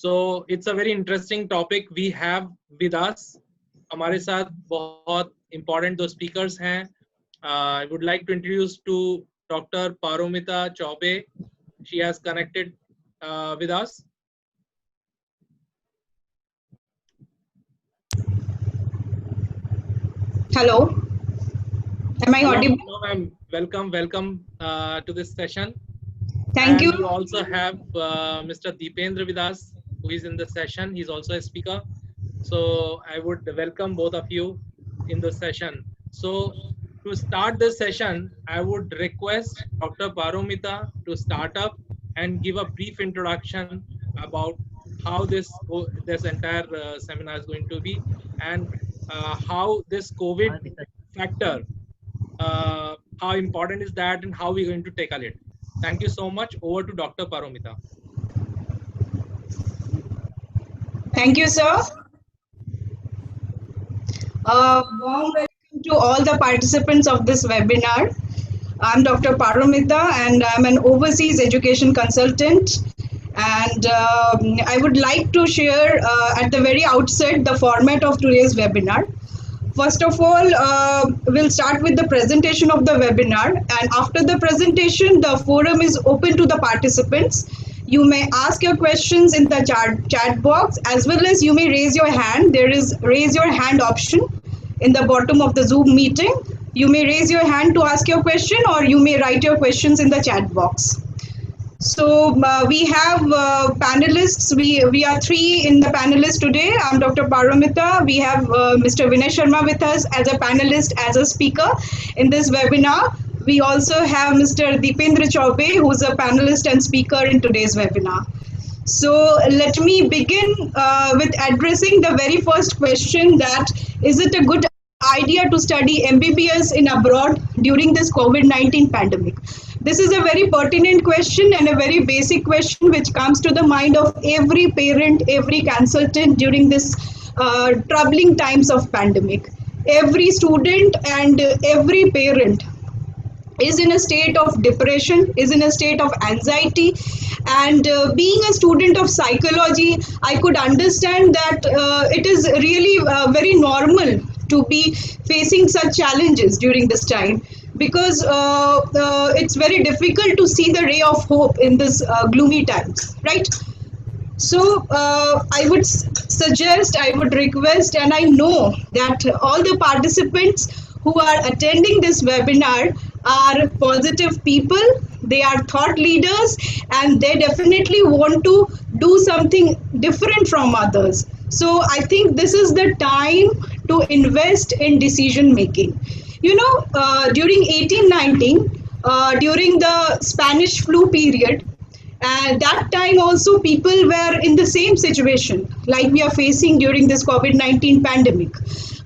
So it's a very interesting topic we have with us. हमारे साथ बहुत important दो speakers हैं. I would like to introduce to Dr. Paromita Chaube. She has connected with us. Hello, am I audible? Hello, ma'am. Welcome to this session. Thank you. We also have Mr. Deependra with us, who is in the session. He's also a speaker. So I would welcome both of you in the session. So to start the session, I would request Dr. Paromita to start up and give a brief introduction about how this entire seminar is going to be, and how this COVID factor, how important is that, and how we're going to tackle it. Thank you so much. Over to Dr. Paromita. Thank you, sir. Warm welcome to all the participants of this webinar. I'm Dr. Paromita and I'm an overseas education consultant. And I would like to share at the very outset the format of today's webinar. First of all, we'll start with the presentation of the webinar, and after the presentation, the forum is open to the participants. You may ask your questions in the chat box, as well as you may raise your hand. There is raise your hand option in the bottom of the Zoom meeting. You may raise your hand to ask your question, or you may write your questions in the chat box. So we have panelists. We are three in the panelists today. I'm Dr. Paromita. We have Mr. Vinay Sharma with us as a panelist, as a speaker in this webinar. We also have Mr. Deependra Chaube, who's a panelist and speaker in today's webinar. So let me begin with addressing the very first question, that is it a good idea to study MBBS in abroad during this COVID-19 pandemic? This is a very pertinent question and a very basic question which comes to the mind of every parent, every consultant during this troubling times of pandemic. Every student and every parent is in a state of depression, is in a state of anxiety, and being a student of psychology, I could understand that it is really very normal to be facing such challenges during this time, because it's very difficult to see the ray of hope in this gloomy times, right? So I would suggest, I would request, and I know that all the participants who are attending this webinar are positive people, they are thought leaders, and they definitely want to do something different from others. So I think this is the time to invest in decision making. You know, during 1819, during the Spanish flu period, and that time also people were in the same situation like we are facing during this COVID-19 pandemic.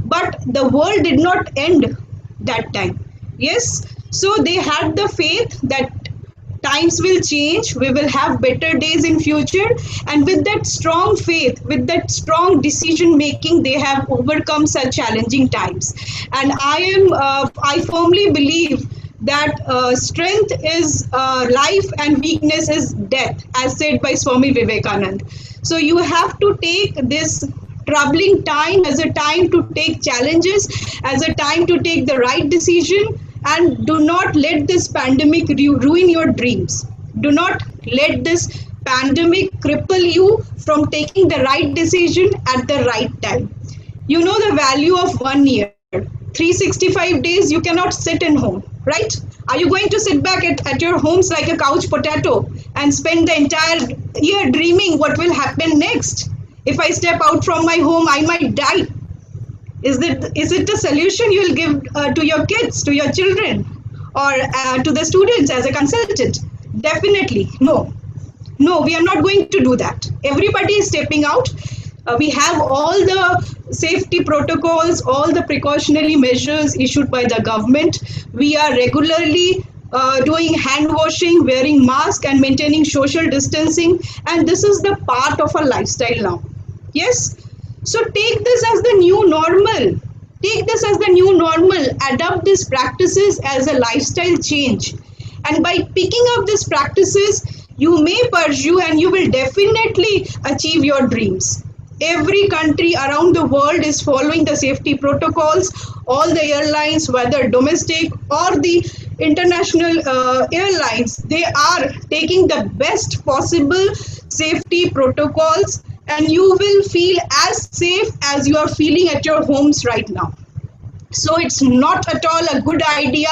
But the world did not end that time. Yes, so they had the faith that times will change, we will have better days in future, and with that strong faith, with that strong decision making, they have overcome such challenging times. And I firmly believe that strength is life and weakness is death, as said by Swami Vivekananda. So you have to take this troubling time as a time to take challenges, as a time to take the right decision, and do not let this pandemic ruin your dreams. Do not let this pandemic cripple you from taking the right decision at the right time. You know the value of 1 year. 365 days you cannot sit in home, right? Are you going to sit back at your homes like a couch potato and spend the entire year dreaming what will happen next? If I step out from my home, I might die. Is it the solution you will give to your kids, to your children, or to the students as a consultant? Definitely, no. No, we are not going to do that. Everybody is stepping out. We have all the safety protocols, all the precautionary measures issued by the government. We are regularly doing hand washing, wearing masks, and maintaining social distancing. And this is the part of our lifestyle now. Yes? So take this as the new normal. Take this as the new normal. Adopt these practices as a lifestyle change. And by picking up these practices, you may pursue and you will definitely achieve your dreams. Every country around the world is following the safety protocols. All the airlines, whether domestic or the international airlines, they are taking the best possible safety protocols, and you will feel as safe as you are feeling at your homes right now. So it's not at all a good idea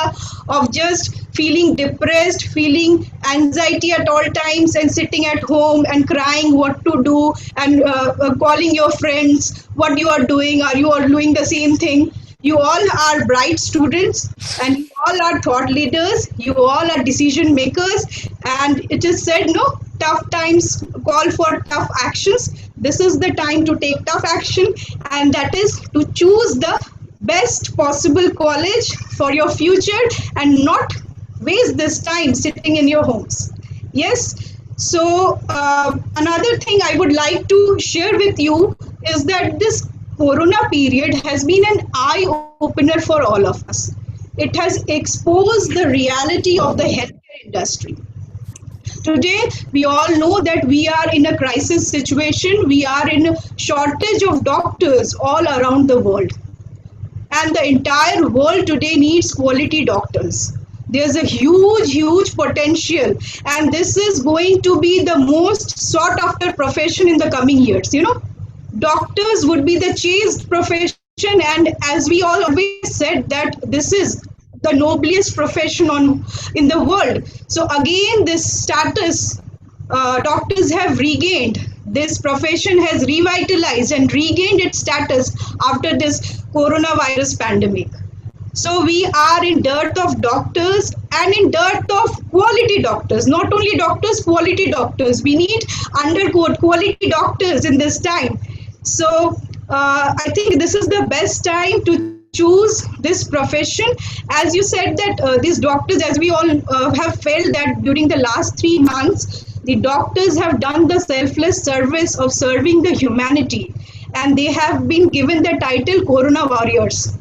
of just feeling depressed, feeling anxiety at all times, and sitting at home and crying what to do, and calling your friends what you are doing. Are you all doing the same thing? You all are bright students, and you all are thought leaders. You all are decision makers, and it is said, no, tough times call for tough actions. This is the time to take tough action, and that is to choose the best possible college for your future and not waste this time sitting in your homes. Yes. So another thing I would like to share with you is that this corona period has been an eye opener for all of us. It has exposed the reality of the healthcare industry. Today, we all know that we are in a crisis situation. We are in a shortage of doctors all around the world, and the entire world today needs quality doctors. There's a huge potential, and this is going to be the most sought after profession in the coming years. Doctors would be the chased profession, and as we all always said, that this is the noblest profession in the world. So again, this status doctors have regained. This profession has revitalized and regained its status after this coronavirus pandemic. So we are in dearth of doctors and in dearth of quality doctors. Not only doctors, quality doctors. We need underquote quality doctors in this time. So I think this is the best time to choose this profession. As you said that these doctors, as we all have felt that during the last 3 months, the doctors have done the selfless service of serving the humanity, and they have been given the title Corona Warriors.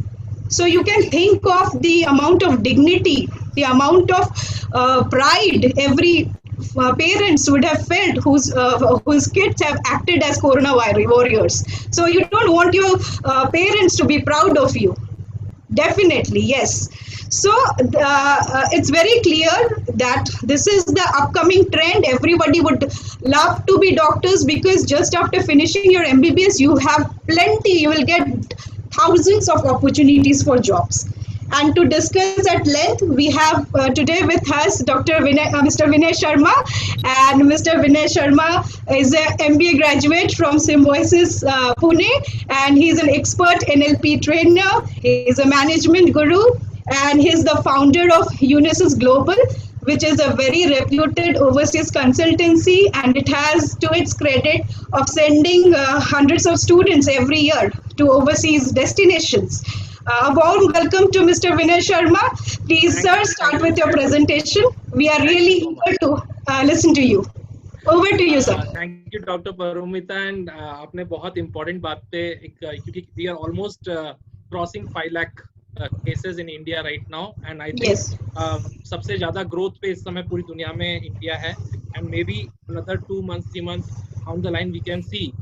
So you can think of the amount of dignity, the amount of pride every parents would have felt whose kids have acted as Corona Warriors. So you don't want your parents to be proud of you. Definitely, yes. So it's very clear that this is the upcoming trend. Everybody would love to be doctors, because just after finishing your MBBS, you have plenty, you will get thousands of opportunities for jobs. And to discuss at length, we have today with us Mr. Vinay Sharma. And Mr. Vinay Sharma is an MBA graduate from Symbiosis Pune, and he's an expert NLP trainer. He is a management guru, and he's the founder of Unisys Global, which is a very reputed overseas consultancy, and it has to its credit of sending hundreds of students every year to overseas destinations. A warm welcome to Mr. Vinay Sharma. Please, sir, start with your presentation. We are really eager to listen to you. Over to you, sir. Thank you, Dr. Paromita. And आपने बहुत important बात पे क्योंकि we are almost crossing 5 lakh cases in India right now, and I think Yes. सबसे ज़्यादा growth पे इस समय पूरी दुनिया में India है, and maybe another 2 months, 3 months down the line we can see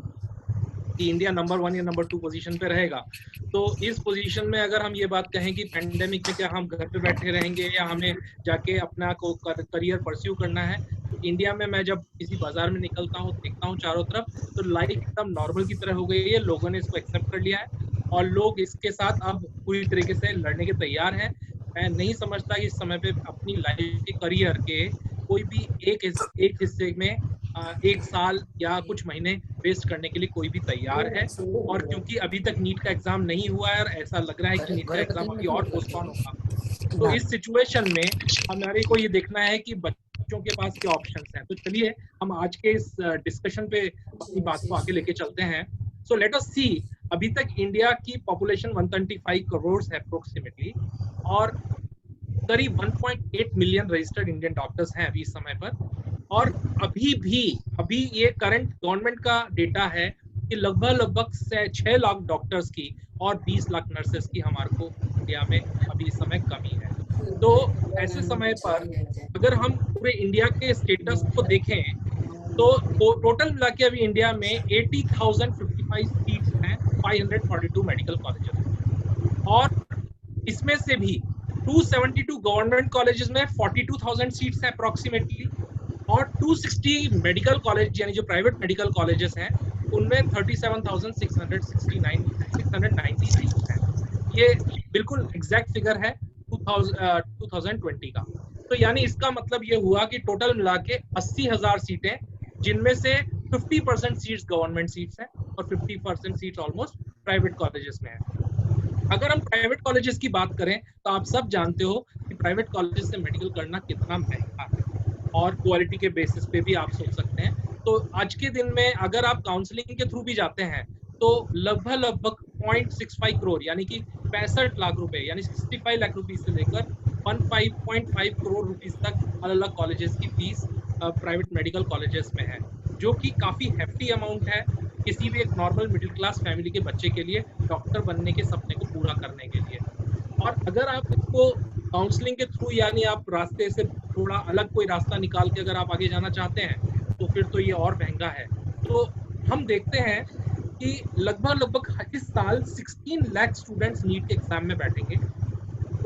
कि इंडिया नंबर 1 या नंबर 2 पोजीशन पे रहेगा. तो इस पोजीशन में अगर हम ये बात कहें कि पैंडेमिक में क्या हम घर पे बैठे रहेंगे या हमें जाके अपना को करियर परस्यू करना है, तो इंडिया में मैं जब किसी बाजार में निकलता हूँ, देखता हूँ चारों तरफ, तो लाइफ एकदम नॉर्मल की तरह हो गई है. लोगों ने इसको एक्सेप्ट कर लिया है और लोग इसके साथ अब पूरी तरीके से लड़ने के तैयार हैं. मैं नहीं समझता कि इस समय पे अपनी लाइफ के करियर के कोई भी एक हिस्से में 1 साल या कुछ महीने वेस्ट करने के लिए कोई भी तैयार है. और क्योंकि अभी तक नीट का एग्जाम नहीं हुआ है और ऐसा लग रहा है कि नीट का एग्जाम अभी और पोस्टपोन होगा, तो इस सिचुएशन में हमारे को ये देखना है कि बच्चों के पास क्या ऑप्शंस हैं. तो चलिए हम आज के इस डिस्कशन पे अपनी बात को आगे लेके चलते हैं. सो लेट अस सी, अभी तक इंडिया की पॉपुलेशन 125 करोड़ है अप्रोक्सीमेटली, और करीब 1.8 मिलियन रजिस्टर्ड इंडियन डॉक्टर्स हैं अभी इस समय पर. और अभी ये करंट गवर्नमेंट का डेटा है कि लगभग 6 लाख डॉक्टर्स की और 20 लाख नर्सेस की हमारे को इंडिया में अभी इस समय कमी है. तो ऐसे समय पर अगर हम पूरे इंडिया के स्टेटस को देखें तो टोटल मिला के अभी इंडिया में 80,055 सीट्स हैं 542 मेडिकल कॉलेजेस, और इसमें से भी 272 गवर्नमेंट कॉलेजेस में 42,000 सीट्स हैं अप्रोक्सीमेटली, और 260 मेडिकल कॉलेज यानी जो प्राइवेट मेडिकल कॉलेजेस हैं उनमें 37,690 सीट्स हैं। ये बिल्कुल एग्जैक्ट फिगर है 2020 का। तो यानी इसका मतलब ये हुआ कि टोटल मिला के 80,000 सीटें, जिनमें से 50% सीट्स गवर्नमेंट सीट्स हैं और 50% सीट्स ऑलमोस्ट प्राइवेट कॉलेजेस में है। अगर हम प्राइवेट कॉलेजेस की बात करें तो आप सब जानते हो कि प्राइवेट कॉलेजेस से मेडिकल करना कितना महंगा है, और क्वालिटी के बेसिस पे भी आप सोच सकते हैं। तो आज के दिन में अगर आप काउंसलिंग के थ्रू भी जाते हैं तो लगभग 0.65 करोड़ यानी कि 65 लाख रुपए यानी 65 लाख रुपीज से लेकर 15.5 करोड़ रुपीज तक अलग अलग कॉलेजेस की फीस प्राइवेट मेडिकल कॉलेजेस में है, जो कि काफी हेफ्टी अमाउंट है किसी भी एक नॉर्मल मिडिल क्लास फैमिली के बच्चे के लिए डॉक्टर बनने के सपने को पूरा करने के लिए। और अगर आप इसको काउंसलिंग के थ्रू यानी आप रास्ते से थोड़ा अलग कोई रास्ता निकाल के अगर आप आगे जाना चाहते हैं तो फिर तो ये और महंगा है। तो हम देखते हैं कि लगभग इस साल 16 लाख स्टूडेंट्स नीट के एग्जाम में बैठेंगे,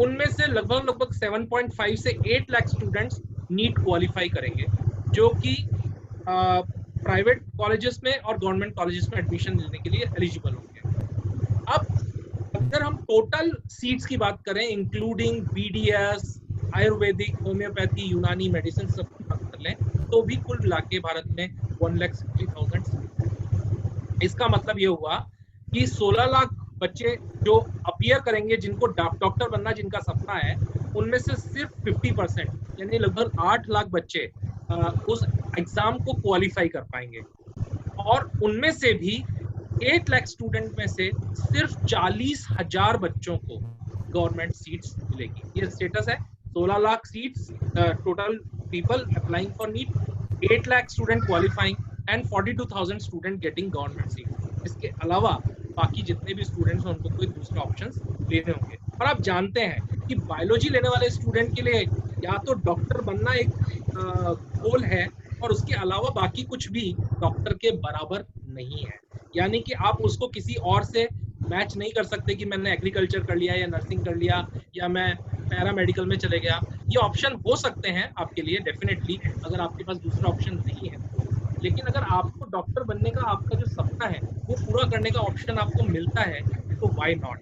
उनमें से लगभग 7.5 से 8 लाख स्टूडेंट्स नीट क्वालिफाई करेंगे, जो कि प्राइवेट कॉलेजेस में और गवर्नमेंट कॉलेजेस में एडमिशन लेने के लिए एलिजिबल होंगे। अब अगर हम टोटल सीट्स की बात करें इंक्लूडिंग बीडीएस, आयुर्वेदिक, होम्योपैथी, यूनानी मेडिसिन सब की बात कर लें तो भी कुल मिला के भारत में 1,60,000। इसका मतलब ये हुआ कि 16 लाख बच्चे जो अपीयर करेंगे, जिनको डॉक्टर बनना जिनका सपना है, उनमें से सिर्फ 50% यानी लगभग 8 लाख बच्चे उस एग्जाम को क्वालिफाई कर पाएंगे, और उनमें से भी 8 लाख स्टूडेंट में से सिर्फ 40,000 बच्चों को गवर्नमेंट सीट्स मिलेगी। ये स्टेटस है 16 lakh seats total people applying for NEET, 8 lakh student qualifying and 42,000 student getting government seat. इसके अलावा बाकी जितने भी स्टूडेंट्स हैं उनको कोई दूसरे ऑप्शंस लेने होंगे। और आप जानते हैं कि बायोलॉजी लेने वाले स्टूडेंट के लिए या तो डॉक्टर बनना एक गोल है, और उसके अलावा बाकी कुछ भी डॉक्टर के बराबर नहीं है। यानी कि आप उसको किसी और से मैच नहीं कर सकते कि मैंने एग्रीकल्चर कर लिया या नर्सिंग कर लिया या मैं पैरामेडिकल में चले गया। ये ऑप्शन हो सकते हैं आपके लिए डेफिनेटली, अगर आपके पास दूसरा ऑप्शन नहीं है तो। लेकिन अगर आपको डॉक्टर बनने का आपका जो सपना है वो पूरा करने का ऑप्शन आपको मिलता है तो व्हाई नॉट।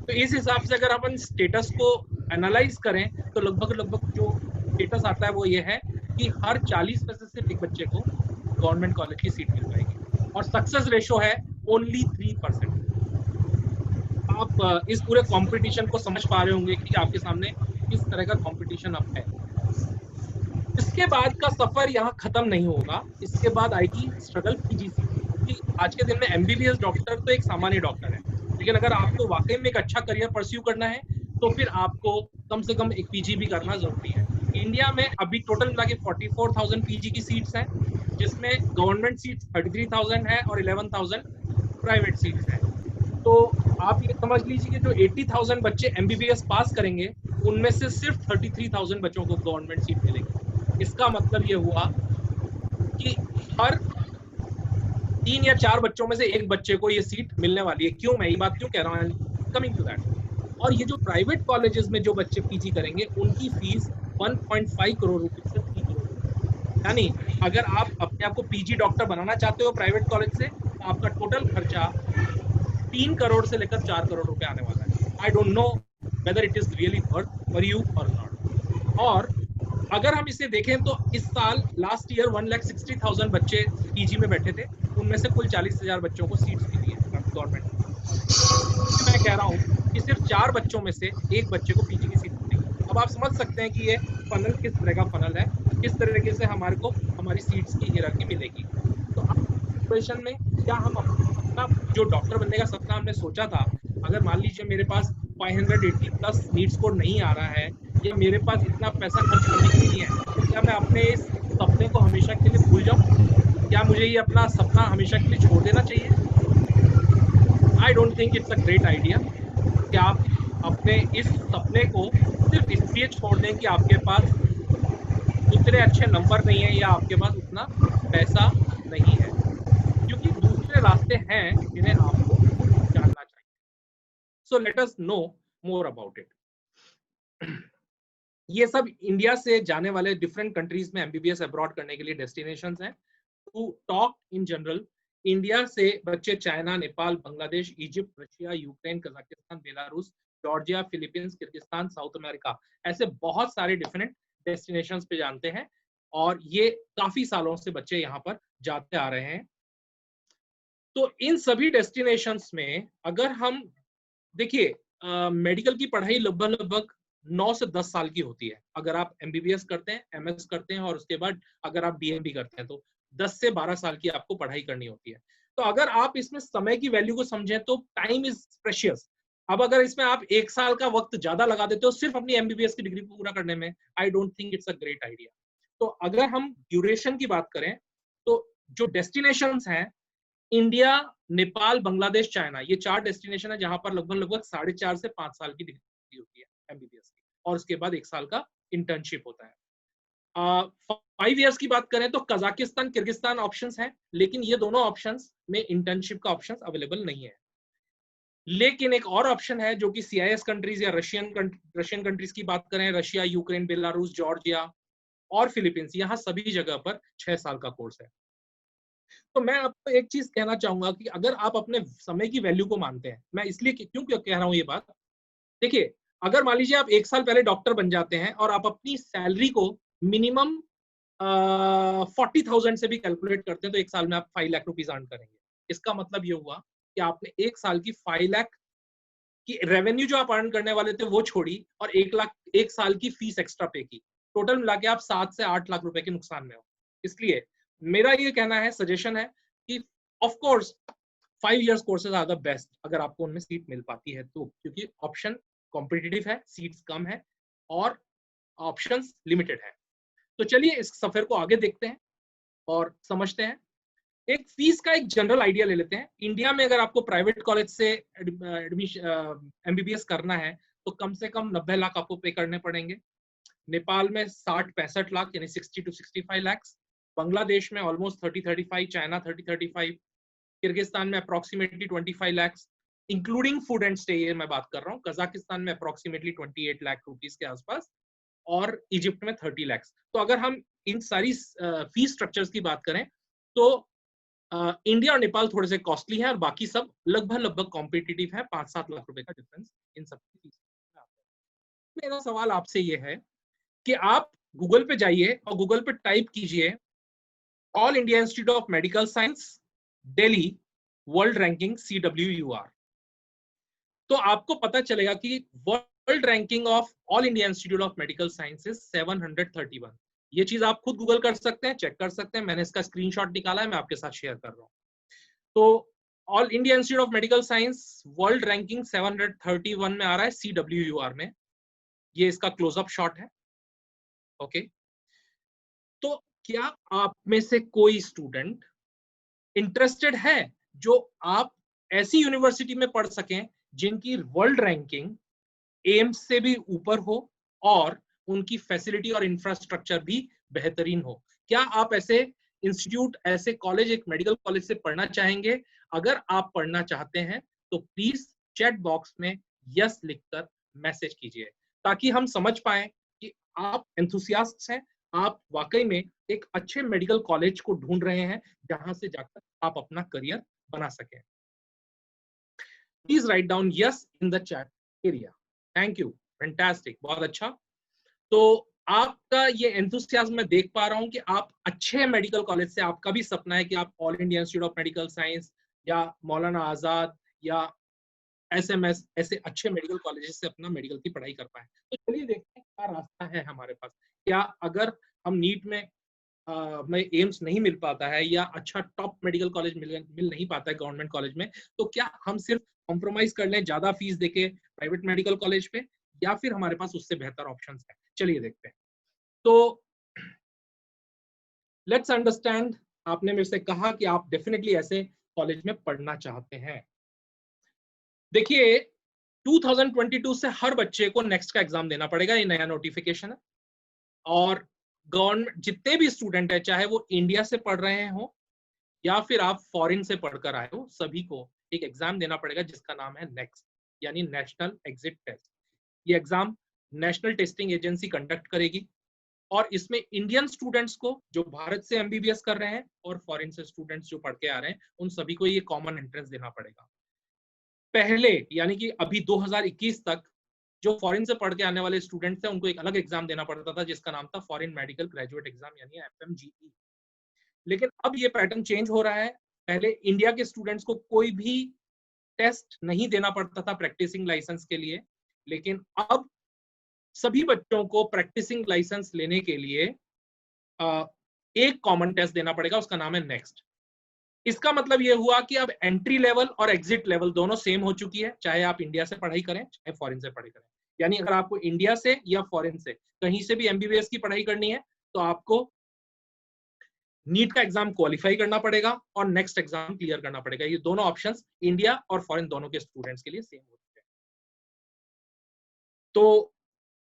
तो इस हिसाब से अगर अपन स्टेटस को एनालाइज करें तो लगभग जो स्टेटस आता है वो ये है कि हर 40 में से सिर्फ एक बच्चे को गवर्नमेंट कॉलेज की सीट मिल पाएगी, और सक्सेस रेशो है ओनली 3%। आप इस पूरे कंपटीशन को समझ पा रहे होंगे कि आपके सामने किस तरह का कंपटीशन अब है। इसके बाद का सफर यहाँ खत्म नहीं होगा, इसके बाद आएगी स्ट्रगल पीजीसी। क्योंकि आज के दिन में एमबीबीएस डॉक्टर तो एक सामान्य डॉक्टर है, लेकिन अगर आपको वाकई में एक अच्छा करियर परस्यू करना है तो फिर आपको कम से कम एक पीजी भी करना जरूरी है। इंडिया में अभी टोटल मिला के 44,000 पीजी की सीट्स हैं, जिसमें गवर्नमेंट सीट्स 33,000 है और 11,000 प्राइवेट सीट्स हैं। तो आप ये समझ लीजिए कि जो 80,000 बच्चे एमबीबीएस पास करेंगे उनमें से सिर्फ 33,000 बच्चों को गवर्नमेंट सीट मिलेगी। इसका मतलब ये हुआ कि हर 3 या 4 बच्चों में से एक बच्चे को ये सीट मिलने वाली है। क्यों मैं ये बात क्यों कह रहा हूँ, कमिंग टू दैट। और ये जो प्राइवेट कॉलेजेस में जो बच्चे पीजी करेंगे उनकी फीस 1.5 करोड़ रुपए से 3 करोड़ रुपए। यानी अगर आप अपने आप को पीजी डॉक्टर बनाना चाहते हो प्राइवेट कॉलेज से, तो आपका टोटल खर्चा 3 करोड़ से लेकर 4 करोड़ रुपए आने वाला है। I don't know whether it is really worth for you और नॉट। और अगर हम इसे देखें तो इस साल लास्ट ईयर 1,60,000 बच्चे पीजी में बैठे थे, उनमें से कुल 40,000 बच्चों को सीट्स मिली है गवर्नमेंट। मैं कह रहा हूँ कि सिर्फ 4 बच्चों में से एक बच्चे को पीजी की सीट मिलेगी। अब आप समझ सकते हैं कि ये फनल किस तरह का फनल है, किस तरीके से हमारे को हमारी सीट्स की हियरार्की मिलेगी। तो अब सिचुएशन में क्या हम अपना जो डॉक्टर बनने का सपना हमने सोचा था, अगर मान लीजिए मेरे पास 580 प्लस नीट स्कोर नहीं आ रहा है या मेरे पास इतना पैसा खर्च करने के लिए है, तो क्या मैं अपने इस सपने को हमेशा के लिए भूल जाऊं? क्या मुझे ये अपना सपना हमेशा के लिए छोड़ देना चाहिए? I don't think it's a great idea. क्या आप अपने इस सपने को सिर्फ इसलिए छोड़ दें कि आपके पास उतने अच्छे नंबर नहीं है या आपके पास उतना पैसा नहीं है, क्योंकि दूसरे रास्ते हैं जिन्हें आपको जानना चाहिए। So let us know more about it. ये सब इंडिया से जाने वाले डिफरेंट कंट्रीज में एमबीबीएस अब्रॉड करने के लिए डेस्टिनेशंस हैं। To talk in general, India से बच्चे China, Nepal, Bangladesh, Egypt, Russia, Ukraine, Kazakhstan, Belarus, Georgia, Philippines, Kyrgyzstan, South America, ऐसे बहुत सारे डिफरेंट डेस्टिनेशंस पे जानते हैं और ये काफी सालों से बच्चे यहाँ पर जाते आ रहे हैं। तो इन सभी डेस्टिनेशंस में अगर हम देखिए, मेडिकल की पढ़ाई लगभग 9 से 10 साल की होती है। अगर आप एमबीबीएस करते हैं, एमएस करते हैं और उसके बाद अगर आप डीएमबी करते हैं तो 10 से 12 साल की आपको पढ़ाई करनी होती है। तो अगर आप इसमें समय की वैल्यू को समझें तो टाइम इज प्रेशियस। अब अगर इसमें आप 1 साल का वक्त ज्यादा लगा देते हो सिर्फ अपनी एमबीबीएस की डिग्री पूरा करने में, I don't think it's a great idea. तो अगर हम ड्यूरेशन की बात करें तो जो डेस्टिनेशंस हैं, इंडिया, नेपाल, बांग्लादेश, चाइना, ये 4 डेस्टिनेशन है जहां पर लगभग 4.5 से 5 साल की डिग्री होती है एमबीबीएस की, और उसके बाद 1 साल का इंटर्नशिप होता है। 5 इयर्स की बात करें तो कजाकिस्तान, किर्गिस्तान ऑप्शंस हैं, लेकिन ये दोनों ऑप्शंस में इंटर्नशिप का ऑप्शंस अवेलेबल नहीं है। लेकिन एक और ऑप्शन है जो कि सीआईएस कंट्रीज या रशियन कंट्रीज की बात करें, रशिया, यूक्रेन, बेलारूस, जॉर्जिया और फिलीपींस, यहाँ सभी जगह पर 6 साल का कोर्स है। तो मैं आपको एक चीज कहना चाहूंगा कि अगर आप अपने समय की वैल्यू को मानते हैं, मैं इसलिए क्यों कह रहा हूं ये बात, देखिए, अगर मान लीजिए आप 1 साल पहले डॉक्टर बन जाते हैं और आप अपनी सैलरी को मिनिमम 40,000 से भी कैलकुलेट करते हैं तो 1 साल में आप 5 लाख रुपीज अर्न करेंगे। इसका मतलब ये हुआ कि आपने 1 साल की 5 लाख की रेवेन्यू जो आप अर्न करने वाले थे वो छोड़ी और 1 साल की फीस एक्स्ट्रा पे की। टोटल मिला के आप 7 से 8 लाख रुपए के नुकसान में हो। इसलिए मेरा ये कहना है, सजेशन है कि of course 5 years courses are the best अगर आपको उनमें सीट मिल पाती है तो, क्योंकि ऑप्शन कॉम्पिटिटिव है, सीट्स कम है और ऑप्शंस लिमिटेड है। तो चलिए इस सफर को आगे देखते हैं और समझते हैं। एक फीस का एक जनरल आइडिया ले लेते हैं। इंडिया में अगर आपको प्राइवेट कॉलेज से एडमिशन एमबीबीएस करना है तो कम से कम 90 लाख आपको पे करने पड़ेंगे। नेपाल में 60-65 लाख यानी 60 to 65 लाख, बांग्लादेश में ऑलमोस्ट 30-35, चाइना 30-35, किर्गिस्तान में approximately 25 lakh including food and stay, ये मैं बात कर रहा हूँ। कजाकिस्तान में अप्रोक्सीमेटली 28 लाख रुपीस के आसपास और इजिप्ट में 30 लाख। तो अगर हम इन सारी फीस स्ट्रक्चर्स की बात करें तो इंडिया और नेपाल थोड़े से कॉस्टली हैं और बाकी सब लगभग कॉम्पिटिटिव है। 5-7 लाख रुपए का डिफरेंस इन सब की फीस। मेरा सवाल आपसे ये है कि आप गूगल पे जाइए और गूगल पे टाइप कीजिए all India institute of medical science Delhi world ranking CWUR, तो आपको पता चलेगा कि world ranking of all India institute of medical sciences 731। ये चीज आप खुद गूगल कर सकते हैं, चेक कर सकते हैं, मैंने इसका स्क्रीनशॉट निकाला है, मैं आपके साथ शेयर कर रहा हूँ। तो all India institute of medical science world ranking 731 में आ रहा है CWUR में। ये इसका क्लोजअप शॉट है। ओके, तो क्या आप में से कोई स्टूडेंट इंटरेस्टेड है जो आप ऐसी यूनिवर्सिटी में पढ़ सकें जिनकी वर्ल्ड रैंकिंग एम्स से भी ऊपर हो और उनकी फैसिलिटी और इंफ्रास्ट्रक्चर भी बेहतरीन हो? क्या आप ऐसे इंस्टीट्यूट, ऐसे कॉलेज, एक मेडिकल कॉलेज से पढ़ना चाहेंगे? अगर आप पढ़ना चाहते हैं तो प्लीज चैट बॉक्स में यस लिखकर मैसेज कीजिए ताकि हम समझ पाए कि आप एंथुसियास्ट हैं, आप वाकई में एक अच्छे मेडिकल कॉलेज को ढूंढ रहे हैं जहां से जाकर आप अपना करियर बना सकें। Please write down yes in the chat area. Thank you, fantastic, बहुत अच्छा। तो आपका ये एंथुसियाज्म मैं देख पा रहा हूं कि आप अच्छे मेडिकल कॉलेज से, आपका भी सपना है कि आप all India institute of medical science या मौलाना आजाद या एसएमएस, ऐसे अच्छे मेडिकल कॉलेजेस से अपना मेडिकल की पढ़ाई कर पाए। तो चलिए देखते हैं क्या रास्ता है हमारे पास। क्या अगर हम नीट में में एम्स नहीं मिल पाता है या अच्छा टॉप मेडिकल कॉलेज मिल नहीं पाता है गवर्नमेंट कॉलेज में, तो क्या हम सिर्फ कॉम्प्रोमाइज कर लें ज्यादा फीस देके प्राइवेट मेडिकल कॉलेज पे, या फिर हमारे पास उससे बेहतर ऑप्शंस है? चलिए देखते हैं। तो लेट्स अंडरस्टैंड, आपने मेरे से कहा कि आप डेफिनेटली ऐसे कॉलेज में पढ़ना चाहते हैं। देखिए, 2022 से हर बच्चे को नेक्स्ट का एग्जाम देना पड़ेगा, ये नया नोटिफिकेशन है। और गवर्नमेंट जितने भी स्टूडेंट है, चाहे वो इंडिया से पढ़ रहे हो या फिर आप फॉरेन से पढ़कर आए हो, सभी को एक एग्जाम देना पड़ेगा जिसका नाम है नेक्स्ट, यानी नेशनल एग्जिट टेस्ट। ये exam national testing agency conduct करेगी और इसमें इंडियन स्टूडेंट्स को जो भारत से एमबीबीएस कर रहे हैं और फॉरेन से स्टूडेंट्स जो पढ़ के आ रहे हैं, उन सभी को ये कॉमन एंट्रेंस देना पड़ेगा। पहले यानी कि अभी 2021 तक जो फॉरेन से पढ़ के आने वाले स्टूडेंट्स थे, उनको एक अलग एग्जाम देना पड़ता था जिसका नाम था फॉरेन मेडिकल ग्रेजुएट एग्जाम, यानी एफएमजीई। लेकिन अब ये पैटर्न चेंज हो रहा है। पहले इंडिया के स्टूडेंट्स को कोई भी टेस्ट नहीं देना पड़ता था प्रैक्टिसिंग लाइसेंस के लिए, लेकिन अब सभी बच्चों को प्रैक्टिसिंग लाइसेंस लेने के लिए एक कॉमन टेस्ट देना पड़ेगा, उसका नाम है नेक्स्ट। इसका मतलब ये हुआ कि अब एंट्री लेवल और एग्जिट लेवल दोनों सेम हो चुकी है, चाहे आप इंडिया से पढ़ाई करें चाहे फॉरेन से पढ़ाई करें। यानी अगर आपको इंडिया से या फॉरेन से कहीं से भी एमबीबीएस की पढ़ाई करनी है तो आपको नीट का एग्जाम क्वालिफाई करना पड़ेगा और नेक्स्ट एग्जाम क्लियर करना पड़ेगा। ये दोनों ऑप्शंस इंडिया और फॉरेन दोनों के स्टूडेंट्स के लिए सेम होते हैं। तो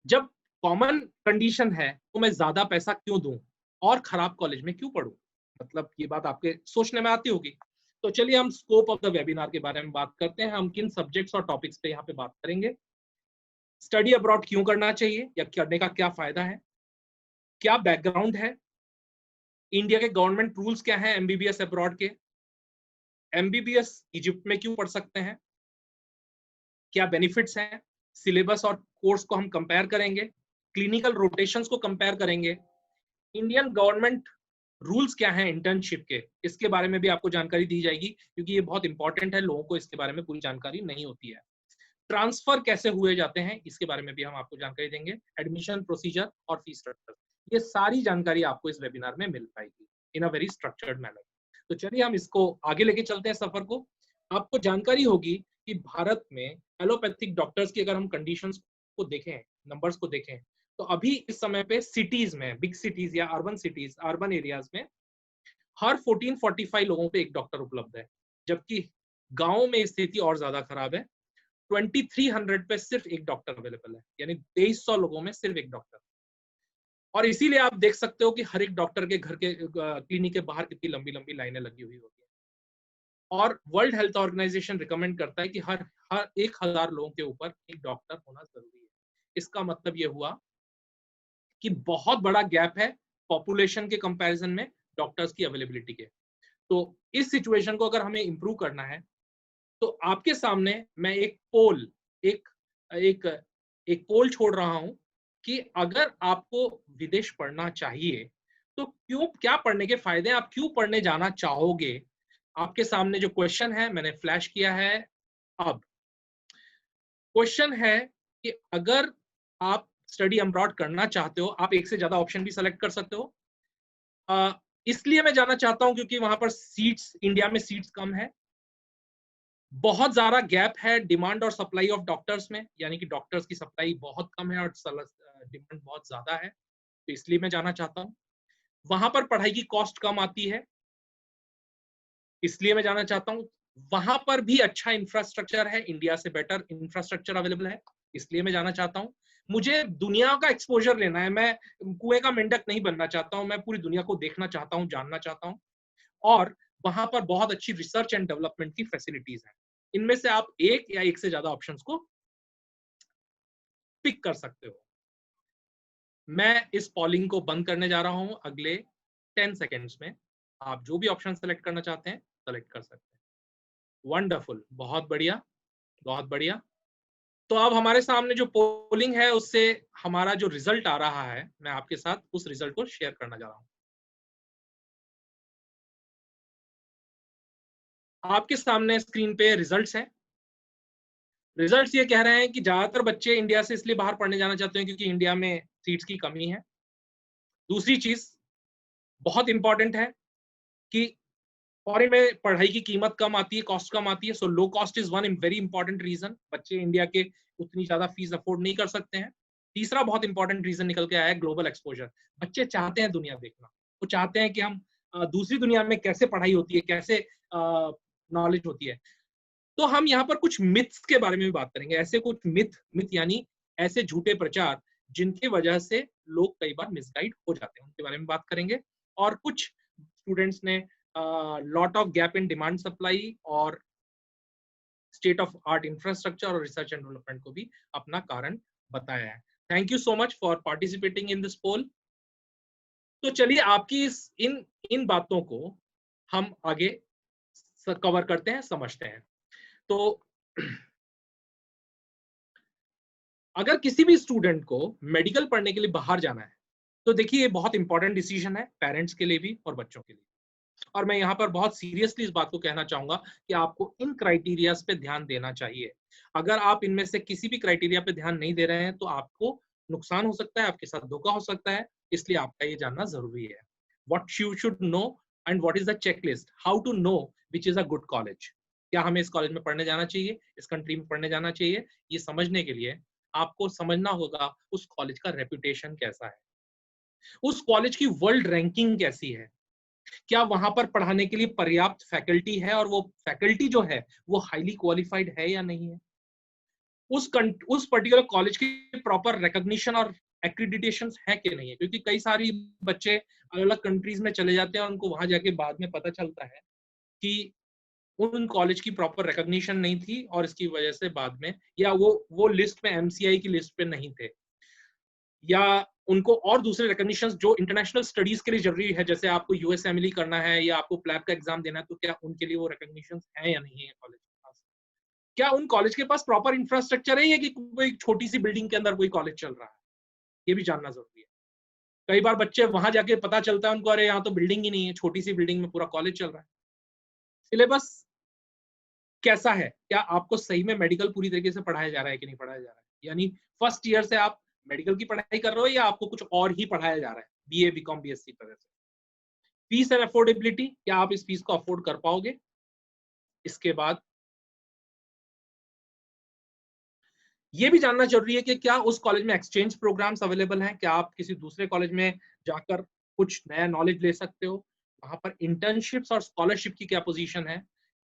जब कॉमन कंडीशन है तो मैं ज्यादा पैसा क्यों दूं और खराब कॉलेज में क्यों पढ़ूं, मतलब ये बात आपके सोचने में आती होगी। तो चलिए हम स्कोप ऑफ द वेबिनार के बारे में बात करते हैं। हम किन सब्जेक्ट्स और टॉपिक्स पे यहाँ पे बात करेंगे, स्टडी अब्रॉड क्यों करना चाहिए या करने का क्या फायदा है, क्या बैकग्राउंड है, इंडिया के गवर्नमेंट रूल्स क्या हैं एमबीबीएस अब्रॉड के, एमबीबीएस इजिप्ट में क्यों पढ़ सकते हैं, क्या बेनिफिट्स हैं, सिलेबस और कोर्स को हम कंपेयर करेंगे, क्लिनिकल रोटेशंस को कंपेयर करेंगे, इंडियन गवर्नमेंट रूल्स क्या हैं इंटर्नशिप के, इसके बारे में भी आपको जानकारी दी जाएगी क्योंकि ये बहुत इंपॉर्टेंट है, लोगों को इसके बारे में पूरी जानकारी नहीं होती है। ट्रांसफर कैसे हुए जाते हैं इसके बारे में भी हम आपको जानकारी देंगे, एडमिशन प्रोसीजर और फीस स्ट्रक्चर, ये सारी जानकारी आपको इस वेबिनार में मिल पाएगी इन अ वेरी स्ट्रक्चर्ड मैनर। तो चलिए हम इसको आगे लेके चलते हैं सफर को। आपको जानकारी होगी कि भारत में एलोपैथिक डॉक्टर्स की अगर हम कंडीशंस को देखें, नंबर्स को देखें, तो अभी इस समय पे सिटीज में, बिग सिटीज या अर्बन सिटीज, अर्बन एरियाज में हर 1445 लोगों पे एक डॉक्टर उपलब्ध है, जबकि गांव में स्थिति और ज्यादा खराब है। 2300 पे सिर्फ एक डॉक्टर अवेलेबल है, यानी 2300 लोगों में सिर्फ एक डॉक्टर। और इसीलिए आप देख सकते हो कि हर एक डॉक्टर के घर के क्लिनिक के बाहर कितनी लंबी लंबी लाइनें लगी हुई होती है। और वर्ल्ड हेल्थ ऑर्गेनाइजेशन रिकमेंड करता है कि हर 1000 लोगों के ऊपर एक डॉक्टर होना जरूरी है। इसका मतलब ये हुआ कि बहुत बड़ा गैप है पॉपुलेशन के कंपैरिजन में डॉक्टर्स की अवेलेबिलिटी के। तो इस सिचुएशन को अगर हमें इंप्रूव करना है तो आपके सामने मैं एक पोल एक पोल छोड़ रहा हूं कि अगर आपको विदेश पढ़ना चाहिए तो क्या पढ़ने के फायदे, आप क्यों पढ़ने जाना चाहोगे। आपके सामने जो क्वेश्चन है मैंने फ्लैश किया है। अब क्वेश्चन है कि अगर आप स्टडी अब्रॉड करना चाहते हो, आप एक से ज्यादा ऑप्शन भी सेलेक्ट कर सकते हो। इसलिए मैं जाना चाहता हूं क्योंकि वहां पर सीट्स, इंडिया में सीट्स कम है, बहुत ज्यादा गैप है डिमांड और सप्लाई ऑफ डॉक्टर्स में, यानी कि डॉक्टर्स की सप्लाई बहुत कम है और डिमांड बहुत ज्यादा है, तो इसलिए मैं जाना चाहता हूं। वहां पर पढ़ाई की कॉस्ट कम आती है, इसलिए मैं जाना चाहता हूं। वहां पर भी अच्छा इंफ्रास्ट्रक्चर है, इंडिया से बेटर इंफ्रास्ट्रक्चर अवेलेबल है, इसलिए मैं जाना चाहता हूं। मुझे दुनिया का एक्सपोजर लेना है, मैं कुएं का मेंढक नहीं बनना चाहता हूं, मैं पूरी दुनिया को देखना चाहता हूं, जानना चाहता हूं। और वहां पर बहुत अच्छी रिसर्च एंड डेवलपमेंट की फैसिलिटीज हैं। इनमें से आप एक या एक से ज्यादा ऑप्शंस को पिक कर सकते हो। मैं इस पॉलिंग को बंद करने जा रहा हूं अगले 10 सेकेंड्स में। आप जो भी ऑप्शन सेलेक्ट करना चाहते हैं सेलेक्ट कर सकते हैं। वंडरफुल, बहुत बढ़िया, बहुत बढ़िया। तो अब हमारे सामने जो पोलिंग है उससे हमारा जो रिजल्ट आ रहा है, मैं आपके साथ उस रिजल्ट को शेयर करना जा रहा हूं। आपके सामने स्क्रीन पे रिजल्ट्स हैं। रिजल्ट्स ये कह रहे हैं कि ज्यादातर बच्चे इंडिया से इसलिए बाहर पढ़ने जाना चाहते हैं क्योंकि इंडिया में सीट्स की कमी है। दूसरी चीज बहुत इंपॉर्टेंट है कि फॉरेन में पढ़ाई की कीमत कम आती है, कॉस्ट कम आती है, so low cost is one very important reason. बच्चे इंडिया के उतनी ज्यादा फीस अफोर्ड नहीं कर सकते हैं। तीसरा बहुत इंपॉर्टेंट रीजन निकल के आया है ग्लोबल एक्सपोजर। बच्चे चाहते हैं दुनिया देखना, वो चाहते हैं कि हम दूसरी दुनिया में कैसे पढ़ाई होती है, कैसे नॉलेज होती है। तो हम यहाँ पर कुछ मिथ्स के बारे में भी बात करेंगे, ऐसे कुछ मिथ यानी ऐसे झूठे प्रचार जिनकी वजह से लोग कई बार मिसगाइड हो जाते हैं, उनके बारे में बात करेंगे। और कुछ स्टूडेंट्स ने lot of gap in demand supply और स्टेट ऑफ आर्ट इंफ्रास्ट्रक्चर और रिसर्च एंड डेवलपमेंट को भी अपना कारण बताया है। Thank you so much for participating in this poll. तो चलिए आपकी इन बातों को हम आगे कवर करते हैं, समझते हैं। तो अगर किसी भी स्टूडेंट को मेडिकल पढ़ने के लिए बाहर जाना है तो देखिए ये बहुत इंपॉर्टेंट डिसीजन है, पेरेंट्स के लिए भी और बच्चों के लिए। और मैं यहाँ पर बहुत सीरियसली इस बात को कहना चाहूंगा कि आपको इन क्राइटेरियाज पे ध्यान देना चाहिए। अगर आप इनमें से किसी भी क्राइटेरिया पे ध्यान नहीं दे रहे हैं तो आपको नुकसान हो सकता है, आपके साथ धोखा हो सकता है, इसलिए आपका ये जानना जरूरी है। What you should know and what is the checklist, how to know which is a good college। क्या हमें इस कॉलेज में पढ़ने जाना चाहिए, इस कंट्री में पढ़ने जाना चाहिए, ये समझने के लिए आपको समझना होगा उस कॉलेज का रेपुटेशन कैसा है, उस कॉलेज की वर्ल्ड रैंकिंग कैसी है, क्या वहां पर पढ़ाने के लिए पर्याप्त फैकल्टी है और वो फैकल्टी जो है वो हाईली क्वालिफाइड है या नहीं है, उस पर्टिकुलर कॉलेज की प्रॉपर रिकॉग्निशन और एक्रीडिटेशन है कि नहीं है। क्योंकि कई सारी बच्चे अलग अलग कंट्रीज में चले जाते हैं और उनको वहां जाके बाद में पता चलता है कि उन कॉलेज की प्रॉपर रिकॉग्निशन नहीं थी और इसकी वजह से बाद में या वो लिस्ट में एमसीआई की लिस्ट पे नहीं थे, या उनको और दूसरे रिकॉग्निशन जो इंटरनेशनल स्टडीज के लिए जरूरी है, जैसे आपको यूएसएमएलई करना है या आपको प्लैब का एग्जाम देना है, तो क्या उनके लिए वो रिकॉग्निशन है या नहीं है कॉलेज के पास, क्या उन कॉलेज के पास प्रॉपर इंफ्रास्ट्रक्चर है या कि कोई छोटी सी बिल्डिंग के अंदर कोई कॉलेज चल रहा है, ये भी जानना जरूरी है। कई बार बच्चे वहां जाके पता चलता है उनको, अरे यहाँ तो बिल्डिंग ही नहीं है, छोटी सी बिल्डिंग में पूरा कॉलेज चल रहा है। सिलेबस कैसा है, क्या आपको सही में मेडिकल पूरी तरीके से पढ़ाया जा रहा है कि नहीं पढ़ाया जा रहा है, यानी फर्स्ट ईयर से आप मेडिकल की पढ़ाई कर रहे हो या आपको कुछ और ही पढ़ाया जा रहा है, बीए बीकॉम बीएससी तरह से। फीस एंड अफोर्डेबिलिटी, क्या आप इस फीस को अफोर्ड कर पाओगे। इसके बाद ये भी जानना जरूरी है कि क्या उस कॉलेज में एक्सचेंज प्रोग्राम्स अवेलेबल हैं, क्या आप किसी दूसरे कॉलेज में जाकर कुछ नया नॉलेज ले सकते हो, वहां पर इंटर्नशिप्स और स्कॉलरशिप की क्या पोजीशन है,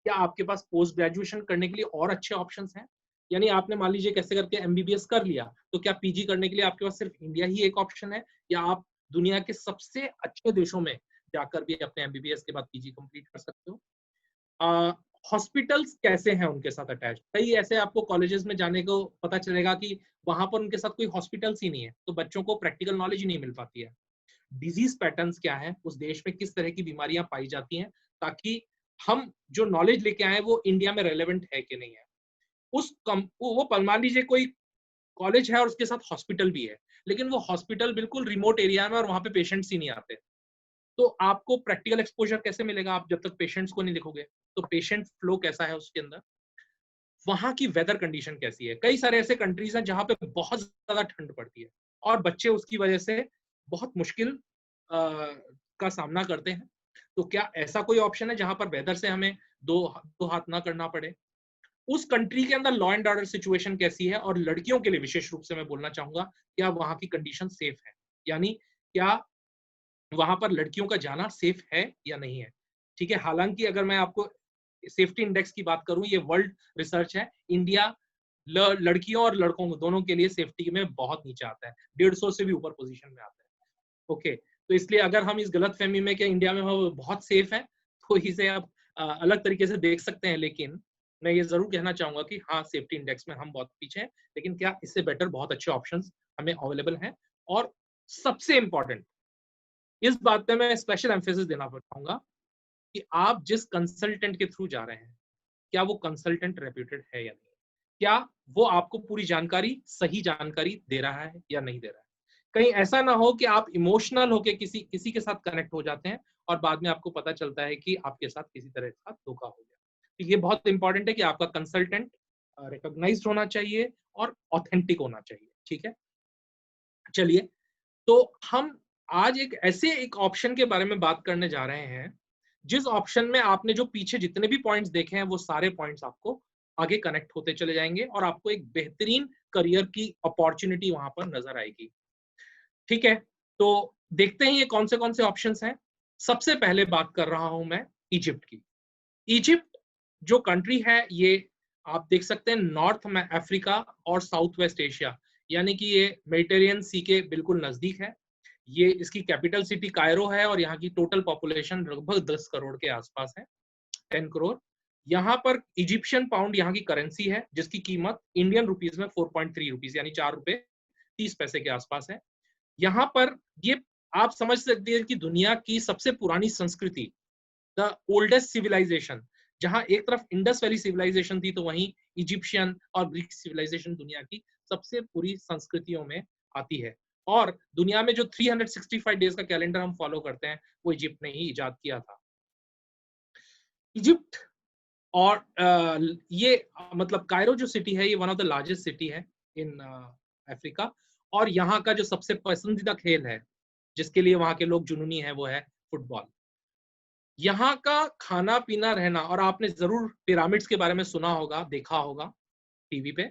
क्या आपके पास पोस्ट ग्रेजुएशन करने के लिए और अच्छे ऑप्शंस हैं, यानी आपने मान लीजिए कैसे करके एमबीबीएस कर लिया तो क्या पीजी करने के लिए आपके पास सिर्फ इंडिया ही एक ऑप्शन है, या आप दुनिया के सबसे अच्छे देशों में जाकर भी अपने एमबीबीएस के बाद पीजी कंप्लीट कर सकते हो। हॉस्पिटल्स कैसे हैं उनके साथ अटैच, कई ऐसे आपको कॉलेजेस में जाने को पता चलेगा कि वहां पर उनके साथ कोई हॉस्पिटल्स ही नहीं है, तो बच्चों को प्रैक्टिकल नॉलेज ही नहीं मिल पाती है। डिजीज पैटर्न्स क्या है, उस देश में किस तरह की बीमारियां पाई जाती हैं, ताकि हम जो नॉलेज लेके आए वो इंडिया में रेलेवेंट है कि नहीं है। वो मान लीजिए कोई कॉलेज है और उसके साथ हॉस्पिटल भी है, लेकिन वो हॉस्पिटल बिल्कुल रिमोट एरिया में और वहां पे पेशेंट्स ही नहीं आते, तो आपको प्रैक्टिकल एक्सपोजर कैसे मिलेगा आप जब तक पेशेंट्स को नहीं लिखोगे। तो पेशेंट फ्लो कैसा है उसके अंदर, वहां की वेदर कंडीशन कैसी है, कई सारे ऐसे कंट्रीज हैं जहां पे बहुत ज्यादा ठंड पड़ती है और बच्चे उसकी वजह से बहुत मुश्किल का सामना करते हैं। तो क्या ऐसा कोई ऑप्शन है जहां पर वेदर से हमें दो हाथ ना करना पड़े। उस कंट्री के अंदर लॉ एंड ऑर्डर सिचुएशन कैसी है, और लड़कियों के लिए विशेष रूप से मैं बोलना चाहूंगा, क्या वहां की कंडीशन सेफ है, यानी क्या वहां पर लड़कियों का जाना सेफ है या नहीं है। ठीक है, हालांकि अगर मैं आपको सेफ्टी इंडेक्स की बात करूं, ये वर्ल्ड रिसर्च है, इंडिया लड़कियों और लड़कों दोनों के लिए सेफ्टी में बहुत नीचे आता है, 150 से भी ऊपर पोजीशन में आता है। ओके, तो इसलिए अगर हम इस गलत फहमी में कि इंडिया में वो बहुत सेफ है तो इसे आप अलग तरीके से देख सकते हैं, लेकिन मैं ये जरूर कहना चाहूंगा कि हाँ, सेफ्टी इंडेक्स में हम बहुत पीछे हैं, लेकिन क्या इससे बेटर बहुत अच्छे ऑप्शंस हमें अवेलेबल हैं। और सबसे इंपॉर्टेंट इस बात पे मैं स्पेशल एम्फेसिस देना चाहूंगा कि आप जिस कंसल्टेंट के थ्रू जा रहे हैं, क्या वो कंसल्टेंट रेप्यूटेड है या नहीं, क्या वो आपको पूरी जानकारी, सही जानकारी दे रहा है या नहीं दे रहा है। कहीं ऐसा ना हो कि आप इमोशनल होके किसी के साथ कनेक्ट हो जाते हैं और बाद में आपको पता चलता है कि आपके साथ किसी तरह का धोखा हो गया। तो ये बहुत इंपॉर्टेंट है कि आपका कंसल्टेंट रिकॉग्नाइज्ड होना चाहिए और ऑथेंटिक होना चाहिए। ठीक है, चलिए, तो हम आज एक ऑप्शन के बारे में बात करने जा रहे हैं, जिस ऑप्शन में आपने जो पीछे जितने भी पॉइंट्स देखे हैं वो सारे पॉइंट्स आपको आगे कनेक्ट होते चले जाएंगे और आपको एक बेहतरीन करियर की अपॉर्चुनिटी वहां पर नजर आएगी। ठीक है, तो देखते हैं ये कौन से ऑप्शंस हैं। सबसे पहले बात कर रहा हूं मैं इजिप्ट की। इजिप्ट जो कंट्री है ये आप देख सकते हैं नॉर्थ में अफ्रीका और साउथ वेस्ट एशिया, यानी कि ये मेडिटेरियन सी के बिल्कुल नजदीक है। ये इसकी कैपिटल सिटी कायरो है और यहाँ की टोटल पॉपुलेशन लगभग 10 करोड़ के आसपास है, 10 करोड़। यहाँ पर इजिप्शियन पाउंड यहाँ की करेंसी है, जिसकी कीमत इंडियन रुपीज में 4.3 रुपीज यानी 4 रुपए 30 पैसे के आसपास है। यहाँ पर ये आप समझ सकते हैं कि दुनिया की सबसे पुरानी संस्कृति, द ओल्डेस्ट सिविलाइजेशन, जहां एक तरफ इंडस वैली सिविलाइजेशन थी तो वहीं इजिप्शियन और ग्रीक सिविलाइजेशन दुनिया की सबसे पूरी संस्कृतियों में आती है। और दुनिया में जो 365 डेज का कैलेंडर हम फॉलो करते हैं वो इजिप्ट ने ही इजाद किया था। इजिप्ट और ये मतलब कायरो जो सिटी है ये one of the largest city है इन अफ्रीका, और यहाँ का जो सबसे पसंदीदा खेल है जिसके लिए वहां के लोग जुनूनी है वो है फुटबॉल। यहाँ का खाना पीना रहना, और आपने जरूर पिरामिड्स के बारे में सुना होगा, देखा होगा टीवी पे,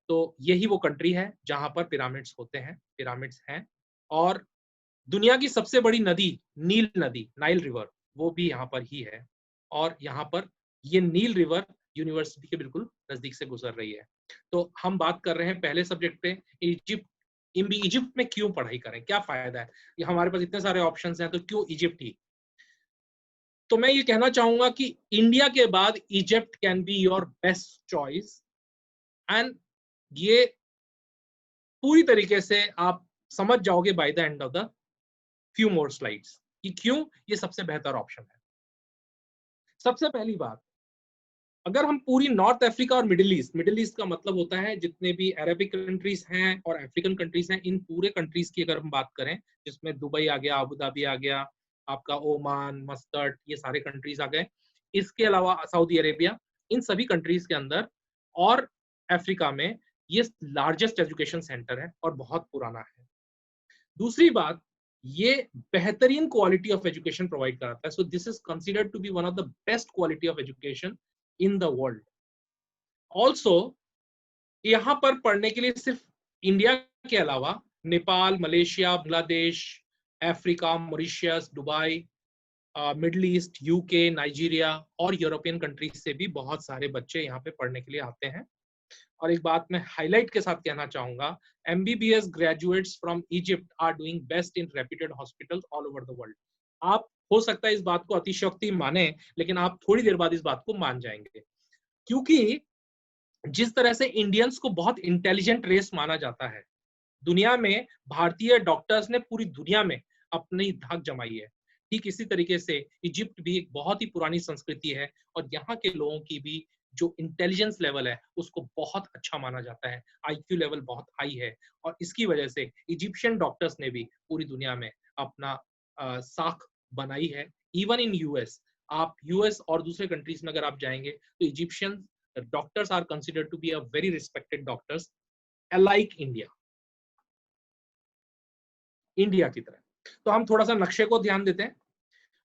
तो यही वो कंट्री है जहां पर पिरामिड्स होते हैं, पिरामिड्स हैं। और दुनिया की सबसे बड़ी नदी नील नदी, नाइल रिवर, वो भी यहाँ पर ही है। और यहाँ पर ये नील रिवर यूनिवर्सिटी के बिल्कुल नजदीक से गुजर रही है। तो हम बात कर रहे हैं पहले सब्जेक्ट पे, इजिप्ट। इजिप्ट में क्यों पढ़ाई करें, क्या फायदा है, ये हमारे पास इतने सारे ऑप्शंस हैं तो क्यों इजिप्ट ही। तो मैं ये कहना चाहूंगा कि इंडिया के बाद Egypt can be your best choice, and ये पूरी तरीके से आप समझ जाओगे by the end of the few more slides कि क्यों ये सबसे बेहतर ऑप्शन है। सबसे पहली बात, अगर हम पूरी नॉर्थ अफ्रीका और मिडिल ईस्ट का मतलब होता है जितने भी अरेबिक कंट्रीज हैं और अफ्रीकन कंट्रीज हैं, इन पूरे कंट्रीज की अगर हम बात करें, जिसमें दुबई आ गया, अबू धाबी आ गया, आपका ओमान, मस्कट, ये सारे कंट्रीज आ गए, इसके अलावा सऊदी अरेबिया, इन सभी कंट्रीज के अंदर और अफ्रीका में ये लार्जेस्ट एजुकेशन सेंटर है और बहुत पुराना है। दूसरी बात, ये बेहतरीन क्वालिटी ऑफ एजुकेशन प्रोवाइड कराता है। So this is considered to be one of the best quality of education in the world. Also यहाँ पर पढ़ने के लिए सिर्फ इंडिया के अलावा Nepal, Malaysia, Bangladesh, Africa, Mauritius, Dubai, Middle East, UK, Nigeria और यूरोपियन कंट्रीज से भी बहुत सारे बच्चे यहाँ पे पढ़ने के लिए आते हैं। और एक बात मैं हाईलाइट के साथ कहना चाहूंगा, MBBS graduates from Egypt are doing best in reputed hospitals all over the world. आप हो सकता है इस बात को अतिशयोक्ति माने, लेकिन आप थोड़ी देर बाद इस बात को मान जाएंगे, क्योंकि जिस तरह से इंडियंस को बहुत इंटेलिजेंट रेस माना जाता है दुनिया में, भारतीय डॉक्टर्स ने पूरी दुनिया में अपनी धाक जमाई है, ठीक इसी तरीके से इजिप्ट भी एक बहुत ही पुरानी संस्कृति है और यहाँ के लोगों की भी जो इंटेलिजेंस लेवल है उसको बहुत अच्छा माना जाता है, IQ लेवल बहुत हाई है। और इसकी वजह से इजिप्शियन डॉक्टर्स ने भी पूरी दुनिया में अपना साख बनाई है। इवन इन US, आप US और दूसरे कंट्रीज में अगर आप जाएंगे तो Egyptian doctors are considered to be a very respected doctors, like India की तरह। तो हम थोड़ा सा नक्शे को ध्यान देते हैं।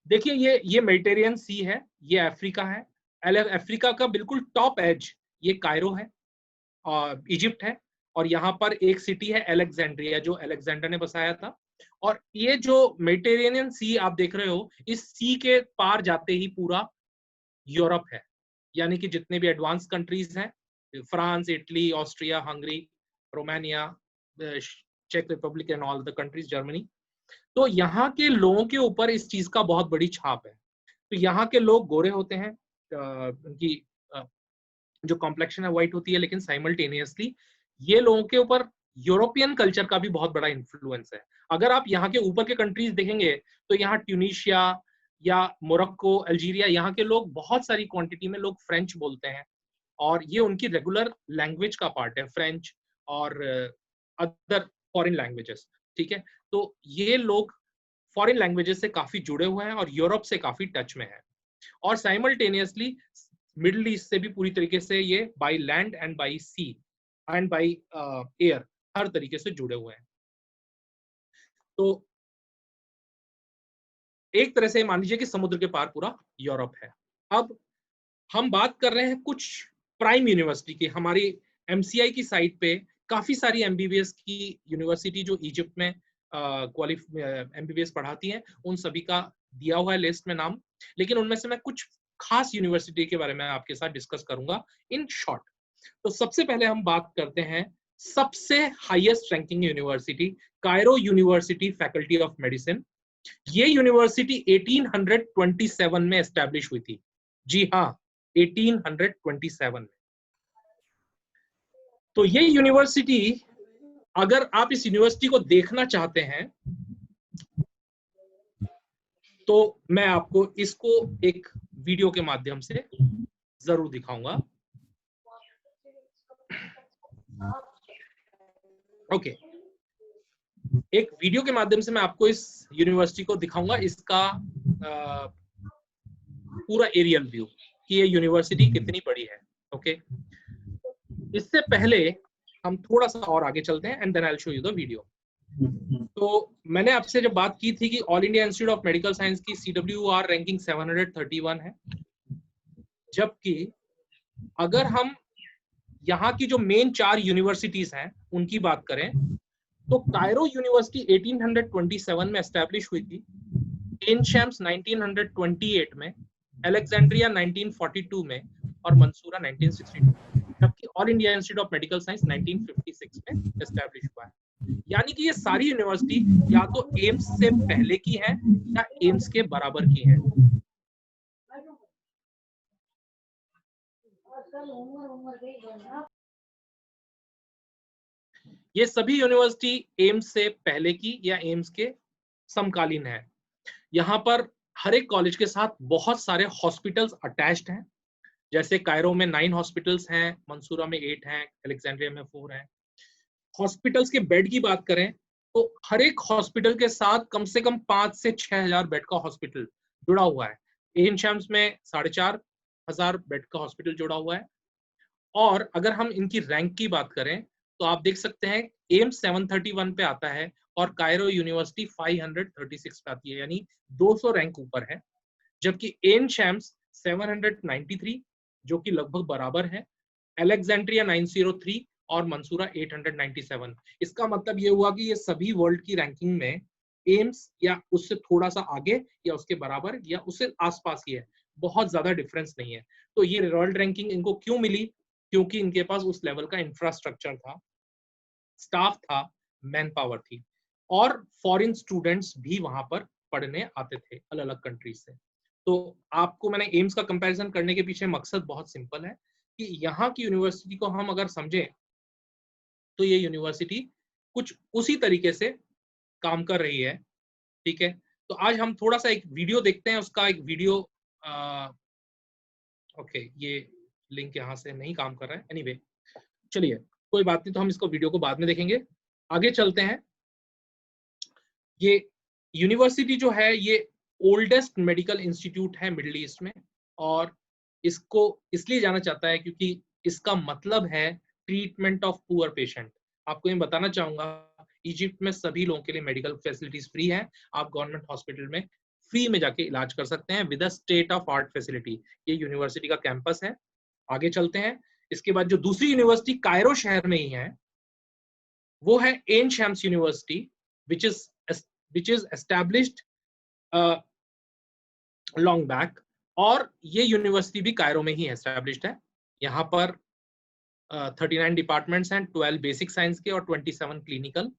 देखिए ये मेडिटेरियन सी है, ये अफ्रीका है, अफ्रीका का बिल्कुल टॉप एज ये कायरो है और इजिप्ट है, और यहाँ पर एक सिटी है अलेक्जेंड्रिया जो अलेक्जेंडर ने बसाया था। और ये जो मेडिटेरेनियन सी आप देख रहे हो, इस सी के पार जाते ही पूरा यूरोप है, यानी कि जितने भी एडवांस कंट्रीज हैं, France, Italy, Austria, Hungary, Romania, चेक Republic and all the countries, Germany. तो यहाँ के लोगों के ऊपर इस चीज का बहुत बड़ी छाप है। तो यहाँ के लोग गोरे होते हैं, उनकी जो कॉम्प्लेक्शन है व्हाइट होती है, लेकिन साइमल्टेनियसली ये लोगों के ऊपर यूरोपियन कल्चर का भी बहुत बड़ा इन्फ्लुएंस है। अगर आप यहाँ के ऊपर के कंट्रीज देखेंगे तो यहाँ ट्यूनीशिया या मोरक्को, अल्जीरिया, यहाँ के लोग बहुत सारी क्वांटिटी में लोग फ्रेंच बोलते हैं और ये उनकी रेगुलर लैंग्वेज का पार्ट है, फ्रेंच और अदर फॉरेन लैंग्वेजेस। ठीक है, तो ये लोग फॉरेन लैंग्वेजेस से काफी जुड़े हुए हैं और यूरोप से काफी टच में है। और साइमल्टेनियसली मिडिल ईस्ट से भी पूरी तरीके से ये by land and by sea and by air हर तरीके से जुड़े हुए हैं। तो एक तरह से मान लीजिए कि समुद्र के पार पूरा यूरोप है। अब हम बात कर रहे हैं कुछ प्राइम यूनिवर्सिटी की। हमारी MCI की साइट पे काफी सारी MBBS की यूनिवर्सिटी जो इजिप्ट में MBBS पढ़ाती हैं, उन सभी का दिया हुआ है लिस्ट में नाम, लेकिन उनमें से मैं कुछ खास यूनिवर्सिटी के बारे में आपके साथ डिस्कस करूंगा इन शॉर्ट। तो सबसे पहले हम बात करते हैं सबसे highest ranking university, Cairo university faculty of medicine. ये यूनिवर्सिटी 1827 में एस्टैब्लिश हुई थी। जी हाँ, 1827 में। तो ये यूनिवर्सिटी, अगर आप इस यूनिवर्सिटी को देखना चाहते हैं तो मैं आपको इसको एक वीडियो के माध्यम से जरूर दिखाऊंगा। ओके, एक वीडियो के माध्यम से मैं आपको इस यूनिवर्सिटी को दिखाऊंगा, इसका पूरा एरियल व्यू कि ये यूनिवर्सिटी कितनी बड़ी है। ओके, इससे पहले हम थोड़ा सा और आगे चलते हैं and then I will show you the video. तो मैंने आपसे जब बात की थी कि all India institute of medical science की CWR रैंकिंग 731 है, जबकि अगर हम यहाँ की जो मेन 4 यूनिवर्सिटीज हैं उनकी बात करें तो कायरो यूनिवर्सिटी 1827 में एस्टैब्लिश हुई थी, एनशैम्स 1928 में, अलेक्जेंड्रिया 1942 में और मंसूरा 1962, जबकि all India institute of medical science 1956 में एस्टैब्लिश हुआ है। यानी कि ये सारी यूनिवर्सिटी या तो एम्स से पहले की है या एम्स के बराबर की है। ये सभी यूनिवर्सिटी एम्स से पहले की या एम्स के समकालीन है। यहाँ पर हर एक कॉलेज के साथ बहुत सारे हॉस्पिटल्स अटैच्ड हैं, जैसे कायरो में 9 हॉस्पिटल्स हैं, मंसूरा में 8 हैं, अलेक्जेंड्रिया में 4 हैं। हॉस्पिटल्स के बेड की बात करें तो हर एक हॉस्पिटल के साथ कम से कम 5 से 6,000 बेड का हॉस्पिटल जुड़ा हुआ है। एनशैम्स में 4,500 बेड का हॉस्पिटल जुड़ा हुआ है। और अगर हम इनकी रैंक की बात करें तो आप देख सकते हैं एम्स 731 पे आता है और कायरो यूनिवर्सिटी 536 पे आती है, यानी 200 रैंक ऊपर है, जबकि एनशैम्स 793 जो कि लगभग बराबर है, अलेक्जेंड्रिया 903 और मंसूरा 897। इसका मतलब ये हुआ कि ये सभी वर्ल्ड की रैंकिंग में एम्स या उससे थोड़ा सा आगे या उसके बराबर या उससे आसपास ही है, बहुत ज्यादा डिफरेंस नहीं है। तो ये वर्ल्ड रैंकिंग इनको क्यों मिली? क्योंकि इनके पास उस लेवल का इंफ्रास्ट्रक्चर था, स्टाफ था, मैन पावर थी, और फॉरेन स्टूडेंट्स भी वहां पर पढ़ने आते थे अलग अलग कंट्रीज से। तो आपको मैंने एम्स का कंपैरिजन करने के पीछे मकसद बहुत सिंपल है कि यहाँ की यूनिवर्सिटी को हम अगर समझें तो ये यूनिवर्सिटी कुछ उसी तरीके से काम कर रही है। ठीक है, तो आज हम थोड़ा सा एक वीडियो देखते हैं, उसका एक वीडियो। ओके, ये लिंक यहाँ से नहीं काम कर रहा है, एनीवे चलिए कोई बात नहीं, तो हम इसको वीडियो को बाद में देखेंगे। आगे चलते हैं। ये यूनिवर्सिटी जो है ये ओल्डेस्ट मेडिकल इंस्टीट्यूट है मिडिल ईस्ट में, और इसको इसलिए जाना जाता है क्योंकि इसका मतलब है ट्रीटमेंट ऑफ पुअर पेशेंट। आपको मैं बताना चाहूंगा इजिप्ट में सभी लोगों के लिए मेडिकल फैसिलिटीज फ्री है, आप गवर्नमेंट हॉस्पिटल में फ्री में जाके इलाज कर सकते हैं with a state of art facility. ये यूनिवर्सिटी का कैंपस है। आगे चलते हैं। इसके बाद जो दूसरी यूनिवर्सिटी कायरो शहर में ही है वो है एनशैम्स university, which is established long back, और ये यूनिवर्सिटी भी कायरो में ही एस्टैब्लिश्ड है। यहाँ पर 39 डिपार्टमेंट्स हैं, 12 बेसिक साइंस के और 27 क्लिनिकल,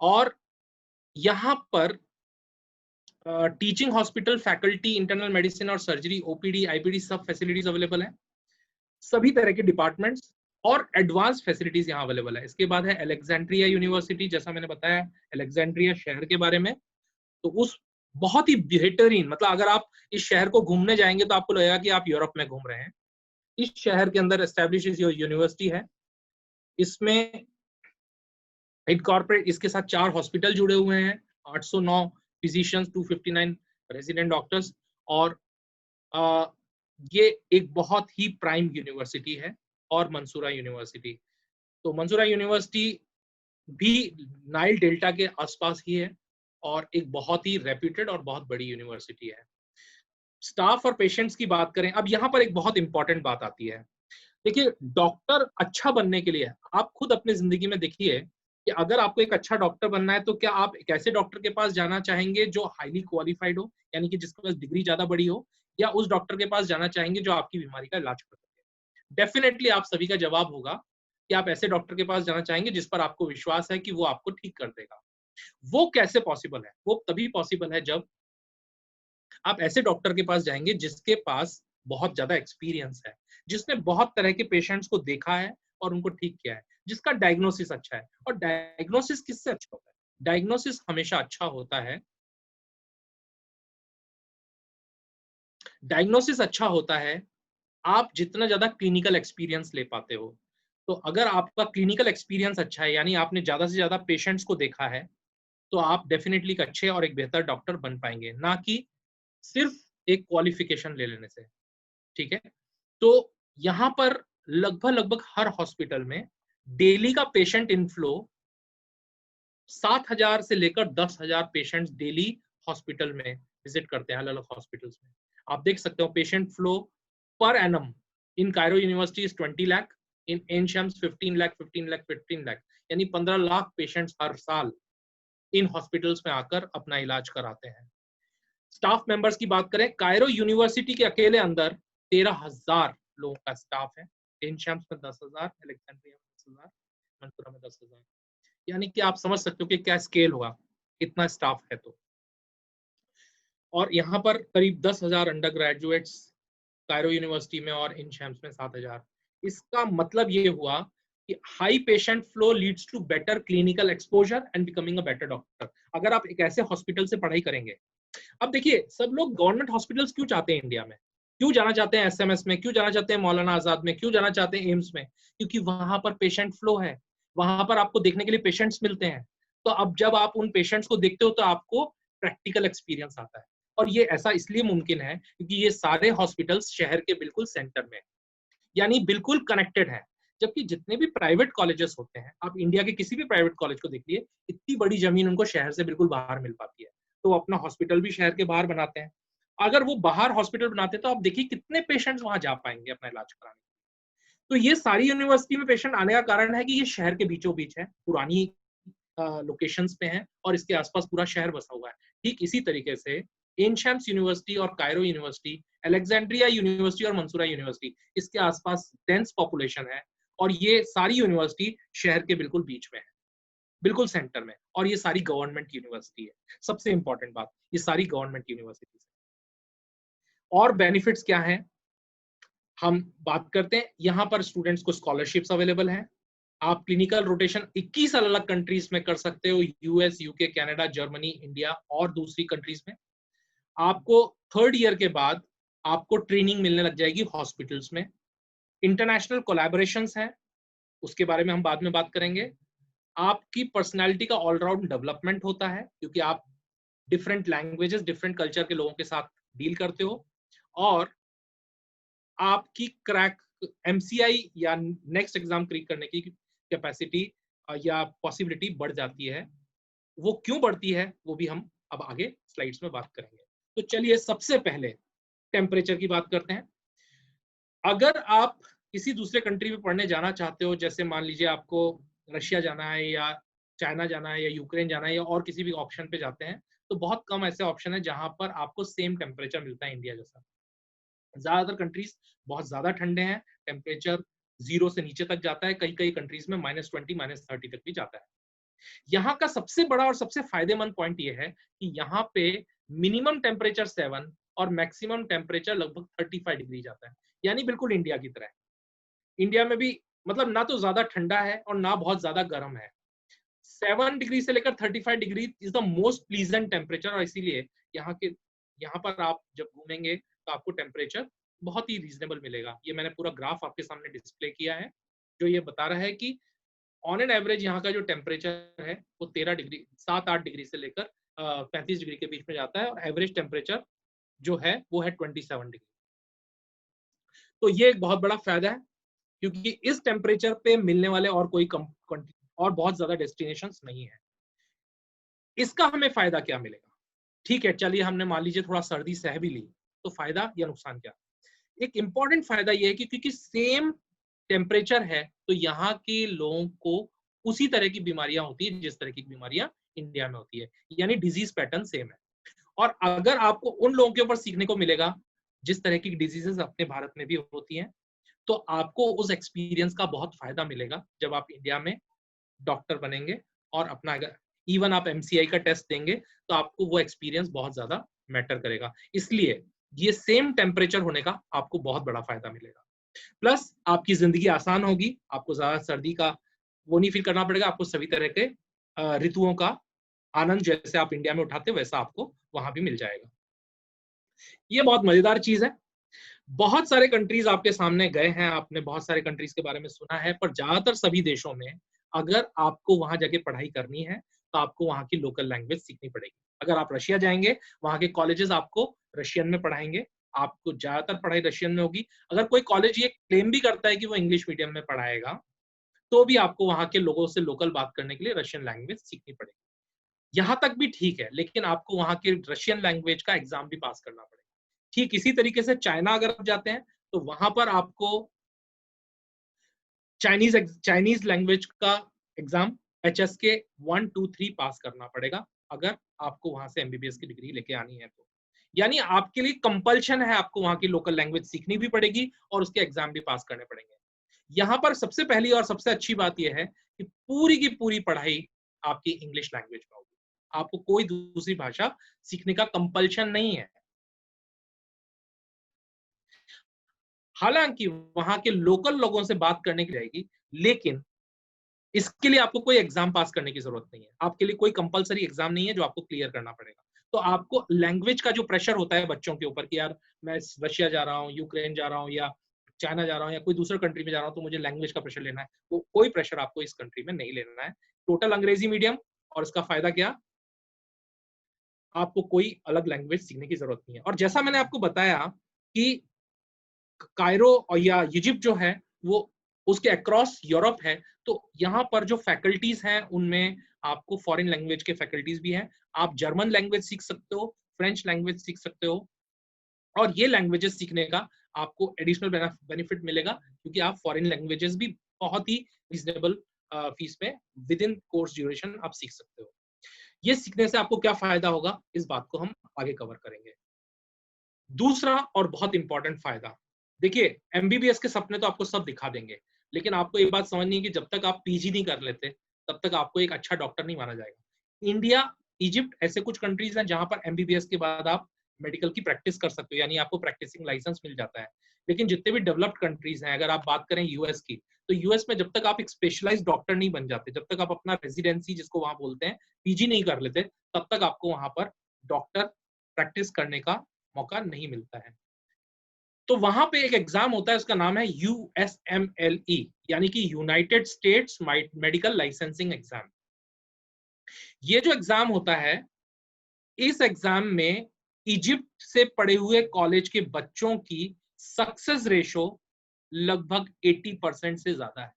और यहाँ पर teaching hospital, faculty, internal medicine और सर्जरी, ओपीडी, आईपीडी सब फैसिलिटीज अवेलेबल है, सभी तरह के डिपार्टमेंट्स और एडवांस फैसिलिटीज यहाँ अवेलेबल है। इसके बाद है अलेक्जेंड्रिया यूनिवर्सिटी, जैसा मैंने बताया अलेक्जेंड्रिया शहर के बारे में, तो उस बहुत ही बेहतरीन, मतलब अगर आप इस शहर को घूमने जाएंगे तो आपको लगेगा कि आप यूरोप में घूम रहे हैं। इस शहर के अंदर एस्टैब्लिश यूनिवर्सिटी है। इसमें इनकॉर्पोरेट इसके साथ 4 हॉस्पिटल जुड़े हुए हैं, 809 फिजिशियंस, 259 रेजिडेंट डॉक्टर्स, और ये एक बहुत ही प्राइम यूनिवर्सिटी है। और मंसूरा यूनिवर्सिटी, तो मंसूरा यूनिवर्सिटी भी नाइल डेल्टा के आसपास ही है और एक बहुत ही रेप्यूटेड और बहुत बड़ी यूनिवर्सिटी है। स्टाफ और पेशेंट्स की बात करें, अब यहाँ पर एक बहुत इंपॉर्टेंट बात आती है। देखिए, डॉक्टर अच्छा बनने के लिए आप खुद अपनी जिंदगी में देखिए कि अगर आपको एक अच्छा डॉक्टर बनना है तो क्या आप एक ऐसे डॉक्टर के पास जाना चाहेंगे जो हाईली क्वालिफाइड हो, यानी कि जिसके पास डिग्री ज्यादा बड़ी हो, या उस डॉक्टर के पास जाना चाहेंगे जो आपकी बीमारी का इलाज कर सके? डेफिनेटली आप सभी का जवाब होगा कि आप ऐसे डॉक्टर के पास जाना चाहेंगे जिस पर आपको विश्वास है कि वो आपको ठीक कर देगा। वो कैसे पॉसिबल है? वो तभी पॉसिबल है जब आप ऐसे डॉक्टर के पास जाएंगे जिसके पास बहुत ज्यादा एक्सपीरियंस है, जिसने बहुत तरह के पेशेंट्स को देखा है और उनको ठीक किया है, जिसका डायग्नोसिस अच्छा है। और डायग्नोसिस किससे अच्छा होता है? डायग्नोसिस हमेशा अच्छा होता है, डायग्नोसिस अच्छा होता है आप जितना ज्यादा क्लिनिकल एक्सपीरियंस ले पाते हो। तो अगर आपका क्लिनिकल एक्सपीरियंस अच्छा है, यानी आपने ज्यादा से ज्यादा पेशेंट्स को देखा है, तो आप डेफिनेटली एक अच्छे और एक बेहतर डॉक्टर बन पाएंगे, ना कि सिर्फ एक क्वालिफिकेशन ले लेने से। ठीक है, तो यहां पर लगभग लगभग हर हॉस्पिटल में डेली का पेशेंट इनफ्लो 7,000 से लेकर 10,000 पेशेंट्स डेली हॉस्पिटल में विजिट करते हैं, अलग अलग हॉस्पिटल्स में। आप देख सकते हो patient flow per annum in Cairo university is 20 lakh, in Ain Shams 15 lakh 15 lakh 15 lakh, यानी 15 लाख पेशेंट्स हर साल इन हॉस्पिटल्स में आकर अपना इलाज कराते हैं। स्टाफ मेंबर्स की बात करें, कायरो यूनिवर्सिटी के अकेले अंदर 13,000 लोगों का स्टाफ है। एनशम्स में 10,000, अलेक्जेंड्रिया में 10,000, मंसूरा में 10,000, यानी कि आप समझ सकते हो कि क्या स्केल होगा, इतना स्टाफ है तो। और यहाँ पर करीब 10,000 अंडर ग्रेजुएट्स कायरो यूनिवर्सिटी में और इन शैम्स में 7,000। इसका मतलब ये हुआ कि high patient flow leads to better clinical exposure and becoming a better doctor, अगर आप एक ऐसे हॉस्पिटल से पढ़ाई करेंगे। अब देखिए, सब लोग गवर्नमेंट हॉस्पिटल्स क्यों चाहते हैं इंडिया में? क्यों जाना चाहते हैं एसएमएस में? क्यों जाना चाहते हैं मौलाना आजाद में? क्यों जाना चाहते हैं एम्स में? क्योंकि वहां पर पेशेंट फ्लो है, वहां पर आपको देखने के लिए पेशेंट्स मिलते हैं। तो अब जब आप उन पेशेंट्स को देखते हो तो आपको प्रैक्टिकल एक्सपीरियंस आता है। और ये ऐसा इसलिए मुमकिन है क्योंकि ये सारे हॉस्पिटल्स शहर के बिल्कुल सेंटर में, यानी बिल्कुल कनेक्टेड है। जबकि जितने भी प्राइवेट कॉलेजेस होते हैं, आप इंडिया के किसी भी प्राइवेट कॉलेज को देखिए, इतनी बड़ी जमीन उनको शहर से बिल्कुल बाहर मिल पाती है, तो अपना हॉस्पिटल भी शहर के बाहर बनाते हैं। अगर वो बाहर हॉस्पिटल बनाते तो आप देखिए कितने पेशेंट्स वहां जा पाएंगे अपना इलाज कराने। तो ये सारी यूनिवर्सिटी में पेशेंट आने का कारण है कि ये शहर के बीचों बीच है, पुरानी लोकेशंस पे है और इसके आसपास पूरा शहर बसा हुआ है। ठीक इसी तरीके से एनशम्स यूनिवर्सिटी और कायरो यूनिवर्सिटी, अलेक्जेंड्रिया यूनिवर्सिटी और मंसूरा यूनिवर्सिटी, इसके आसपास डेंस पॉपुलेशन है और ये सारी यूनिवर्सिटी शहर के बिल्कुल बीच में है, बिल्कुल सेंटर में। और ये सारी गवर्नमेंट यूनिवर्सिटी है। सबसे इंपॉर्टेंट बात, ये सारी गवर्नमेंट यूनिवर्सिटी है। और बेनिफिट्स क्या हैं हम बात करते हैं। यहाँ पर स्टूडेंट्स को स्कॉलरशिप्स अवेलेबल हैं। आप क्लिनिकल रोटेशन 21 अलग अलग कंट्रीज में कर सकते हो, US, UK, Canada, Germany, India और दूसरी कंट्रीज में। आपको 3rd ईयर के बाद आपको ट्रेनिंग मिलने लग जाएगी हॉस्पिटल्स में। इंटरनेशनल कोलैबोरेशंस हैं, उसके बारे में हम बाद में बात करेंगे। आपकी पर्सनैलिटी का ऑलराउंड डेवलपमेंट होता है क्योंकि आप डिफरेंट लैंग्वेजेस, डिफरेंट कल्चर के लोगों के साथ डील करते हो। और आपकी क्रैक एमसीआई या नेक्स्ट एग्जाम क्रैक करने की कैपेसिटी या पॉसिबिलिटी बढ़ जाती है। वो क्यों बढ़ती है वो भी हम अब आगे स्लाइड्स में बात करेंगे। तो चलिए सबसे पहले टेम्परेचर की बात करते हैं। अगर आप किसी दूसरे कंट्री में पढ़ने जाना चाहते हो, जैसे मान लीजिए आपको रशिया जाना है या चाइना जाना है या यूक्रेन जाना है या और किसी भी ऑप्शन पे जाते हैं, तो बहुत कम ऐसे ऑप्शन है जहां पर आपको सेम टेम्परेचर मिलता है इंडिया जैसा। ज्यादातर कंट्रीज बहुत ज्यादा ठंडे हैं, टेम्परेचर 0 से नीचे तक जाता है, कई कई कंट्रीज में -20, -30 तक भी जाता है। यहाँ का सबसे बड़ा और सबसे फायदेमंद पॉइंट ये है कि यहाँ पे मिनिमम टेम्परेचर 7 और मैक्सिमम टेम्परेचर लगभग 35 डिग्री जाता है, यानी बिल्कुल इंडिया की तरह। इंडिया में भी मतलब ना तो ज्यादा ठंडा है और ना बहुत ज्यादा गर्म है। 7 डिग्री से लेकर 35 degree is the most pleasant temperature. और इसीलिए यहाँ पर आप जब घूमेंगे तो आपको टेम्परेचर बहुत ही रीजनेबल मिलेगा। ये मैंने पूरा ग्राफ आपके सामने डिस्प्ले किया है जो ये बता रहा है कि ऑन एन एवरेज यहाँ का जो टेम्परेचर है वो 13 डिग्री, 7-8 डिग्री से लेकर 35 डिग्री के बीच में जाता है, और एवरेज टेम्परेचर जो है वो है 27 डिग्री। तो ये एक बहुत बड़ा फायदा है क्योंकि इस टेम्परेचर पे मिलने वाले और कोई और बहुत ज्यादा डेस्टिनेशंस नहीं है। इसका हमें फायदा क्या मिलेगा? ठीक है, चलिए हमने मान लीजिए थोड़ा सर्दी सह भी ली, तो फायदा या नुकसान क्या? एक इंपॉर्टेंट फायदा यह है कि क्योंकि सेम टेम्परेचर है तो यहाँ के लोगों को उसी तरह की बीमारियां होती है जिस तरह की बीमारियां इंडिया में होती है, यानी डिजीज पैटर्न सेम है। और अगर आपको उन लोगों के ऊपर सीखने को मिलेगा जिस तरह की डिजीजेस अपने भारत में भी होती हैं, तो आपको उस एक्सपीरियंस का बहुत फायदा मिलेगा जब आप इंडिया में डॉक्टर बनेंगे। और अपना अगर इवन आप एमसीआई का टेस्ट देंगे तो आपको वो एक्सपीरियंस बहुत ज्यादा मैटर करेगा। इसलिए ये सेम टेम्परेचर होने का आपको बहुत बड़ा फायदा मिलेगा। प्लस आपकी जिंदगी आसान होगी, आपको ज्यादा सर्दी का वो नहीं फील करना पड़ेगा, आपको सभी तरह के ऋतुओं का आनंद जैसे आप इंडिया में उठाते वैसा आपको वहां भी मिल जाएगा। ये बहुत मजेदार चीज है। बहुत सारे कंट्रीज आपके सामने गए हैं, आपने बहुत सारे कंट्रीज के बारे में सुना है, पर ज्यादातर सभी देशों में अगर आपको वहां जाके पढ़ाई करनी है तो आपको वहां की लोकल लैंग्वेज सीखनी पड़ेगी। अगर आप रशिया जाएंगे, वहां के कॉलेजेस आपको रशियन में पढ़ाएंगे, आपको ज्यादातर पढ़ाई रशियन में होगी। अगर कोई कॉलेज ये क्लेम भी करता है कि वो इंग्लिश मीडियम में पढ़ाएगा, तो भी आपको वहां के लोगों से लोकल बात करने के लिए रशियन लैंग्वेज सीखनी पड़ेगी। यहां तक भी ठीक है, लेकिन आपको वहां के रशियन लैंग्वेज का एग्जाम भी पास करना पड़ेगा। ठीक इसी तरीके से चाइना अगर आप जाते हैं तो वहां पर आपको चाइनीज लैंग्वेज का एग्जाम HSK 1, 2, 3 पास करना पड़ेगा अगर आपको वहां से MBBS की डिग्री लेके आनी है तो। यानी आपके लिए कंपल्शन है, आपको वहां की लोकल लैंग्वेज सीखनी भी पड़ेगी और उसके एग्जाम भी पास करने पड़ेंगे। यहाँ पर सबसे पहली और सबसे अच्छी बात यह है कि पूरी की पूरी पढ़ाई आपकी इंग्लिश लैंग्वेज में होगी, आपको कोई दूसरी भाषा सीखने का कंपल्शन नहीं है। हालांकि वहां के लोकल लोगों से बात करने की जाएगी, लेकिन इसके लिए आपको कोई एग्जाम पास करने की जरूरत नहीं है, आपके लिए कोई कंपलसरी एग्जाम नहीं है जो आपको क्लियर करना पड़ेगा। तो आपको लैंग्वेज का जो प्रेशर होता है बच्चों के ऊपर कि यार मैं रशिया जा रहा हूँ, यूक्रेन जा रहा हूँ, या चाइना जा रहा हूँ, या कोई दूसरे कंट्री में जा रहा हूँ, तो मुझे लैंग्वेज का प्रेशर लेना है, वो कोई प्रेशर आपको इस कंट्री में नहीं लेना है। टोटल अंग्रेजी मीडियम, और इसका फायदा क्या, आपको कोई अलग लैंग्वेज सीखने की जरूरत नहीं है। और जैसा मैंने आपको बताया कि कायरो और या इजिप्ट जो है वो उसके अक्रॉस यूरोप है, तो यहाँ पर जो फैकल्टीज हैं उनमें आपको फॉरेन लैंग्वेज के फैकल्टीज भी हैं। आप जर्मन लैंग्वेज सीख सकते हो, फ्रेंच लैंग्वेज सीख सकते हो, और ये लैंग्वेजेस सीखने का आपको एडिशनल बेनिफिट मिलेगा क्योंकि आप फॉरेन लैंग्वेजेस भी बहुत ही रीजनेबल फीस में विद इन कोर्स ड्यूरेशन आप सीख सकते हो। ये सीखने से आपको क्या फायदा होगा, इस बात को हम आगे कवर करेंगे। दूसरा और बहुत इंपॉर्टेंट फायदा, देखिए MBBS के सपने तो आपको सब दिखा देंगे, लेकिन आपको एक बात समझनी है कि जब तक आप PG नहीं कर लेते तब तक आपको एक अच्छा डॉक्टर नहीं माना जाएगा। इंडिया, इजिप्ट ऐसे कुछ कंट्रीज हैं जहां पर MBBS के बाद आप मेडिकल की प्रैक्टिस कर सकते हो, यानी आपको प्रैक्टिसिंग लाइसेंस मिल जाता है। लेकिन जितने भी डेवलप्ड कंट्रीज हैं, अगर आप बात करें US की, तो US में जब तक आप एक स्पेशलाइज्ड डॉक्टर नहीं बन जाते, जब तक आप अपना रेजिडेंसी जिसको वहां बोलते हैं PG नहीं कर लेते, तब तक आपको वहां पर डॉक्टर प्रैक्टिस करने का मौका नहीं मिलता है। तो वहां पे एक एग्जाम होता है, उसका नाम है USMLE, यानी कि United states medical licensing exam. ये जो एग्जाम होता है, इस एग्जाम में इजिप्ट से पढ़े हुए कॉलेज के बच्चों की सक्सेस रेशो लगभग 80% से ज्यादा है।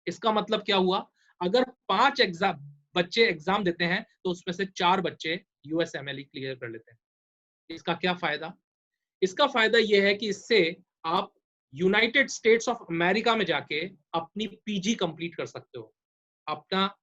इसका मतलब क्या हुआ, अगर 5 बच्चे एग्जाम देते हैं तो उसमें से 4 बच्चे USMLE क्लियर कर लेते हैं। इसका क्या फायदा, इसका फायदा यह है कि इससे आप यूनाइटेड स्टेट्स ऑफ अमेरिका में जाके अपनी PG कंप्लीट कर सकते हो, अपना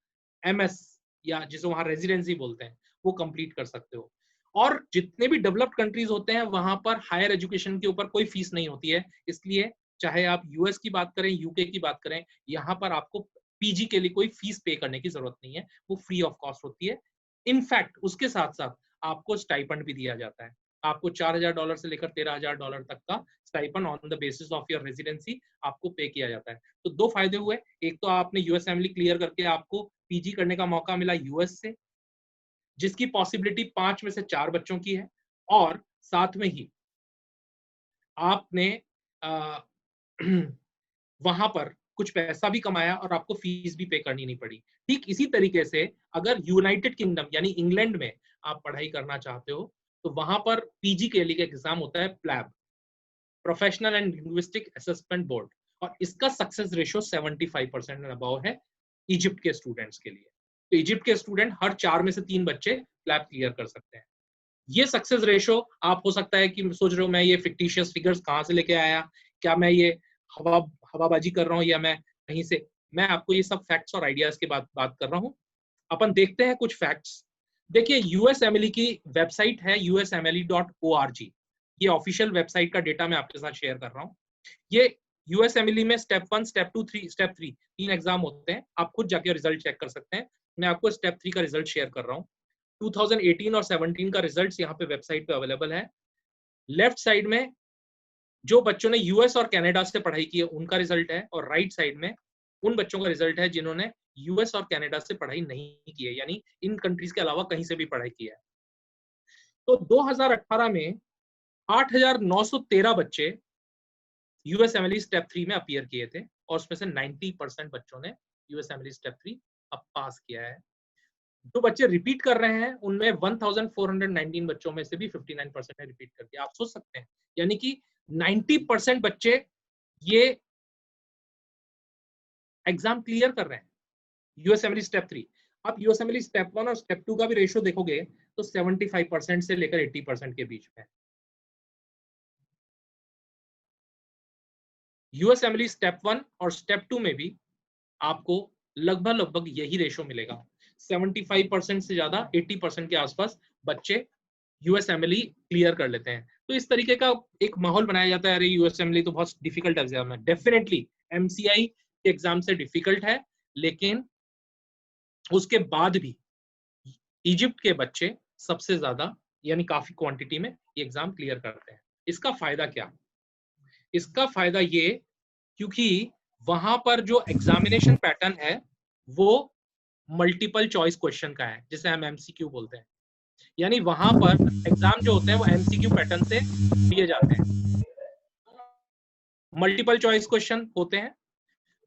MS या जिसे वहां रेजिडेंसी बोलते हैं वो कंप्लीट कर सकते हो। और जितने भी डेवलप्ड कंट्रीज होते हैं वहां पर हायर एजुकेशन के ऊपर कोई फीस नहीं होती है, इसलिए चाहे आप US की बात करें, UK की बात करें, यहाँ पर आपको PG के लिए कोई फीस पे करने की जरूरत नहीं है, वो फ्री ऑफ कॉस्ट होती है। इनफैक्ट उसके साथ साथ आपको स्टाइपेंड भी दिया जाता है, आपको $4,000 से लेकर $13,000 तक का stipend on the basis of your residency आपको पे किया जाता है। तो 2 फायदे हुए, एक तो आपने USMLE क्लियर करके आपको PG करने का मौका मिला US से, जिसकी पॉसिबिलिटी 5 में से 4 बच्चों की है, और साथ में ही आपने वहां पर कुछ पैसा भी कमाया और आपको फीस भी पे करनी नहीं पड़ी। ठीक इसी तरीके से अगर यूनाइटेड किंगडम यानी इंग्लैंड में आप पढ़ाई करना चाहते हो तो वहां पर PG के लिए एग्जाम होता है PLAB, professional and linguistic assessment board, और इसका सक्सेस रेशियो 75% एंड अबव है इजिप्ट के स्टूडेंट्स के लिए। तो इजिप्ट के स्टूडेंट हर 4 में से 3 बच्चे PLAB क्लियर कर सकते हैं। ये सक्सेस रेशियो, आप हो सकता है कि सोच रहे हो मैं ये फिक्टिशियस फिगर्स कहाँ से लेके आया, क्या मैं ये हवाबाजी कर रहा हूँ या मैं कहीं से, मैं आपको ये सब फैक्ट्स और आइडियाज के बात कर रहा हूँ। अपन देखते हैं कुछ फैक्ट्स। देखिए USMLE की वेबसाइट है USMLE.org, ये ऑफिशियल वेबसाइट का डेटा मैं आपके साथ शेयर कर रहा हूँ। ये यूएसएमएलई में स्टेप 1, स्टेप 2, स्टेप 3 तीन एग्जाम होते हैं। आप खुद जाके रिजल्ट चेक कर सकते हैं। मैं आपको स्टेप 3 का रिजल्ट शेयर कर रहा हूँ। 2018 और 17 का रिजल्ट यहाँ पे वेबसाइट पे अवेलेबल है। लेफ्ट साइड में जो बच्चों ने यूएस और कनाडा से पढ़ाई की है उनका रिजल्ट है, और राइट साइड में उन बच्चों का रिजल्ट है जिन्होंने यूएस और कनाडा से पढ़ाई नहीं की है, यानी इन कंट्रीज के अलावा कहीं से भी पढ़ाई की है। तो 2018 में 8,913 बच्चे यूएसएमएलई स्टेप 3 में अपीयर किए थे, और उसमें से 90% बच्चों ने यूएसएमएलई स्टेप 3 अब पास किया है। जो बच्चे रिपीट कर रहे हैं उनमें 1419 बच्चों में से भी 59% ने रिपीट कर दिया। आप सोच सकते हैं, यानी कि 90% बच्चे ये एग्जाम क्लियर कर रहे हैं यूएसएमएलई स्टेप 3। आप यूएसएमएलई स्टेप 1 और स्टेप 2 का भी रेशियो देखोगे तो 75% से लेकर 80% के बीच में। यूएसएमएलई स्टेप 1 और स्टेप 2 में भी आपको लगभग यही रेशो मिलेगा। 75% से ज्यादा 80% के आसपास बच्चे यूएसएमएलई क्लियर कर लेते हैं। तो इस तरीके का एक माहौल बनाया जाता है, अरे यूएसएमएलई तो बहुत डिफिकल्ट एग्जाम है। डेफिनेटली एमसीआई के एग्जाम से डिफिकल्ट है, लेकिन उसके बाद भी इजिप्ट के बच्चे सबसे ज्यादा, यानी काफी क्वांटिटी में ये एग्जाम क्लियर करते हैं। इसका फायदा क्या? इसका फायदा ये, क्योंकि वहां पर जो एग्जामिनेशन पैटर्न है वो मल्टीपल चॉइस क्वेश्चन का है, जिसे हम एमसीक्यू बोलते हैं। यानी वहां पर एग्जाम जो होते हैं वो एमसीक्यू पैटर्न से दिए जाते हैं, मल्टीपल चॉइस क्वेश्चन होते हैं।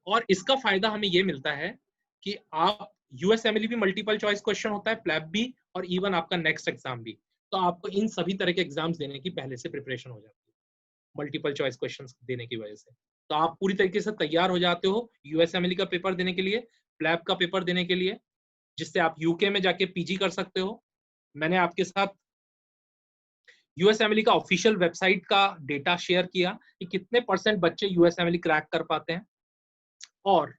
और इसका फायदा हमें ये मिलता है कि आप यूएसएमएलई भी मल्टीपल चॉइस क्वेश्चन होता है, प्लैब भी, और इवन आपका नेक्स्ट एग्जाम भी। तो आपको इन सभी तरह के एग्जाम्स देने की पहले से प्रिपरेशन हो जाती है मल्टीपल चॉइस क्वेश्चंस देने की वजह से। तो आप पूरी तरीके से तैयार हो जाते हो यूएसएमएलई का पेपर देने के लिए, प्लैब का पेपर देने के लिए, जिससे आप यूके में जाके पीजी कर सकते हो। मैंने आपके साथ यूएसएमएलई का ऑफिशियल वेबसाइट का डेटा शेयर किया कि कितने % बच्चे यूएसएमएलई क्रैक कर पाते हैं। और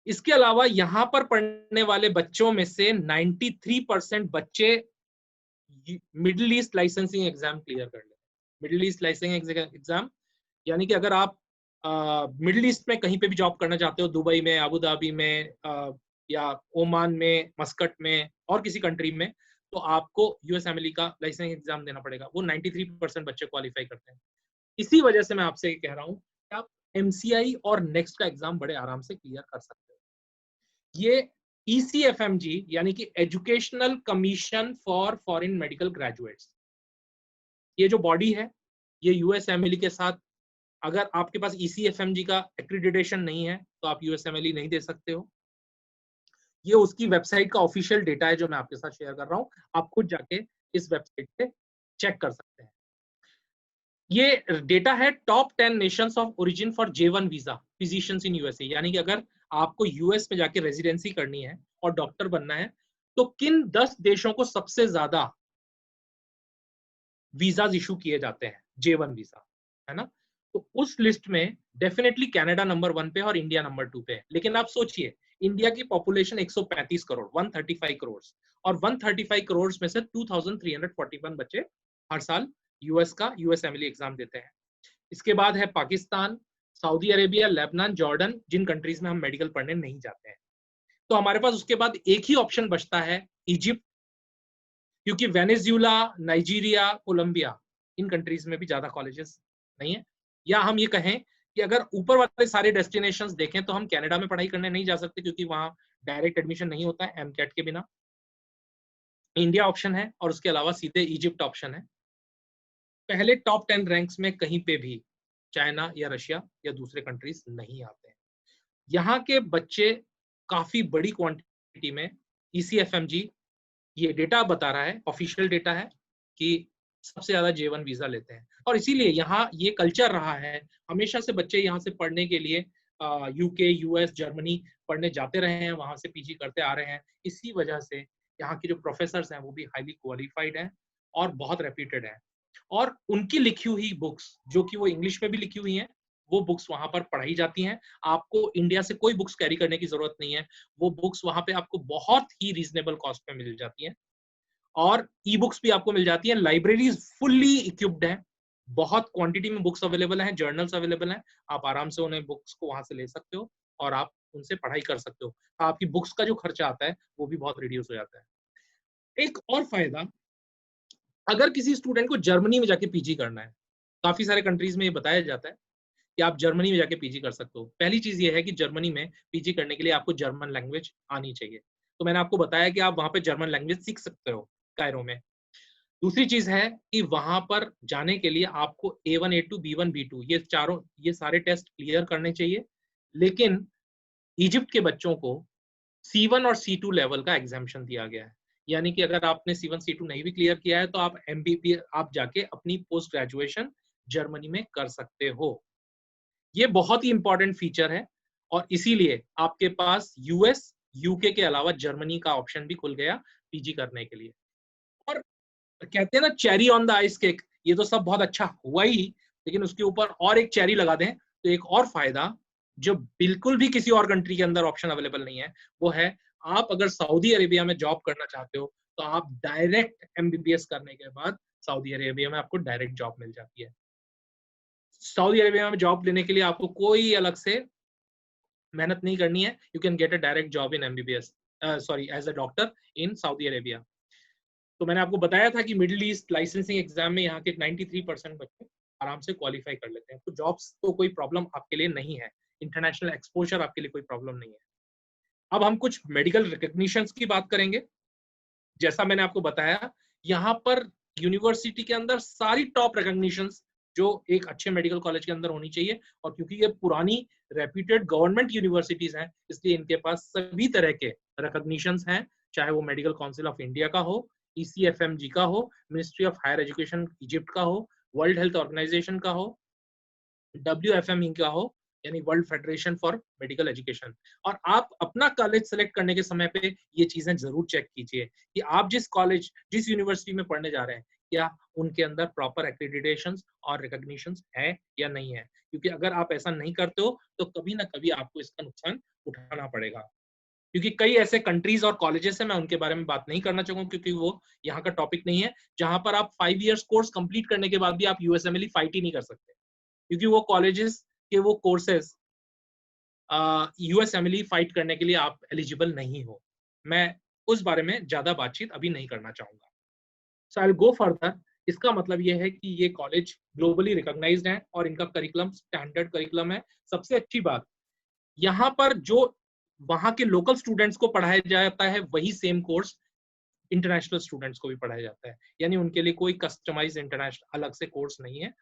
इसके अलावा यहाँ पर पढ़ने वाले बच्चों में से 93% बच्चे middle east licensing exam clear कर लेते हैं। मिडिल ईस्ट लाइसेंसिंग एग्जाम यानी कि अगर आप मिडिल ईस्ट में कहीं पे भी जॉब करना चाहते हो, दुबई में, अबू धाबी में, या ओमान में, मस्कट में, और किसी कंट्री में, तो आपको यूएसएमएलई का लाइसेंसिंग एग्जाम देना पड़ेगा। वो 93% बच्चे क्वालिफाई करते हैं। इसी वजह से मैं आपसे कह रहा हूँ कि आप एमसीआई और नेक्स्ट का एग्जाम बड़े आराम से क्लियर कर सकते हो। ये ECFMG यानी कि educational commission for foreign medical graduates, ये जो बॉडी है, ये यूएसएमएलई के साथ, अगर आपके पास ECFMG का एक्रीडिटेशन नहीं है तो आप यूएसएमएलई नहीं दे सकते हो। ये उसकी वेबसाइट का ऑफिशियल डेटा है जो मैं आपके साथ शेयर कर रहा हूँ। आप खुद जाके इस वेबसाइट पे चेक कर सकते हैं। ये डेटा है top 10 Nations of origin for J1 visa physicians in USA, यानी कि अगर आपको यूएस में जाके रेजिडेंसी करनी है और डॉक्टर बनना है तो किन 10 देशों को सबसे ज्यादा वीजा इशू किए जाते हैं, J1 वीजा, है ना। तो उस लिस्ट में डेफिनेटली कनाडा नंबर 1 पे और इंडिया नंबर 2 पे है। लेकिन आप सोचिए, इंडिया की पॉपुलेशन 135 करोड़, 135 करोड़, और 135 करोड़ में से 2341 बच्चे हर साल यूएस का यूएसएमएलई एग्जाम देते हैं। इसके बाद है Pakistan, Saudi Arabia, Lebanon, Jordan, जिन कंट्रीज में हम मेडिकल पढ़ने नहीं जाते हैं। तो हमारे पास उसके बाद एक ही ऑप्शन बचता है, इजिप्ट, क्योंकि वेनेजुएला, नाइजीरिया, कोलंबिया, इन कंट्रीज में भी ज्यादा कॉलेजेस नहीं है। या हम ये कहें कि अगर ऊपर वाले सारे डेस्टिनेशंस देखें तो हम कनाडा में पढ़ाई करने नहीं जा सकते, क्योंकि वहां डायरेक्ट एडमिशन नहीं होता है एमकैट के बिना। इंडिया ऑप्शन है, और उसके अलावा सीधे इजिप्ट ऑप्शन है। पहले टॉप 10 रैंक्स में कहीं पे भी चाइना या रशिया या दूसरे कंट्रीज नहीं आते हैं। यहाँ के बच्चे काफी बड़ी क्वांटिटी में, ECFMG ये डेटा बता रहा है, ऑफिशियल डेटा है, कि सबसे ज्यादा J1 वीजा लेते हैं। और इसीलिए यहाँ ये कल्चर रहा है, हमेशा से बच्चे यहाँ से पढ़ने के लिए यूके, यूएस, जर्मनी पढ़ने जाते रहे हैं, वहां से पीजी करते आ रहे हैं। इसी वजह से यहाँ के जो प्रोफेसर्स हैं वो भी हाईली क्वालिफाइड हैं और बहुत रेप्यूटेड हैं। और उनकी लिखी हुई बुक्स, जो कि वो इंग्लिश में भी लिखी हुई हैं, वो बुक्स वहां पर पढ़ाई जाती हैं। आपको इंडिया से कोई बुक्स कैरी करने की जरूरत नहीं है, वो बुक्स वहां पे आपको बहुत ही रीजनेबल कॉस्ट पे मिल जाती हैं। और ई बुक्स भी आपको मिल जाती है। लाइब्रेरीज फुल्ली इक्विप्ड है, बहुत क्वांटिटी में बुक्स अवेलेबल हैं, जर्नल्स अवेलेबल हैं, आप आराम से उन्हें बुक्स को वहां से ले सकते हो और आप उनसे पढ़ाई कर सकते हो। आपकी बुक्स का जो खर्चा आता है वो भी बहुत रिड्यूस हो जाता है। एक और फायदा, अगर किसी स्टूडेंट को जर्मनी में जाके पीजी करना है, काफी सारे कंट्रीज में ये बताया जाता है कि आप जर्मनी में जाके पीजी कर सकते हो। पहली चीज ये है कि जर्मनी में पीजी करने के लिए आपको जर्मन लैंग्वेज आनी चाहिए, तो मैंने आपको बताया कि आप वहां पे जर्मन लैंग्वेज सीख सकते हो कायरो में। दूसरी चीज है कि वहां पर जाने के लिए आपको A1 A2 B1 B2 ये सारे टेस्ट क्लियर करने चाहिए। लेकिन इजिप्ट के बच्चों को C1 और C2 लेवल का एग्जामिशन दिया गया है, यानी कि अगर आपने C1 C2 नहीं भी क्लियर किया है तो आप MBBS आप जाके अपनी पोस्ट ग्रेजुएशन जर्मनी में कर सकते हो। ये बहुत ही इंपॉर्टेंट फीचर है और इसीलिए आपके पास US UK के अलावा जर्मनी का ऑप्शन भी खुल गया पीजी करने के लिए। और कहते हैं ना cherry on the ice cake, ये तो सब बहुत अच्छा हुआ ही, लेकिन उसके ऊपर और एक चेरी लगा दें तो एक और फायदा जो बिल्कुल भी किसी और कंट्री के अंदर ऑप्शन अवेलेबल नहीं है, वो है आप अगर सऊदी अरेबिया में जॉब करना चाहते हो तो आप डायरेक्ट MBBS करने के बाद सऊदी अरेबिया में आपको डायरेक्ट जॉब मिल जाती है। सऊदी अरेबिया में जॉब लेने के लिए आपको कोई अलग से मेहनत नहीं करनी है, you can get a direct job in MBBS, sorry as a doctor in Saudi Arabia. तो मैंने आपको बताया था कि मिडिल ईस्ट लाइसेंसिंग एग्जाम में यहाँ के 93% बच्चे आराम से क्वालिफाई कर लेते हैं, तो जॉब्स तो कोई प्रॉब्लम आपके लिए नहीं है, इंटरनेशनल एक्सपोजर आपके लिए कोई प्रॉब्लम नहीं है। अब हम कुछ मेडिकल रिकग्निशंस की बात करेंगे। जैसा मैंने आपको बताया, यहाँ पर यूनिवर्सिटी के अंदर सारी टॉप रिकग्निशंस जो एक अच्छे मेडिकल कॉलेज के अंदर होनी चाहिए, और क्योंकि ये पुरानी रेप्यूटेड गवर्नमेंट यूनिवर्सिटीज हैं इसलिए इनके पास सभी तरह के रिकग्निशंस हैं, चाहे वो मेडिकल काउंसिल ऑफ इंडिया का हो, ECFMG का हो, ministry of higher education Egypt का हो, वर्ल्ड हेल्थ ऑर्गेनाइजेशन का हो, WFME का हो, यानी world federation for medical education. और आप अपना कॉलेज सेलेक्ट करने के समय पे ये चीजें जरूर चेक कीजिए कि आप जिस यूनिवर्सिटी में पढ़ने जा रहे हैं क्या उनके अंदर प्रॉपर एक्रेडिटेशन और रिकॉग्निशन है या नहीं है, क्योंकि अगर आप ऐसा नहीं करते हो तो कभी ना कभी आपको इसका नुकसान उठाना पड़ेगा। क्योंकि कई ऐसे कंट्रीज और कॉलेजेस हैं, मैं उनके बारे में बात नहीं करना चाहूंगा क्योंकि वो यहाँ का टॉपिक नहीं है, जहां पर आप 5 इयर्स कोर्स कंप्लीट करने के बाद भी आप USMLE फाइट ही नहीं कर सकते, क्योंकि वो कॉलेजेस के वो कोर्सेज USMLE फाइट करने के लिए आप एलिजिबल नहीं हो। मैं उस बारे में ज्यादा बातचीत अभी नहीं करना चाहूंगा। सो आई विल गो फर्दर। इसका मतलब ये है कि ये कॉलेज ग्लोबली रिकॉग्नाइज्ड है और इनका करिकुलम स्टैंडर्ड करिकुलम है। सबसे अच्छी बात, यहाँ पर जो वहां के लोकल स्टूडेंट्स को पढ़ाया जाता है वही सेम कोर्स इंटरनेशनल स्टूडेंट्स को भी पढ़ाया जाता है, यानी उनके लिए कोई कस्टमाइज इंटरनेशनल अलग से कोर्स नहीं है।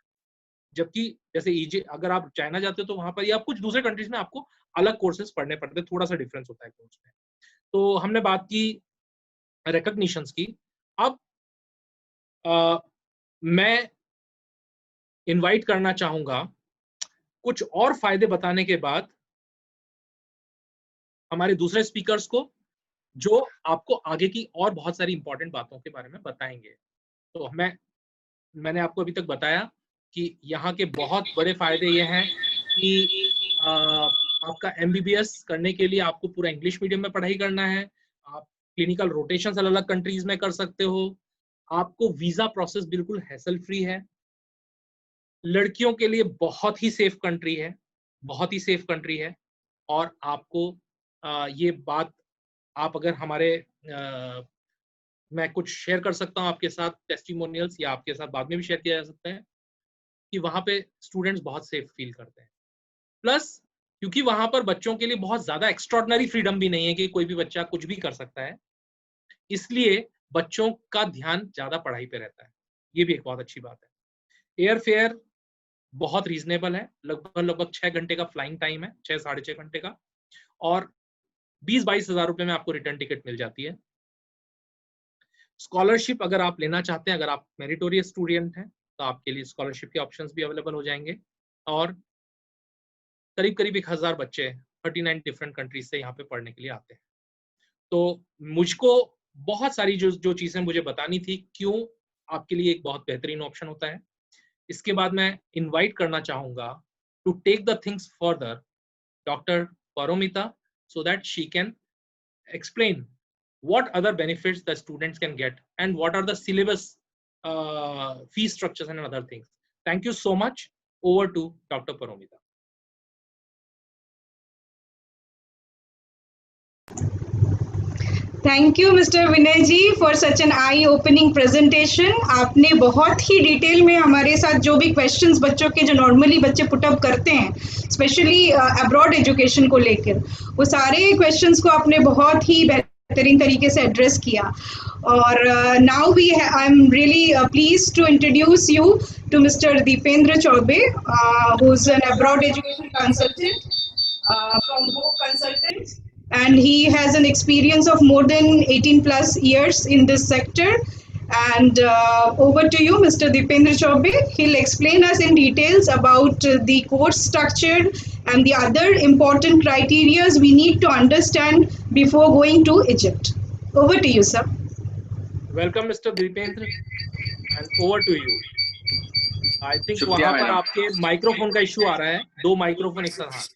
जबकि जैसे अगर आप चाइना जाते हो तो वहां पर या कुछ दूसरे कंट्रीज में आपको अलग कोर्सेज पढ़ने पड़ते हैं, थोड़ा सा डिफरेंस होता है कोर्स में। तो हमने बात की रिकॉग्निशंस की। अब मैं इनवाइट करना चाहूंगा कुछ और फायदे बताने के बाद हमारे दूसरे स्पीकर्स को, जो आपको आगे की और बहुत सारी इंपॉर्टेंट बातों के बारे में बताएंगे। तो मैंने आपको अभी तक बताया कि यहाँ के बहुत बड़े फायदे ये हैं कि आपका MBBS करने के लिए आपको पूरा इंग्लिश मीडियम में पढ़ाई करना है, आप क्लिनिकल रोटेशन अलग अलग कंट्रीज में कर सकते हो, आपको वीजा प्रोसेस बिल्कुल हैसल फ्री है, लड़कियों के लिए बहुत ही सेफ कंट्री है, बहुत ही सेफ कंट्री है। और आपको ये बात आप अगर मैं कुछ शेयर कर सकता हूँ आपके साथ टेस्टिमोनियल्स, या आपके साथ बाद में भी शेयर किया जा सकता है कि वहां पे स्टूडेंट्स बहुत सेफ फील करते हैं। प्लस क्योंकि वहां पर बच्चों के लिए बहुत ज्यादा एक्स्ट्रॉर्डनरी फ्रीडम भी नहीं है कि कोई भी बच्चा कुछ भी कर सकता है, इसलिए बच्चों का ध्यान ज्यादा पढ़ाई पे रहता है। ये भी एक बहुत अच्छी बात है। एयर फेयर बहुत रीजनेबल है, लगभग 6 घंटे का फ्लाइंग टाइम है, 6-6.5 घंटे का, और 20-22 हजार रुपए में आपको रिटर्न टिकट मिल जाती है। स्कॉलरशिप अगर आप लेना चाहते हैं, अगर आप मेरिटोरियस स्टूडेंट हैं तो आपके लिए स्कॉलरशिप के ऑप्शंस भी अवेलेबल हो जाएंगे। और करीब करीब 1000 बच्चे 39 डिफरेंट कंट्रीज से यहाँ पे पढ़ने के लिए आते हैं। तो मुझको बहुत सारी जो चीजें मुझे बतानी थी क्यों आपके लिए एक बहुत बेहतरीन ऑप्शन होता है। इसके बाद मैं इनवाइट करना चाहूंगा to take the things further doctor Paromita, so that she can explain what other benefits the students can get, and what are the syllabus, fee structures and other things. Thank you so much. Over to Dr. Paromita. Thank you mister Vinay ji for such an eye opening presentation. आपने बहुत ही detail में हमारे साथ जो भी questions बच्चों के जो नॉर्मली बच्चे पुटअप करते हैं, स्पेशली अब्रॉड एजुकेशन को लेकर, वो सारे क्वेश्चंस को आपने बहुत ही बेहतरीन तरीके से एड्रेस किया. और now I am really pleased to introduce you to mister Dipendra Choubey, who is an abroad education consultant from Go Consultants, and he has an experience of more than 18 plus years in this sector. And over to you, Mr. Dipendra Chaube. He'll explain us in details about the course structure and the other important criteria we need to understand before going to Egypt. Over to you, sir. Welcome, Mr. Dipendra, and over to you. I think वहाँ पर आपके microphone का issue आ रहा है. 2 microphone एक साथ.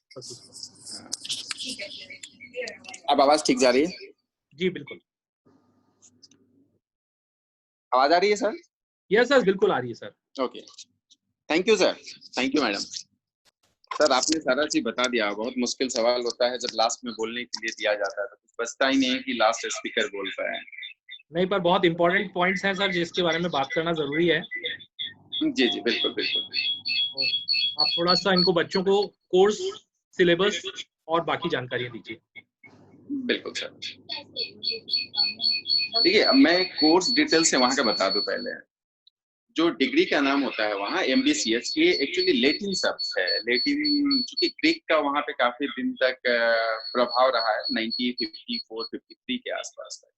अब आवाज ठीक जा रही है? जी बिल्कुल. आवाज आ रही है सर? यस सर, बिल्कुल आ रही है sir. Okay, thank you sir. Thank you madam. Sir आपने सारा चीज बता दिया. बहुत मुश्किल सवाल होता है जब लास्ट में बोलने के लिए दिया जाता है, तो कुछ बचता ही नहीं है कि लास्ट स्पीकर बोल पाए. नहीं, पर बहुत इंपॉर्टेंट पॉइंट्स हैं सर जिसके बारे में बात करना जरूरी है. जी जी बिल्कुल बिल्कुल. आप थोड़ा सा इनको बच्चों को कोर्स, सिलेबस और बाकी जानकारियां दीजिए. बिल्कुल सर. देखिए, अब मैं कोर्स डिटेल से वहाँ का बता दूं. पहले जो डिग्री का नाम होता है वहाँ MBCS, ये एक्चुअली लेटिन शब्द है. लेटिन चूंकि ग्रीक का वहाँ पे काफी दिन तक प्रभाव रहा है, 1954-53 के आसपास तक.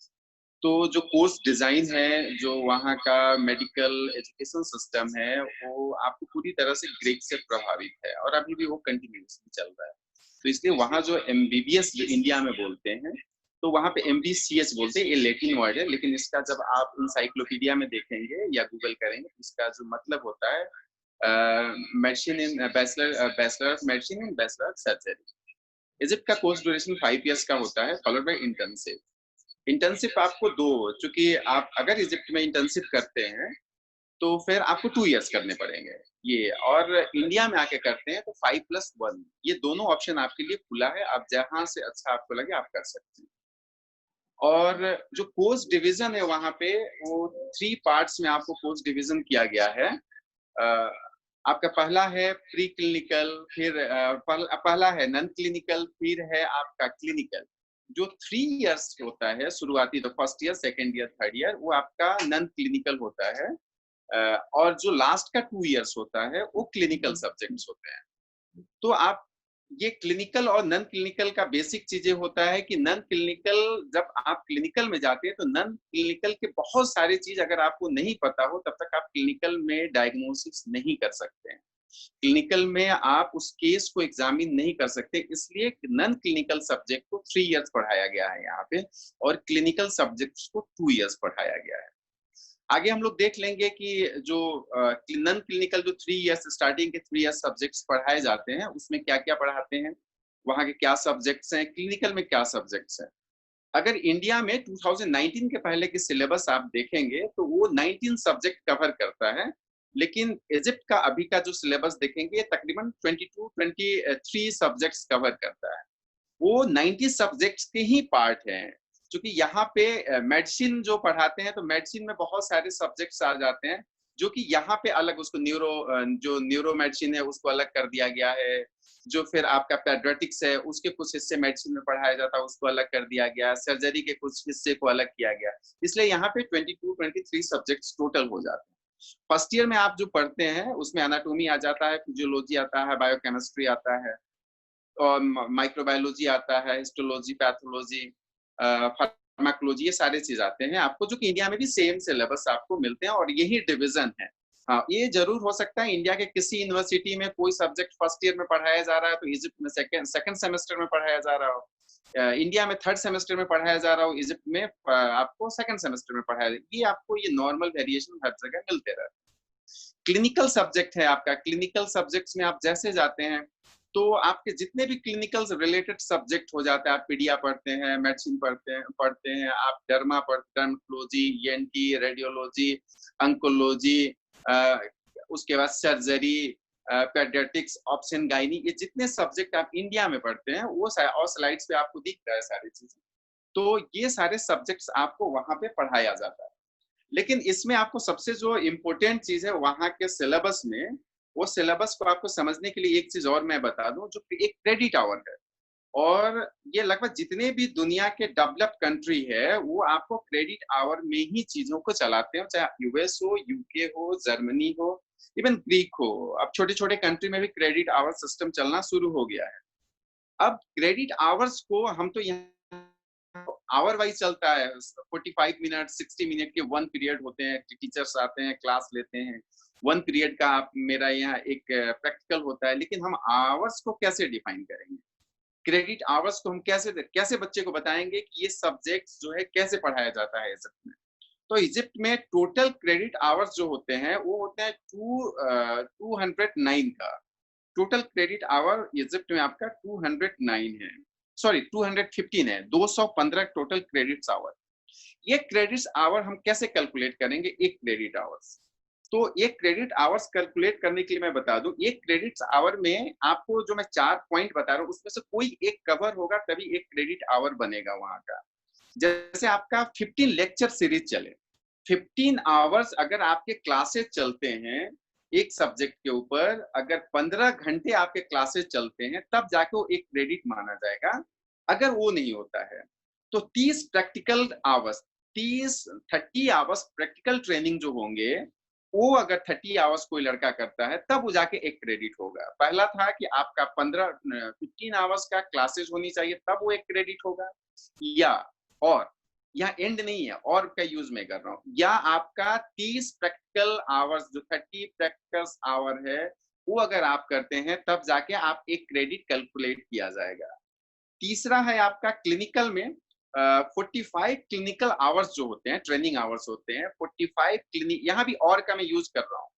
तो जो कोर्स डिजाइन है, जो वहाँ का मेडिकल एजुकेशन सिस्टम है, वो आपको पूरी तरह से ग्रीक से प्रभावित है और अभी भी वो कंटिन्यूसली चल रहा है. तो इसलिए वहाँ जो MBBS जो इंडिया में बोलते हैं, तो वहाँ पे MBCS बोलते हैं. ये लेटिन वर्ड है, लेकिन इसका जब आप इंसाइक्लोपीडिया में देखेंगे या गूगल करेंगे, इसका जो मतलब होता है medicine in bachelor of medicine in bachelor of surgery. Egypt का कोर्स ड्यूरेशन 5 इयर्स का होता है, फॉलोड बाय इंटर्नशिप. इंटर्नशिप आपको 2, चूंकि आप अगर इजिप्ट में इंटर्नशिप करते हैं तो फिर आपको 2 इयर्स करने पड़ेंगे ये, और इंडिया में आके करते हैं तो 5+1. ये दोनों ऑप्शन आपके लिए खुला है. आप जहां से अच्छा आपको लगे आप कर सकते हैं. और जो कोर्स डिवीजन है वहां पे, वो 3 पार्ट्स में आपको कोर्स डिवीजन किया गया है. आपका पहला है प्री क्लिनिकल, फिर पहला है नॉन क्लिनिकल, फिर है आपका क्लिनिकल. जो 3 इयर्स होता है शुरुआती, तो first year, second year, third year, वो आपका नॉन क्लिनिकल होता है. और जो लास्ट का 2 इयर्स होता है वो क्लिनिकल सब्जेक्ट्स होते हैं. तो आप ये क्लिनिकल और नॉन क्लिनिकल का बेसिक चीजें होता है कि नॉन क्लिनिकल, जब आप क्लिनिकल में जाते हैं तो नॉन क्लिनिकल के बहुत सारी चीज अगर आपको नहीं पता हो तब तक आप क्लिनिकल में डायग्नोसिस नहीं कर सकते हैं. क्लिनिकल में आप उस केस को एग्जामिन नहीं कर सकते. इसलिए नॉन क्लिनिकल सब्जेक्ट को 3 इयर्स पढ़ाया गया है यहाँ पे, और क्लिनिकल सब्जेक्ट्स को 2 इयर्स पढ़ाया गया है. आगे हम लोग देख लेंगे कि जो नॉन क्लिनिकल जो 3 इयर्स, स्टार्टिंग के 3 इयर्स सब्जेक्ट्स पढ़ाए जाते हैं, उसमें क्या क्या पढ़ाते हैं, वहाँ के क्या सब्जेक्ट्स हैं, क्लिनिकल में क्या सब्जेक्ट्स हैं. अगर इंडिया में 2019 के पहले की सिलेबस आप देखेंगे तो वो 19 सब्जेक्ट कवर करता है, लेकिन इजिप्ट का अभी का जो सिलेबस देखेंगे तकरीबन 22-23 सब्जेक्ट्स कवर करता है. वो 90 सब्जेक्ट्स के ही पार्ट हैं. क्योंकि यहाँ पे मेडिसिन जो पढ़ाते हैं तो मेडिसिन में बहुत सारे सब्जेक्ट्स आ जाते हैं, जो कि यहाँ पे अलग, उसको न्यूरो मेडिसिन है उसको अलग कर दिया गया है. जो फिर आपका पेडियाट्रिक्स है उसके कुछ हिस्से मेडिसिन में पढ़ाया जाता है, उसको अलग कर दिया गया. सर्जरी के कुछ हिस्से को अलग किया गया. इसलिए यहाँ पे 22-23 सब्जेक्ट्स टोटल हो जाते हैं. फर्स्ट ईयर में आप जो पढ़ते हैं उसमें एनाटॉमी आ जाता है, फिजियोलॉजी आता है, बायोकेमिस्ट्री आता है, और माइक्रोबायोलॉजी आता है, हिस्टोलॉजी, पैथोलॉजी, फार्माकोलॉजी, ये सारे चीज आते हैं आपको, जो कि इंडिया में भी सेम सिलेबस आपको मिलते हैं और यही डिवीजन है. हाँ, ये जरूर हो सकता है इंडिया के किसी यूनिवर्सिटी में कोई सब्जेक्ट फर्स्ट ईयर में पढ़ाया जा रहा है तो इजिप्ट में सेकंड सेमेस्टर में पढ़ाया जा रहा हो. इंडिया में थर्ड सेमेस्टर में पढ़ाया जा रहा हो, इजिप्ट में आपको सेकंड सेमेस्टर में पढ़ाया. ये आपको ये नॉर्मल वेरिएशन हर जगह मिलते रहते हैं. क्लिनिकल सब्जेक्ट है आपका. क्लिनिकल सब्जेक्ट्स में आप जैसे जाते हैं तो आपके जितने भी क्लिनिकल रिलेटेड सब्जेक्ट हो जाते हैं, आप पीडिया पढ़ते हैं, मेडिसिन पढ़ते हैं, आप डर्मा पढ़ते हैं, डर्मेटोलॉजी, ईएनटी, रेडियोलॉजी, अंकोलॉजी, उसके बाद सर्जरी, पेडियाट्रिक्स, ऑप्शन गायनी, ये जितने सब्जेक्ट आप इंडिया में पढ़ते हैं वो और स्लाइड्स पे आपको दिख रहा है सारी चीजें। तो ये सारे सब्जेक्ट्स आपको वहां पे पढ़ाया जाता है। लेकिन इसमें आपको सबसे जो इम्पोर्टेंट चीज है वहां के सिलेबस में, वो सिलेबस को आपको समझने के लिए एक चीज और मैं बता दूं, जो एक क्रेडिट आवर है। और ये लगभग जितने भी दुनिया के डेवलप्ड कंट्री है वो आपको क्रेडिट आवर में ही चीजों को चलाते हैं, चाहे यूएस हो, यूके हो, जर्मनी हो, इवन ग्रीक हो। अब छोटे छोटे कंट्री में भी क्रेडिट आवर सिस्टम चलना शुरू हो गया है। अब क्रेडिट आवर्स को हम तो यहाँ आवर वाइज चलता है, 45 मिनट 60 मिनट के 1 पीरियड होते हैं, टीचर्स आते हैं, क्लास लेते हैं, 1 पीरियड का आप मेरा यहाँ एक प्रैक्टिकल होता है। लेकिन हम आवर्स को कैसे डिफाइन करेंगे, क्रेडिट आवर्स को हम कैसे बच्चे को बताएंगे कि ये सब्जेक्ट जो है कैसे पढ़ाया जाता है इजिप्ट में। तो इजिप्ट में टोटल क्रेडिट आवर्स जो होते हैं वो होते हैं 209 का। टोटल क्रेडिट आवर इजिप्ट में आपका 209 है, सॉरी 215 है, 215 टोटल क्रेडिट्स आवर। ये क्रेडिट्स आवर हम कैसे कैलकुलेट करेंगे एक क्रेडिट आवर्स? तो एक क्रेडिट आवर्स कैलकुलेट करने के लिए मैं बता दूं, एक क्रेडिट्स आवर में आपको जो मैं 4 पॉइंट बता रहा हूं उसमें से कोई एक कवर होगा तभी एक क्रेडिट आवर बनेगा वहां का। जैसे आपका 15 लेक्चर सीरीज चले, 15 आवर्स अगर आपके क्लासेस चलते हैं एक सब्जेक्ट के ऊपर, अगर 15 घंटे आपके क्लासेस चलते हैं तब जाके वो एक क्रेडिट माना जाएगा। अगर वो नहीं होता है तो 30 practical hours, 30 hours practical training जो होंगे वो अगर 30 आवर्स कोई लड़का करता है तब वो जाके एक क्रेडिट होगा। पहला था कि आपका 15 आवर्स का क्लासेस होनी चाहिए तब वो एक क्रेडिट होगा, या और यहाँ एंड नहीं है और का यूज मैं कर रहा हूँ, या आपका 30 प्रैक्टिकल आवर्स जो 30 प्रैक्टिकल आवर है वो अगर आप करते हैं तब जाके आप एक क्रेडिट कैलकुलेट किया जाएगा। तीसरा है आपका क्लिनिकल में 45 क्लिनिकल आवर्स जो होते हैं, ट्रेनिंग आवर्स होते हैं 45 क्लिनिक, यहाँ भी और का मैं यूज कर रहा हूँ।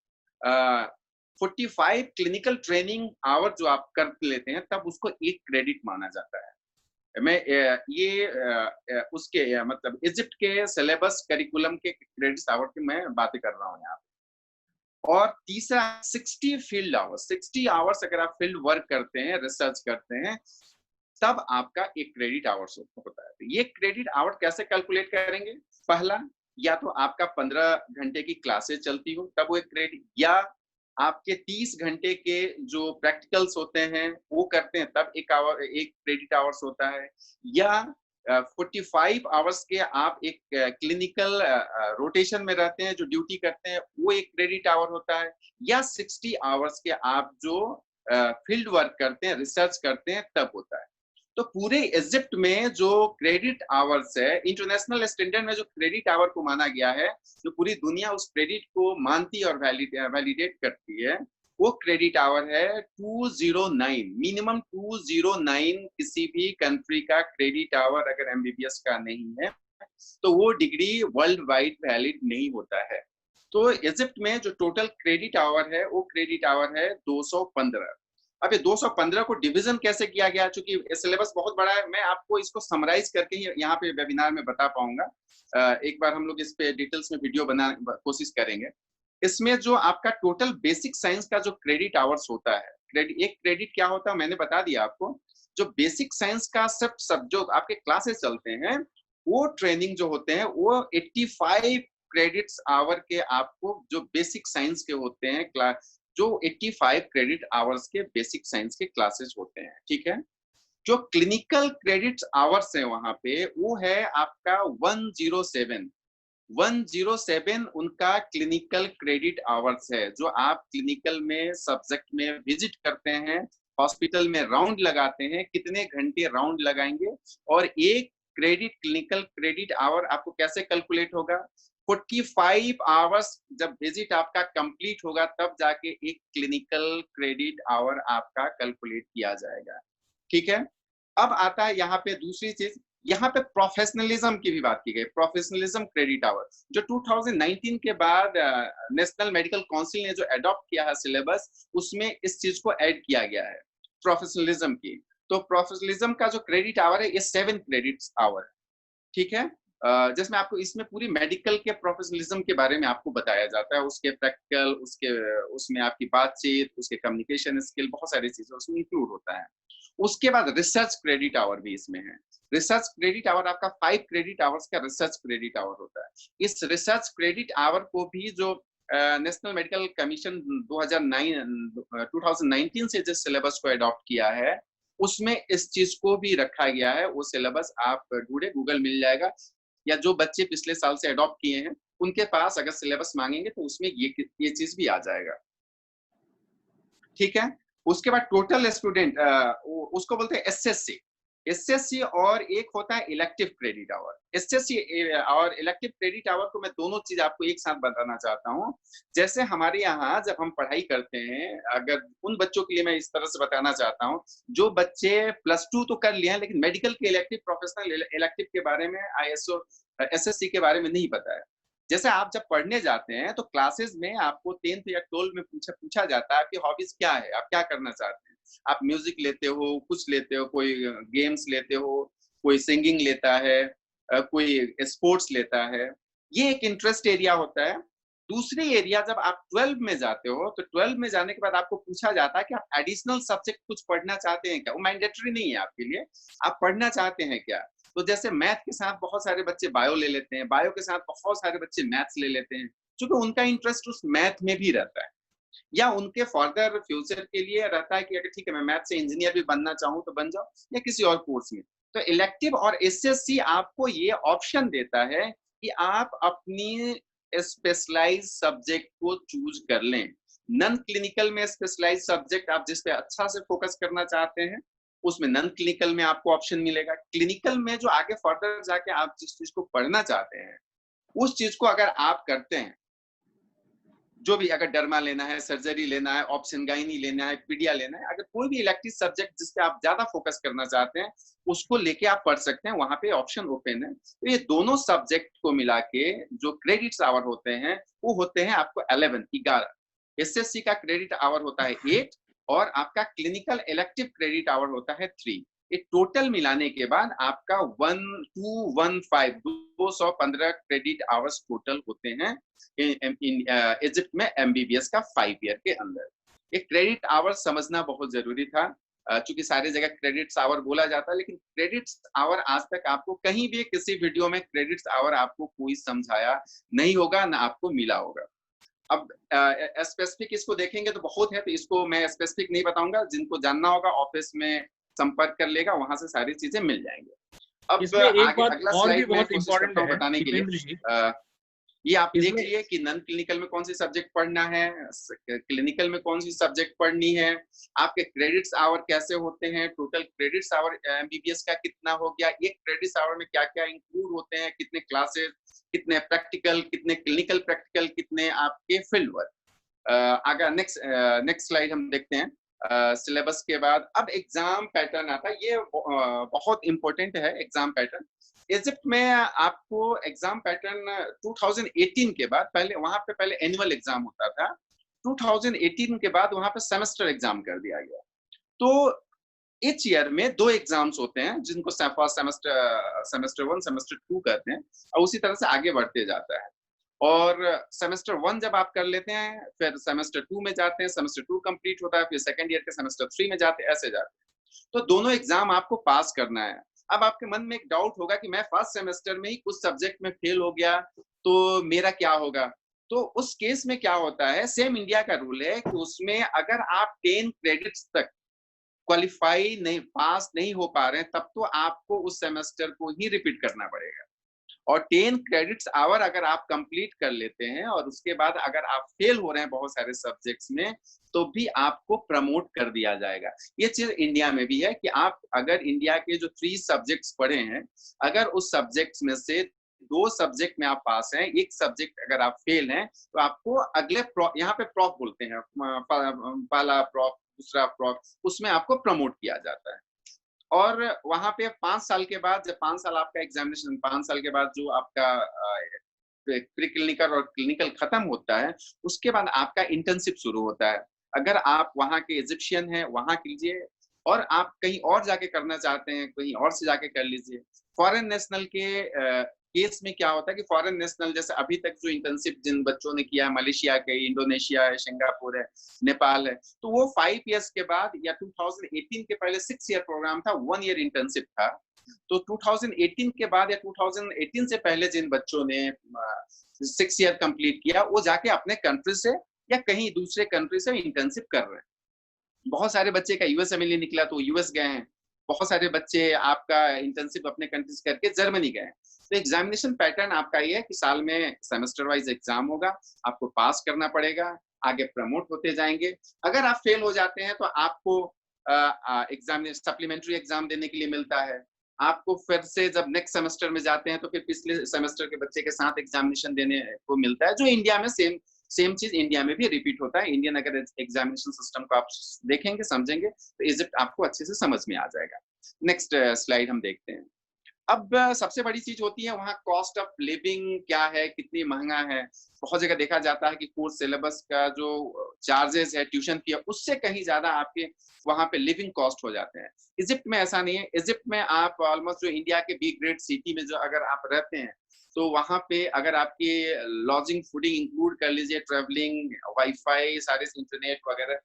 45 क्लिनिकल ट्रेनिंग आवर जो आप कर लेते हैं तब उसको एक क्रेडिट माना जाता है। मैं ये उसके मतलब इजिप्ट के सिलेबस करिकुलम के क्रेडिट्स आवर की मैं बातें कर रहा हूँ यहाँ पे। और तीसरा 60 फील्ड आवर्स, 60 आवर्स अगर आप फील्ड वर्क करते हैं, रिसर्च करते हैं तब आपका एक क्रेडिट आवर्स होता है। तो ये क्रेडिट आवर कैसे कैलकुलेट करेंगे? पहला, या तो आपका 15 घंटे की क्लासेस चलती हो तब वो एक क्रेडिट, या आपके 30 घंटे के जो प्रैक्टिकल्स होते हैं वो करते हैं तब एक क्रेडिट आवर्स होता है, या 45 आवर्स के आप एक क्लिनिकल रोटेशन में रहते हैं जो ड्यूटी करते हैं वो एक क्रेडिट आवर होता है, या 60 आवर्स के आप जो फील्ड वर्क करते हैं, रिसर्च करते हैं तब होता है। तो पूरे इजिप्ट में जो क्रेडिट आवर्स है, इंटरनेशनल स्टैंडर्ड में जो क्रेडिट आवर को माना गया है, जो पूरी दुनिया उस क्रेडिट को मानती और वैलिडेट करती है, वो क्रेडिट आवर है 209, मिनिमम 209। किसी भी कंट्री का क्रेडिट आवर अगर एमबीबीएस का नहीं है तो वो डिग्री वर्ल्ड वाइड वैलिड नहीं होता है। तो इजिप्ट में जो टोटल क्रेडिट आवर है वो क्रेडिट आवर है 215। अब ये 215 को डिवीजन कैसे किया गया, चूंकि सिलेबस बहुत बड़ा है, मैं आपको इसको समराइज करके ही यहाँ पे वेबिनार में बता पाऊंगा। एक बार हम लोग इस पे डिटेल्स में वीडियो बना कोशिश करेंगे। इसमें जो आपका टोटल बेसिक साइंस का जो क्रेडिट आवर्स होता है, एक क्रेडिट क्या होता है मैंने बता दिया आपको। जो बेसिक साइंस का सब जो आपके क्लासेस चलते हैं वो ट्रेनिंग जो होते हैं वो 85 क्रेडिट्स आवर के आपको जो बेसिक साइंस के होते हैं, जो 85 क्रेडिट आवर्स के बेसिक साइंस के क्लासेस होते हैं, ठीक है। जो क्लिनिकल क्रेडिट आवर्स है वहां पे वो है आपका 107 उनका क्लिनिकल क्रेडिट आवर्स है। जो आप क्लिनिकल में सब्जेक्ट में विजिट करते हैं, हॉस्पिटल में राउंड लगाते हैं, कितने घंटे राउंड लगाएंगे, और एक क्लिनिकल क्रेडिट आवर आपको कैसे कैलकुलेट होगा? 45 आवर्स जब विजिट आपका कंप्लीट होगा तब जाके एक क्लिनिकल क्रेडिट आवर आपका कैलकुलेट किया जाएगा, ठीक है। अब आता है यहाँ पे दूसरी चीज, यहाँ पे प्रोफेशनलिज्म की भी बात की गई। प्रोफेशनलिज्म क्रेडिट आवर जो 2019 के बाद नेशनल मेडिकल काउंसिल ने जो अडॉप्ट किया है सिलेबस, उसमें इस चीज को ऐड किया गया है। प्रोफेशनलिज्म की, तो प्रोफेशनलिज्म का जो क्रेडिट आवर है ये 7 क्रेडिट्स आवर है, ठीक है। जिसमें आपको इसमें पूरी मेडिकल के प्रोफेशनलिज्म के बारे में आपको बताया जाता है, उसके प्रैक्टिकल, उसमें आपकी बातचीत, उसके कम्युनिकेशन स्किल, बहुत सारी चीजें उसमें इंक्लूड होता है। उसके बाद रिसर्च क्रेडिट आवर भी इसमें है। रिसर्च क्रेडिट आवर आपका 5 क्रेडिट आवर्स का रिसर्च क्रेडिट आवर होता है। इस रिसर्च क्रेडिट आवर को भी जो नेशनल मेडिकल कमीशन 2019 से जिस सिलेबस को अडॉप्ट किया है उसमें इस चीज को भी रखा गया है। वो सिलेबस आप ढूंढे, गूगल मिल जाएगा, या जो बच्चे पिछले साल से अडॉप्ट किए हैं उनके पास अगर सिलेबस मांगेंगे तो उसमें ये चीज भी आ जाएगा, ठीक है। उसके बाद टोटल स्टूडेंट, उसको बोलते हैं एसएससी। एसएससी और एक होता है इलेक्टिव क्रेडिट आवर। एसएससी और इलेक्टिव क्रेडिट आवर को मैं दोनों चीज आपको एक साथ बताना चाहता हूँ। जैसे हमारे यहाँ जब हम पढ़ाई करते हैं, अगर उन बच्चों के लिए मैं इस तरह से बताना चाहता हूँ जो बच्चे +2 तो कर लिए हैं लेकिन मेडिकल के इलेक्टिव, प्रोफेशनल इलेक्टिव के बारे में, आईएसओ एसएससी के बारे में नहीं पता है। जैसे आप जब पढ़ने जाते हैं तो क्लासेस में आपको 10th या 12th में पूछा जाता है आपकी हॉबीज क्या है, आप क्या करना चाहते हैं। आप म्यूजिक लेते हो, कुछ लेते हो, कोई गेम्स लेते हो, कोई सिंगिंग लेता है, कोई स्पोर्ट्स लेता है। ये एक इंटरेस्ट एरिया होता है। दूसरी एरिया जब आप 12 में जाते हो तो 12 में जाने के बाद आपको पूछा जाता है कि आप एडिशनल सब्जेक्ट कुछ पढ़ना चाहते हैं क्या। वो मैंडेटरी नहीं है आपके लिए, आप पढ़ना चाहते हैं क्या। तो जैसे मैथ के साथ बहुत सारे बच्चे बायो ले लेते हैं, बायो के साथ बहुत सारे बच्चे मैथ्स ले लेते हैं, क्योंकि उनका इंटरेस्ट उस मैथ में भी रहता है, या उनके फर्दर फ्यूचर के लिए रहता है कि अगर ठीक है मैं मैथ से इंजीनियर भी बनना चाहूँ तो बन जाओ, या किसी और कोर्स में। तो इलेक्टिव और एसएससी आपको ये ऑप्शन देता है कि आप अपनी स्पेशलाइज सब्जेक्ट को चूज कर लें। नॉन क्लिनिकल में स्पेशलाइज सब्जेक्ट आप जिस पे अच्छा से फोकस करना चाहते हैं उसमें नॉन क्लिनिकल में आपको ऑप्शन मिलेगा। क्लिनिकल में जो आगे फर्दर जाके आप जिस चीज को पढ़ना चाहते हैं उस चीज को अगर आप करते हैं, जो भी, अगर डर्मा लेना है, सर्जरी लेना है, ऑप्शन गाइनी लेना है, पीडिया लेना है, अगर कोई भी इलेक्टिव सब्जेक्ट जिस पे आप ज्यादा फोकस करना चाहते हैं उसको लेके आप पढ़ सकते हैं, वहां पे ऑप्शन ओपन है। तो ये दोनों सब्जेक्ट को मिला के जो क्रेडिट्स आवर होते हैं वो होते हैं आपको 11। एसएससी का क्रेडिट आवर होता है 8 और आपका क्लिनिकल इलेक्टिव क्रेडिट आवर होता है 3। ये टोटल मिलाने के बाद आपका 215 क्रेडिट आवर्स टोटल होते हैं इजिप्ट में एमबीबीएस का 5 ईयर के अंदर। एक क्रेडिट आवर समझना बहुत जरूरी था, चूंकि सारी जगह क्रेडिट्स आवर बोला जाता है लेकिन क्रेडिट्स आवर आज तक आपको कहीं भी किसी वीडियो में क्रेडिट्स आवर आपको कोई समझाया नहीं होगा, ना आपको मिला होगा। अब स्पेसिफिक इसको देखेंगे तो बहुत है, तो इसको मैं स्पेसिफिक नहीं बताऊंगा, जिनको जानना होगा ऑफिस में संपर्क कर लेगा, वहां से सारी चीजें मिल जाएंगी। अब इसमें एक आगे बात अगला और भी स्लाइड में बहुत कोशिश इम्पोर्टेंट करता हूँ है बताने के दीपेंद्र लिए। जी, ये आप देख इसमें लिए कि नॉन क्लिनिकल में कौन सी सब्जेक्ट पढ़ना है, क्लिनिकल में कौन सी सब्जेक्ट पढ़नी है, आपके क्रेडिट्स आवर कैसे होते हैं, टोटल क्रेडिट्स आवर एमबीबीएस का कितना हो गया, एक क्रेडिट्स आवर में क्या क्या इंक्लूड होते हैं, कितने क्लासेस, कितने प्रैक्टिकल, कितने क्लिनिकल प्रैक्टिकल, कितने आपके फील्ड वर्क। आगे नेक्स्ट स्लाइड हम देखते हैं। सिलेबस के बाद अब एग्जाम पैटर्न आता है, ये बहुत इंपॉर्टेंट है एग्जाम पैटर्न। इजिप्ट में आपको एग्जाम पैटर्न 2018 के बाद, पहले एनुअल एग्जाम होता था, 2018 के बाद वहां पे सेमेस्टर एग्जाम कर दिया गया। तो इच ईयर में 2 एग्जाम्स होते हैं जिनको फर्स्ट सेमेस्टर 1 सेमेस्टर 2 कहते हैं, और उसी तरह से आगे बढ़ते जाता है। और सेमेस्टर 1 जब आप कर लेते हैं फिर सेमेस्टर 2 में जाते हैं, सेमेस्टर 2 कंप्लीट होता है, फिर सेकंड ईयर के सेमेस्टर 3 में जाते हैं, ऐसे जाते हैं। तो दोनों एग्जाम आपको पास करना है। अब आपके मन में एक डाउट होगा कि मैं फर्स्ट सेमेस्टर में ही कुछ सब्जेक्ट में फेल हो गया तो मेरा क्या होगा। तो उस केस में क्या होता है, सेम इंडिया का रूल है कि उसमें अगर आप 10 क्रेडिट्स तक क्वालिफाई नहीं, पास नहीं हो पा रहे हैं, तब तो आपको उस सेमेस्टर को ही रिपीट करना पड़ेगा। और 10 क्रेडिट्स आवर अगर आप कंप्लीट कर लेते हैं और उसके बाद अगर आप फेल हो रहे हैं बहुत सारे सब्जेक्ट्स में, तो भी आपको प्रमोट कर दिया जाएगा। ये चीज इंडिया में भी है कि आप अगर इंडिया के जो 3 सब्जेक्ट्स पढ़े हैं, अगर उस सब्जेक्ट्स में से 2 सब्जेक्ट में आप पास हैं, एक सब्जेक्ट अगर आप फेल हैं, तो आपको अगले यहाँ पे प्रॉफ बोलते हैं, पहला प्रॉफ, दूसरा प्रॉफ, उसमें आपको प्रमोट किया जाता है। और वहां पे 5 साल के बाद, जब 5 साल आपका एग्जामिनेशन, 5 साल के बाद जो आपका प्री क्लिनिकल और क्लिनिकल खत्म होता है, उसके बाद आपका इंटर्नशिप शुरू होता है। अगर आप वहाँ के इजिप्शियन हैं, वहाँ कीजिए, और आप कहीं और जाके करना चाहते हैं, कहीं और से जाके कर लीजिए। फॉरेन नेशनल के केस में क्या होता है कि फॉरेन नेशनल जैसे अभी तक जो इंटर्नशिप जिन बच्चों ने किया है, मलेशिया के, इंडोनेशिया है, सिंगापुर है, नेपाल है, तो वो 5 इयर्स के बाद, या 2018 के पहले 6 ईयर प्रोग्राम था, 1 ईयर इंटर्नशिप था। तो 2018 के बाद या 2018 से पहले जिन बच्चों ने 6 ईयर कंप्लीट किया, वो जाके अपने कंट्री से या कहीं दूसरे कंट्री से इंटर्नशिप कर रहे हैं। बहुत सारे बच्चे का यूएस एमएलए निकला तो यूएस गए हैं, बहुत सारे बच्चे आपका इंटर्नशिप अपने कंट्री से करके जर्मनी गए हैं। तो एग्जामिनेशन पैटर्न आपका ये है कि साल में सेमेस्टर वाइज एग्जाम होगा, आपको पास करना पड़ेगा, आगे प्रमोट होते जाएंगे। अगर आप फेल हो जाते हैं तो आपको एग्जाम सप्लीमेंट्री एग्जाम देने के लिए मिलता है। आपको फिर से जब नेक्स्ट सेमेस्टर में जाते हैं तो फिर पिछले सेमेस्टर के बच्चे के साथ एग्जामिनेशन देने को मिलता है, जो इंडिया में सेम चीज इंडिया में भी रिपीट होता है। इंडियन अगर एग्जामिनेशन सिस्टम को आप देखेंगे, समझेंगे, तो इजिप्ट आपको अच्छे से समझ में आ जाएगा। नेक्स्ट स्लाइड हम देखते हैं। अब सबसे बड़ी चीज होती है वहाँ कॉस्ट ऑफ लिविंग क्या है, कितनी महंगा है। बहुत जगह देखा जाता है कि कोर्स सिलेबस का जो चार्जेस है, ट्यूशन फी है, उससे कहीं ज्यादा आपके वहाँ पे लिविंग कॉस्ट हो जाते हैं। इजिप्ट में ऐसा नहीं है। इजिप्ट में आप ऑलमोस्ट जो इंडिया के बी ग्रेड सिटी में जो अगर आप रहते हैं, तो वहाँ पे अगर आपकी लॉजिंग फूडिंग इंक्लूड कर लीजिए, ट्रेवलिंग, वाईफाई, सारे इंटरनेट वगैरह,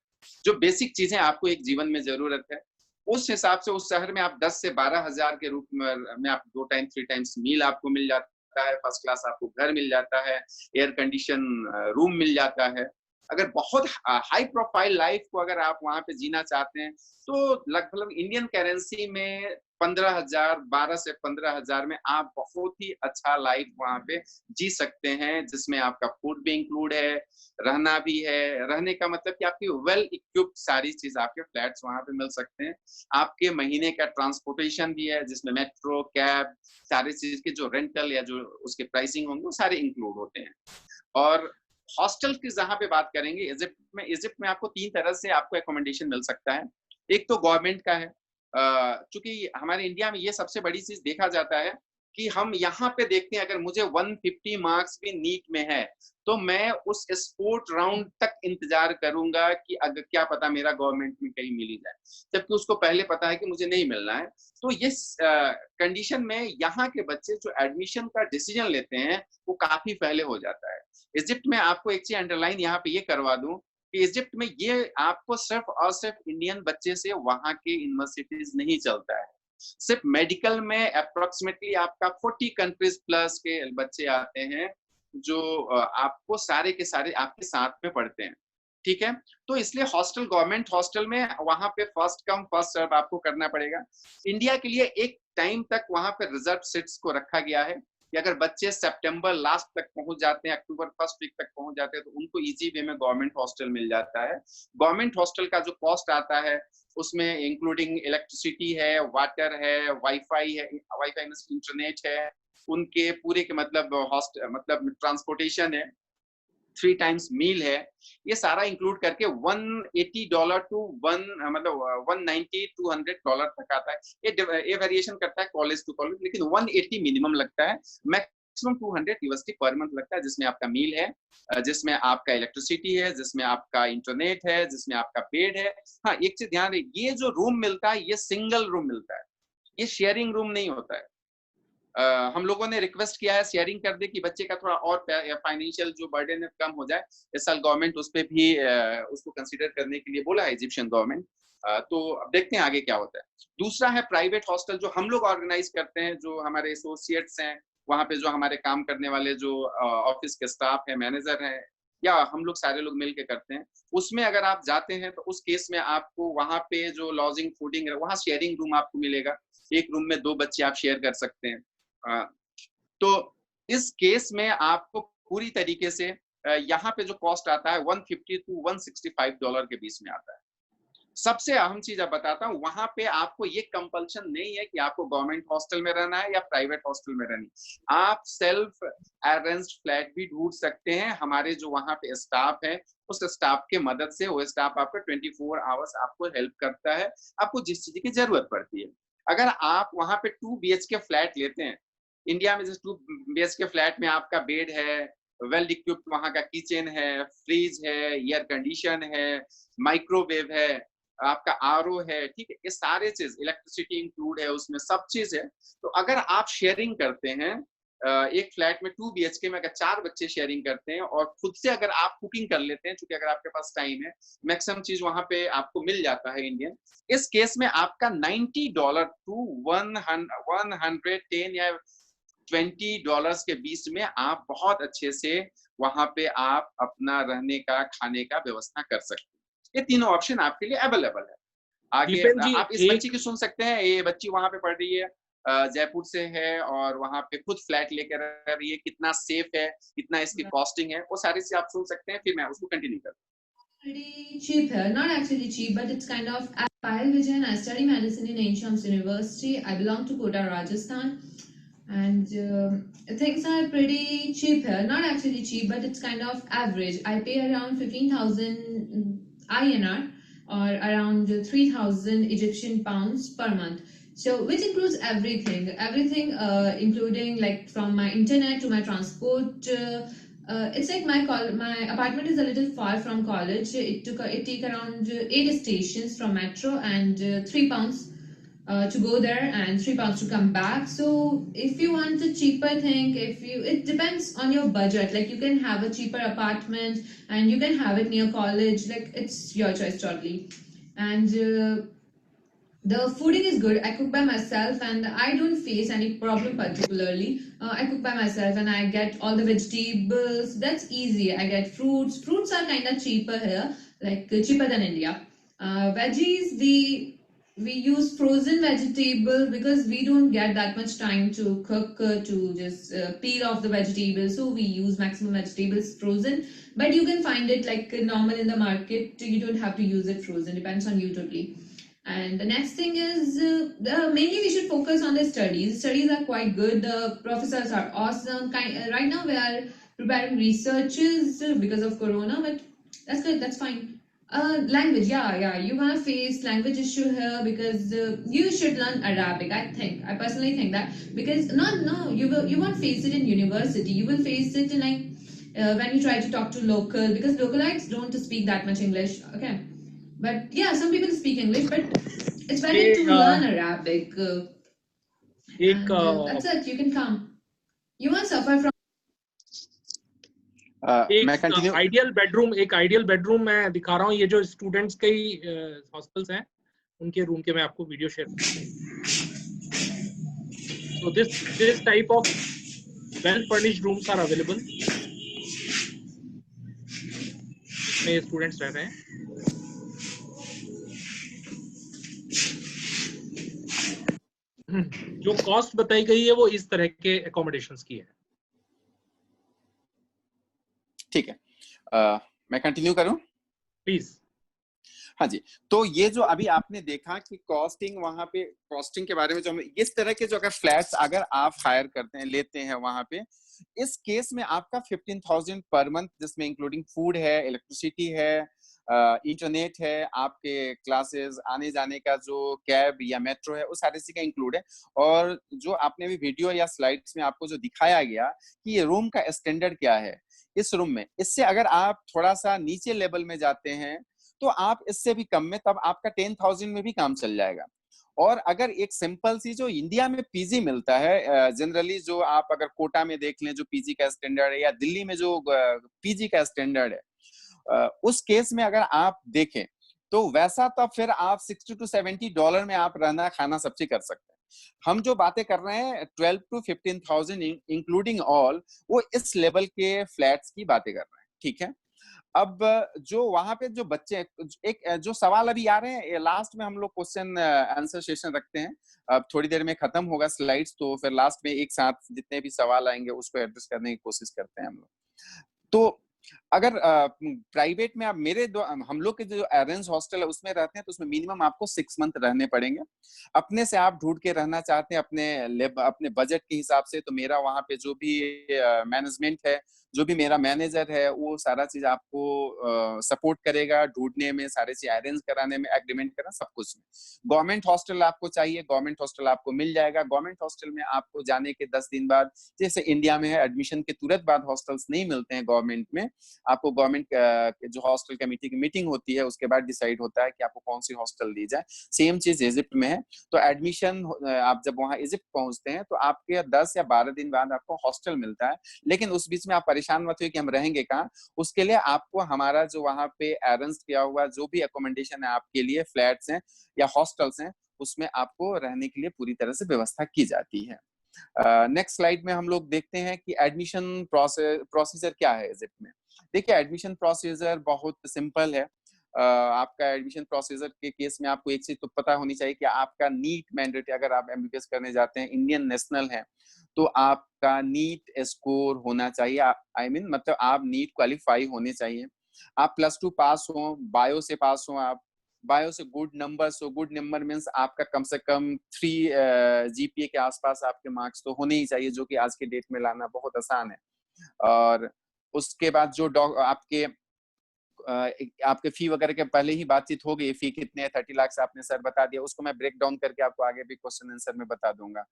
जो बेसिक चीजें आपको एक जीवन में जरूरत है, उस हिसाब से उस शहर में आप 10 से 12 हजार के रूप में आप 2 टाइम 3 टाइम्स मील आपको मिल जाता है, फर्स्ट क्लास आपको घर मिल जाता है, एयर कंडीशन रूम मिल जाता है। अगर बहुत हाई प्रोफाइल लाइफ को अगर आप वहां पे जीना चाहते हैं, तो लगभग इंडियन करेंसी में 15,000, 12 से 15,000 में आप बहुत ही अच्छा लाइफ वहां पे जी सकते हैं, जिसमें आपका फूड भी इंक्लूड है, रहना भी है। रहने का मतलब कि आपकी वेल इक्विप्ड सारी चीज, आपके फ्लैट्स वहां पे मिल सकते हैं। आपके महीने का ट्रांसपोर्टेशन भी है, जिसमें मेट्रो, कैब, सारी चीज के जो रेंटल या जो उसके प्राइसिंग होंगे वो सारे इंक्लूड होते हैं। और हॉस्टल की जहां पे बात करेंगे, इजिप्ट में आपको 3 तरह से आपको एकोमोडेशन मिल सकता है। एक तो गवर्नमेंट का है, चूंकि हमारे इंडिया में ये सबसे बड़ी चीज देखा जाता है कि हम यहाँ पे देखते हैं, अगर मुझे 150 मार्क्स भी नीट में है तो मैं उस स्पोर्ट राउंड तक इंतजार करूंगा कि अगर क्या पता मेरा गवर्नमेंट में कहीं मिल ही जाए, जबकि उसको पहले पता है कि मुझे नहीं मिलना है। तो ये कंडीशन में यहाँ के बच्चे जो एडमिशन का डिसीजन लेते हैं वो काफी पहले हो जाता है। इजिप्ट में आपको एक चीज अंडरलाइन यहाँ पे ये करवा दूं कि इजिप्ट में ये आपको सिर्फ और सिर्फ इंडियन बच्चे से वहां के यूनिवर्सिटीज नहीं चलता है। सिर्फ मेडिकल में अप्रोक्सीमेटली आपका 40 कंट्रीज प्लस के बच्चे आते हैं, जो आपको सारे के सारे आपके साथ में पढ़ते हैं। ठीक है, तो इसलिए हॉस्टल, गवर्नमेंट हॉस्टल में वहां पे फर्स्ट कम फर्स्ट सर्व आपको करना पड़ेगा। इंडिया के लिए एक टाइम तक वहां पे रिजर्व सीट्स को रखा गया है कि अगर बच्चे सितंबर लास्ट तक पहुंच जाते हैं, अक्टूबर फर्स्ट वीक तक पहुंच जाते हैं, तो उनको इजी वे में गवर्नमेंट हॉस्टल मिल जाता है। गवर्नमेंट हॉस्टल का जो कॉस्ट आता है उसमें इंक्लूडिंग इलेक्ट्रिसिटी है, वाटर है, वाईफाई है, वाईफाई में इंटरनेट है, उनके पूरे के मतलब ट्रांसपोर्टेशन है, 3 टाइम्स मील है, ये सारा इंक्लूड करके $180 टू 190 to $200 तक आता है। ये वेरिएशन करता है कॉलेज टू कॉलेज, लेकिन 180 मिनिमम लगता है, मैक्सिमम $200 पर मंथ लगता है, जिसमें आपका मील है, जिसमें आपका इलेक्ट्रिसिटी है, जिसमें आपका इंटरनेट है, जिसमें आपका बेड है। हाँ, एक चीज ध्यान रखिए, ये जो रूम मिलता है ये सिंगल रूम मिलता है, ये शेयरिंग रूम नहीं होता है। हम लोगों ने रिक्वेस्ट किया है शेयरिंग कर दे कि बच्चे का थोड़ा और फाइनेंशियल जो बर्डन है कम हो जाए। इस साल गवर्नमेंट उस पर भी उसको कंसीडर करने के लिए बोला है इजिप्शियन गवर्नमेंट। तो अब देखते हैं आगे क्या होता है। दूसरा है प्राइवेट हॉस्टल, जो हम लोग ऑर्गेनाइज करते हैं, जो हमारे एसोसिएट्स हैं वहाँ पे, जो हमारे काम करने वाले जो ऑफिस के स्टाफ है, मैनेजर है, या हम लोग सारे लोग मिल के करते हैं। उसमें अगर आप जाते हैं तो उस केस में आपको वहाँ पे जो लॉजिंग फूडिंग है, वहाँ शेयरिंग रूम आपको मिलेगा, एक रूम में 2 बच्चे आप शेयर कर सकते हैं। तो इस केस में आपको पूरी तरीके से यहाँ पे जो कॉस्ट आता है $150 to $165 के बीच में आता है। सबसे अहम चीज अब बताता हूँ, वहां पे आपको ये कंपल्शन नहीं है कि आपको गवर्नमेंट हॉस्टल में रहना है या प्राइवेट हॉस्टल में रहनी। आप सेल्फ अरेंज्ड फ्लैट भी ढूंढ सकते हैं। हमारे जो वहां पे स्टाफ है, उस स्टाफ के मदद से, वो स्टाफ आपका 24 आवर्स आपको हेल्प करता है, आपको जिस चीज की जरूरत पड़ती है। अगर आप वहां पे 2 BHK फ्लैट लेते हैं, इंडिया में जैसे 2 BHK फ्लैट में आपका बेड है, वेल इक्विप्ड वहां का किचन है, फ्रिज है, एयर कंडीशन है, माइक्रोवेव है, आपका आरओ है, ठीक है, ये सारे चीज, इलेक्ट्रिसिटी इंक्लूड है उसमें, सब चीज है। तो अगर आप शेयरिंग करते हैं एक फ्लैट में 2 BHK में, अगर 4 बच्चे शेयरिंग करते हैं और खुद से अगर आप कुकिंग कर लेते हैं, क्योंकि अगर आपके पास टाइम है, मैक्सिमम चीज वहां पे आपको मिल जाता है इंडियन, इस केस में आपका $90 टू 110 या $20 के बीच में आप बहुत अच्छे से वहां पे आप अपना रहने का, खाने का व्यवस्था कर सकते हैं। ये तीनों ऑप्शन आपके लिए अवेलेबल है। आगे दीपेन जी, आप इस बच्ची की सुन सकते हैं, ये बच्ची वहां पे पढ़ रही है, जयपुर से है और वहां पे खुद फ्लैट लेकर रह रही है, कितना सेफ है, कितना इसकी कॉस्टिंग है, वो सारी चीज आप सुन सकते हैं, फिर मैं उसको कंटिन्यू करता हूँ। Pretty cheap here, not actually cheap, but it's kind of. Payal Vijayan, I study medicine in Ain Shams University. I belong to Kota, Rajasthan, and things are pretty cheap here. Not actually cheap, but it's kind of average. I pay around 15,000 INR or around 3,000 Egyptian pounds per month. So, which includes everything, including like from my internet to my transport. It's like my apartment is a little far from college. It take around 8 stations from metro and £3 to go there and £3 to come back. So if you want a cheaper thing, it depends on your budget. Like you can have a cheaper apartment and you can have it near college. Like it's your choice totally. And the fooding is good. I cook by myself and I don't face any problem particularly. I cook by myself and I get all the vegetables. That's easy. I get fruits. Fruits are kind of cheaper here, like cheaper than India. Veggies, we use frozen vegetable because we don't get that much time to cook, to just peel off the vegetables. So we use maximum vegetables frozen. But you can find it like normal in the market. You don't have to use it frozen. Depends on you totally. And the next thing is mainly we should focus on the studies. Studies are quite good. The professors are awesome. Right now we are preparing researches because of Corona, but that's good. That's fine. Language, yeah. You're gonna face language issue here because you should learn Arabic. I personally think that because you won't face it in university. You will face it in like when you try to talk to local, because localites don't speak that much English. Okay. But yeah, some people speak English, but it's better to learn Arabic. That's it. You can come. You won't suffer from. एक ideal bedroom मैं दिखा रहा हूँ। ये जो students के hostels हैं उनके रूम के मैं आपको वीडियो शेयर करता हूँ। So this type of well furnished rooms are available. इसमें स्टूडेंट्स रह रहे हैं। जो कॉस्ट बताई गई है वो इस तरह के अकोमोडेशंस की है। ठीक है, मैं कंटिन्यू करूं प्लीज। हाँ जी, तो ये जो अभी आपने देखा कि कॉस्टिंग, वहां पे कॉस्टिंग के बारे में, जो हम इस तरह के जो अगर फ्लैट्स अगर आप हायर करते हैं, लेते हैं वहां पे, इस केस में आपका 15,000 पर मंथ, जिसमें इंक्लूडिंग फूड है, इलेक्ट्रिसिटी है, इंटरनेट है, आपके क्लासेस आने जाने का जो कैब या मेट्रो है, वो सारी चीज का इंक्लूड है। और जो आपने भी वीडियो या स्लाइड्स में आपको जो दिखाया गया कि ये रूम का स्टैंडर्ड क्या है इस रूम में, इससे अगर आप थोड़ा सा नीचे लेवल में जाते हैं तो आप इससे भी कम में, तब आपका 10,000 में भी काम चल जाएगा। और अगर एक सिंपल सी जो इंडिया में पीजी मिलता है जनरली, जो आप अगर कोटा में देख लें जो पीजी का स्टैंडर्ड है, या दिल्ली में जो पीजी का स्टैंडर्ड है, उस केस में अगर आप देखें तो वैसा तब फिर आप $60 to $70 में आप रहना खाना सब चीज कर सकते हैं। हम जो बातें कर रहे हैं 12 to 15,000 इंक्लूडिंग ऑल, वो इस लेवल के फ्लैट्स की बातें कर रहे हैं। ठीक है, अब जो वहां पे जो बच्चे, एक जो सवाल अभी आ रहे हैं, लास्ट में हम लोग क्वेश्चन आंसर सेशन रखते हैं। अब थोड़ी देर में खत्म होगा स्लाइड्स, तो फिर लास्ट में एक साथ जितने भी सवाल आएंगे उसको एड्रेस करने की कोशिश करते हैं हम लोग। तो अगर प्राइवेट में आप हम लोग के जो अरेंज हॉस्टल है उसमें रहते हैं, तो उसमें मिनिमम आपको 6 मंथ रहने पड़ेंगे। अपने से आप ढूंढ के रहना चाहते हैं अपने बजट के हिसाब से, तो मेरा वहां पे जो भी मैनेजमेंट है जो भी मेरा मैनेजर है वो सारा चीज आपको सपोर्ट करेगा, ढूंढने में, सारे चीज अरेंज कराने में, एग्रीमेंट करना, सब कुछ में। गवर्नमेंट हॉस्टल आपको चाहिए, गवर्नमेंट हॉस्टल आपको मिल जाएगा। गवर्नमेंट हॉस्टल में आपको जाने के 10 दिन बाद, जैसे इंडिया में है एडमिशन के तुरंत बाद हॉस्टल्स नहीं मिलते हैं गवर्नमेंट में, आपको गवर्नमेंट जो हॉस्टल कमेटी की मीटिंग होती है उसके बाद डिसाइड होता है कि आपको कौन सी हॉस्टल दी जाए। सेम चीज इजिप्ट में है। तो एडमिशन आप जब वहां इजिप्ट पहुंचते हैं तो आपके 10 या 12 दिन बाद आपको हॉस्टल मिलता है, लेकिन उस बीच में आप परेशान मत हुए कि हम रहेंगे कहाँ। उसके लिए आपको हमारा जो वहां पे अरेंज किया हुआ जो भी अकोमोडेशन है आपके लिए, फ्लैट्स हैं या हॉस्टल्स हैं, उसमें आपको रहने के लिए पूरी तरह से व्यवस्था की जाती है। नेक्स्ट स्लाइड में हम लोग देखते हैं कि एडमिशन प्रोसीजर क्या है इजिप्ट में। देखिए एडमिशन प्रोसीजर बहुत सिंपल है। आपका एडमिशन प्रोसीजर के केस में आपको एक चीज तो पता होनी चाहिए कि आपका नीट मैंडेटरी, अगर आप एमबीबीएस करने जाते हैं, इंडियन नेशनल है, तो आपका नीट स्कोर होना चाहिए। आई मीन मतलब आप नीट क्वालिफाई होने चाहिए। आप +2 पास हो, बायो से पास हो, आप बायो से गुड नंबर्स हो। गुड नंबर मीन्स आपका कम से कम 3 जीपीए के आसपास आपके मार्क्स तो होने ही चाहिए, जो कि आज के डेट में लाना बहुत आसान है। और उसके बाद जो आपके फी वगैरह के पहले ही बातचीत हो गई, फी कितने है, 30 लाख से आपने सर बता दिया, उसको मैं ब्रेक डाउन करके आपको आगे भी क्वेश्चन आंसर में बता दूंगा।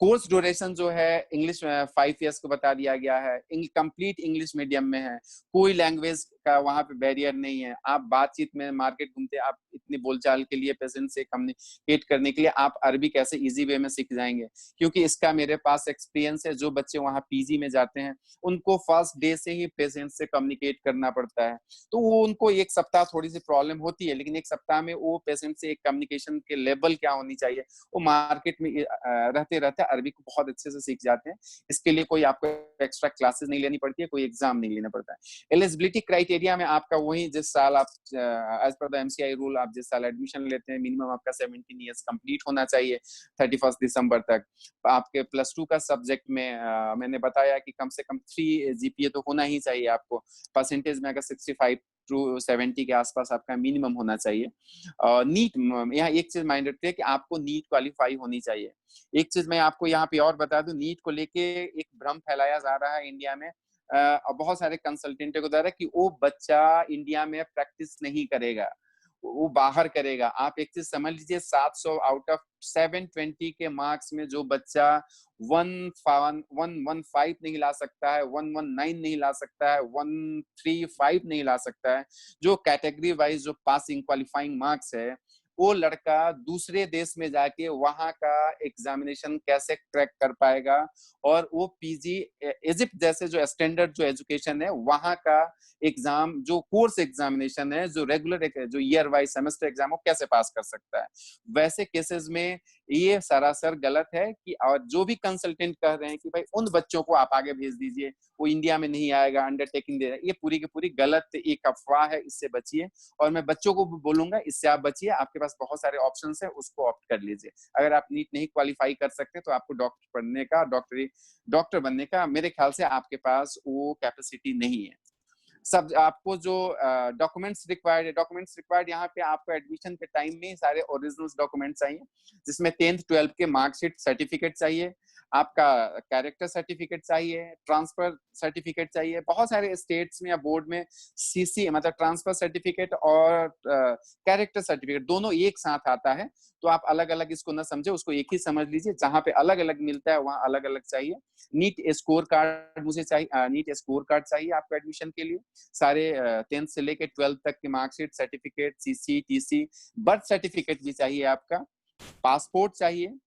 कोर्स ड्यूरेशन जो है इंग्लिश में 5 इयर्स को बता दिया गया है। कंप्लीट इंग्लिश मीडियम में है, कोई लैंग्वेज का वहां पे बैरियर नहीं है। आप बातचीत में, मार्केट घूमते, आप इतनी बोलचाल के लिए, पेशेंट से कम्युनिकेट करने के लिए आप अरबी कैसे इजी वे में सीख जाएंगे, क्योंकि इसका मेरे पास एक्सपीरियंस है। जो बच्चे वहां पीजी में जाते हैं उनको फर्स्ट डे से ही पेशेंट से कम्युनिकेट करना पड़ता है, तो वो उनको एक सप्ताह थोड़ी सी प्रॉब्लम होती है, लेकिन एक सप्ताह में वो पेशेंट से एक कम्युनिकेशन के लेवल क्या होनी चाहिए, वो मार्केट में रहते रहते अरबी को बहुत अच्छे से सीख जाते हैं। इसके लिए कोई आपको एक्स्ट्रा क्लासेस नहीं लेनी पड़ती है, कोई एग्जाम नहीं लेना पड़ता है। एलिजिबिलिटी क्राइटेरिया में आपका वही, जिस साल आप as per the MCI rule आप जिस साल एडमिशन लेते हैं, मिनिमम आपका 17 ईयर्स कंप्लीट होना चाहिए 31 दिसंबर तक। आपके +2 का सब्जेक्ट में मैंने बताया कि कम से कम 3 जीपीए तो होना ही चाहिए आपको। परसेंटेज में अगर 65 to 70 के आसपास आपका मिनिमम होना चाहिए। नीट, यहाँ एक चीज माइंड रखते हैं कि आपको नीट क्वालिफाई होनी चाहिए। एक चीज मैं आपको यहाँ पे और बता दूं, नीट को लेके एक भ्रम फैलाया जा रहा है इंडिया में बहुत सारे कंसल्टेंटों के द्वारा, कि वो बच्चा इंडिया में प्रैक्टिस नहीं करेगा, वो बाहर करेगा। आप एक चीज समझ लीजिए, 700 आउट ऑफ 720 के मार्क्स में जो बच्चा 115 नहीं ला सकता है, 119 नहीं ला सकता है, 135 नहीं ला सकता है, जो कैटेगरी वाइज जो पासिंग क्वालिफाइंग मार्क्स है, वो लड़का दूसरे देश में जाके वहां का एग्जामिनेशन कैसे क्रैक कर पाएगा, और वो पीजी इजिप्ट जैसे जो स्टैंडर्ड जो एजुकेशन है वहां का एग्जाम, जो कोर्स एग्जामिनेशन है, जो रेगुलर जो ईयर वाइज सेमेस्टर एग्जाम, वो कैसे पास कर सकता है। वैसे केसेस में ये सरासर गलत है कि, और जो भी कंसल्टेंट कह रहे हैं कि भाई उन बच्चों को आप आगे भेज दीजिए, वो इंडिया में नहीं आएगा, अंडरटेकिंग दे रहे हैं, ये पूरी की पूरी गलत एक अफवाह है, इससे बचिए। और मैं बच्चों को भी बोलूंगा, इससे आप बचिए। आपके पास बहुत सारे ऑप्शंस है, उसको ऑप्ट कर लीजिए। अगर आप नीट नहीं क्वालिफाई कर सकते तो आपको डॉक्टर बनने का, डॉक्टर बनने का मेरे ख्याल से आपके पास वो कैपेसिटी नहीं है। सब आपको जो डॉक्यूमेंट्स रिक्वायर्ड है, डॉक्यूमेंट्स रिक्वायर्ड यहाँ पे आपको एडमिशन के टाइम में सारे ओरिजिनल डॉक्यूमेंट्स चाहिए, जिसमें 10th 12th के मार्कशीट सर्टिफिकेट चाहिए, आपका कैरेक्टर सर्टिफिकेट चाहिए, ट्रांसफर सर्टिफिकेट चाहिए। बहुत सारे स्टेट्स में या बोर्ड में सीसी मतलब ट्रांसफर सर्टिफिकेट और कैरेक्टर सर्टिफिकेट दोनों एक साथ आता है, तो आप अलग अलग इसको ना समझे, उसको एक ही समझ लीजिए। जहां पे अलग अलग मिलता है वहां अलग अलग चाहिए। नीट स्कोर कार्ड मुझे चाहिए, नीट स्कोर कार्ड चाहिए आपको एडमिशन के लिए। सारे 10th से लेके 12th तक की marksheet, certificate, CC, TC, birth certificate भी चाहिए आपका, पासपोर्ट चाहिए,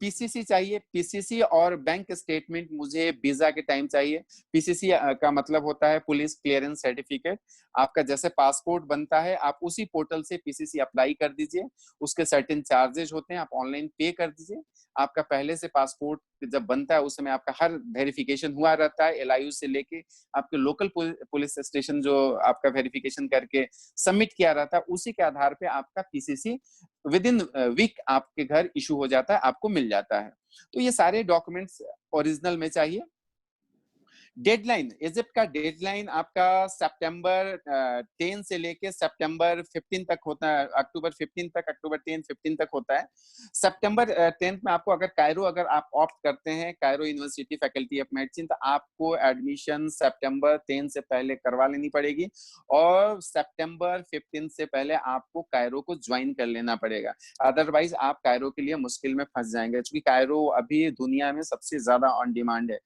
पीसीसी चाहिए। पीसीसी और बैंक स्टेटमेंट मुझे वीजा के टाइम चाहिए। पीसीसी का मतलब होता है पुलिस क्लियरेंस सर्टिफिकेट। आपका जैसे पासपोर्ट बनता है, आप उसी पोर्टल से पीसीसी अप्लाई कर दीजिए। उसके सर्टेन चार्जेस होते हैं, आप ऑनलाइन पे कर दीजिए। आपका पहले से पासपोर्ट जब बनता है उस समय आपका हर वेरिफिकेशन हुआ रहता है, एलआईयू से लेके आपके लोकल पुलिस स्टेशन जो आपका वेरिफिकेशन करके सबमिट किया रहता है, उसी के आधार पे आपका पीसीसी विद इन वीक आपके घर इशू हो जाता है, आपको मिल जाता है। तो ये सारे डॉक्यूमेंट्स ओरिजिनल में चाहिए। डेडलाइन, इजिप्ट का डेडलाइन आपका सितंबर 10 से लेके सितंबर 15 तक होता है, अक्टूबर 15 तक, अक्टूबर 10 15 तक होता है। सितंबर 10 में आपको अगर आप ऑप्ट करते हैं Cairo university faculty of medicine, तो आपको एडमिशन सितंबर 10 से पहले करवा लेनी पड़ेगी और सितंबर 15 से पहले आपको कायरो को ज्वाइन कर लेना पड़ेगा। अदरवाइज आप कायरो के लिए मुश्किल में फंस जाएंगे, क्योंकि कायरो अभी दुनिया में सबसे ज्यादा ऑन डिमांड है।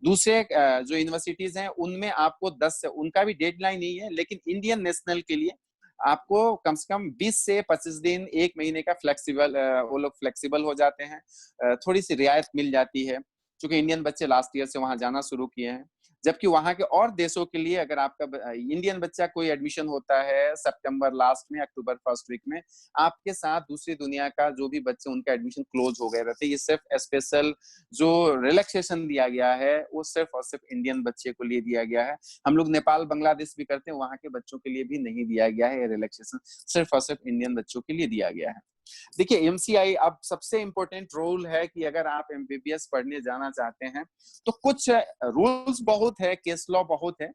दूसरे जो यूनिवर्सिटीज हैं उनमें आपको 10 से, उनका भी डेडलाइन नहीं है, लेकिन इंडियन नेशनल के लिए आपको कम से कम 20 से 25 दिन, एक महीने का फ्लेक्सिबल, वो लोग फ्लेक्सिबल हो जाते हैं, थोड़ी सी रियायत मिल जाती है, क्योंकि इंडियन बच्चे लास्ट ईयर से वहां जाना शुरू किए हैं। जबकि वहां के और देशों के लिए अगर आपका इंडियन बच्चा कोई एडमिशन होता है सितंबर लास्ट में, अक्टूबर फर्स्ट वीक में, आपके साथ दूसरी दुनिया का जो भी बच्चे उनका एडमिशन क्लोज हो गए रहते हैं। ये सिर्फ स्पेशल जो रिलैक्सेशन दिया गया है वो सिर्फ और सिर्फ इंडियन बच्चे को लिए दिया गया है। हम लोग नेपाल बांग्लादेश भी करते हैं, वहां के बच्चों के लिए भी नहीं दिया गया है ये रिलैक्सेशन, सिर्फ और सिर्फ इंडियन बच्चों के लिए दिया गया है। देखिए एमसीआई अब सबसे इंपॉर्टेंट रोल है कि अगर आप एमबीबीएस पढ़ने जाना चाहते हैं तो कुछ रूल्स बहुत है, केस लॉ बहुत है,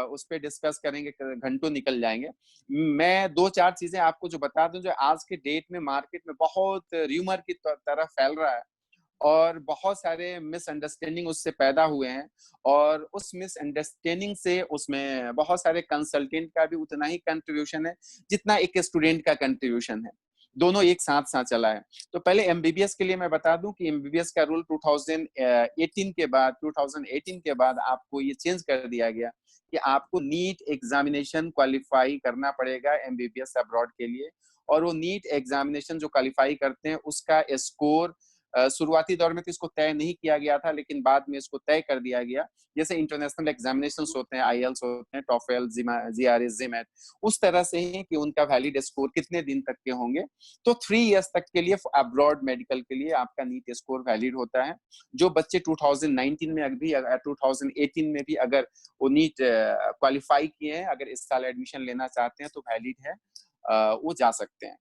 उस पर डिस्कस करेंगे, घंटों निकल जाएंगे। मैं दो चार चीजें आपको जो बता दूं, जो आज के डेट में मार्केट में बहुत र्यूमर की तरह फैल रहा है और बहुत सारे मिसअंडरस्टैंडिंग उससे पैदा हुए हैं, और उस मिसअंडरस्टैंडिंग से उसमें बहुत सारे कंसल्टेंट का भी उतना ही कंट्रीब्यूशन है जितना एक स्टूडेंट का कंट्रीब्यूशन है, दोनों एक साथ साथ चला है। तो पहले एमबीबीएस के लिए मैं बता दूं कि एमबीबीएस का रूल 2018 के बाद आपको ये चेंज कर दिया गया कि आपको नीट एग्जामिनेशन क्वालिफाई करना पड़ेगा एमबीबीएस अब्रॉड के लिए, और वो नीट एग्जामिनेशन जो क्वालिफाई करते हैं उसका स्कोर शुरुआती दौर में तो इसको तय नहीं किया गया था, लेकिन बाद में इसको तय कर दिया गया। जैसे इंटरनेशनल एग्जामिनेशंस होते हैं, आईएलटीएस होते हैं, टॉफेल, जीआरएस, जेमेट, उस तरह से ही कि उनका वैलिड स्कोर कितने दिन तक के होंगे। तो 3 इयर्स तक के लिए अब्रॉड मेडिकल के लिए आपका नीट स्कोर वैलिड होता है। जो बच्चे 2019 में अभी 2018 में भी अगर वो नीट क्वालिफाई किए हैं, अगर इस साल एडमिशन लेना चाहते हैं तो वैलिड है, वो जा सकते हैं।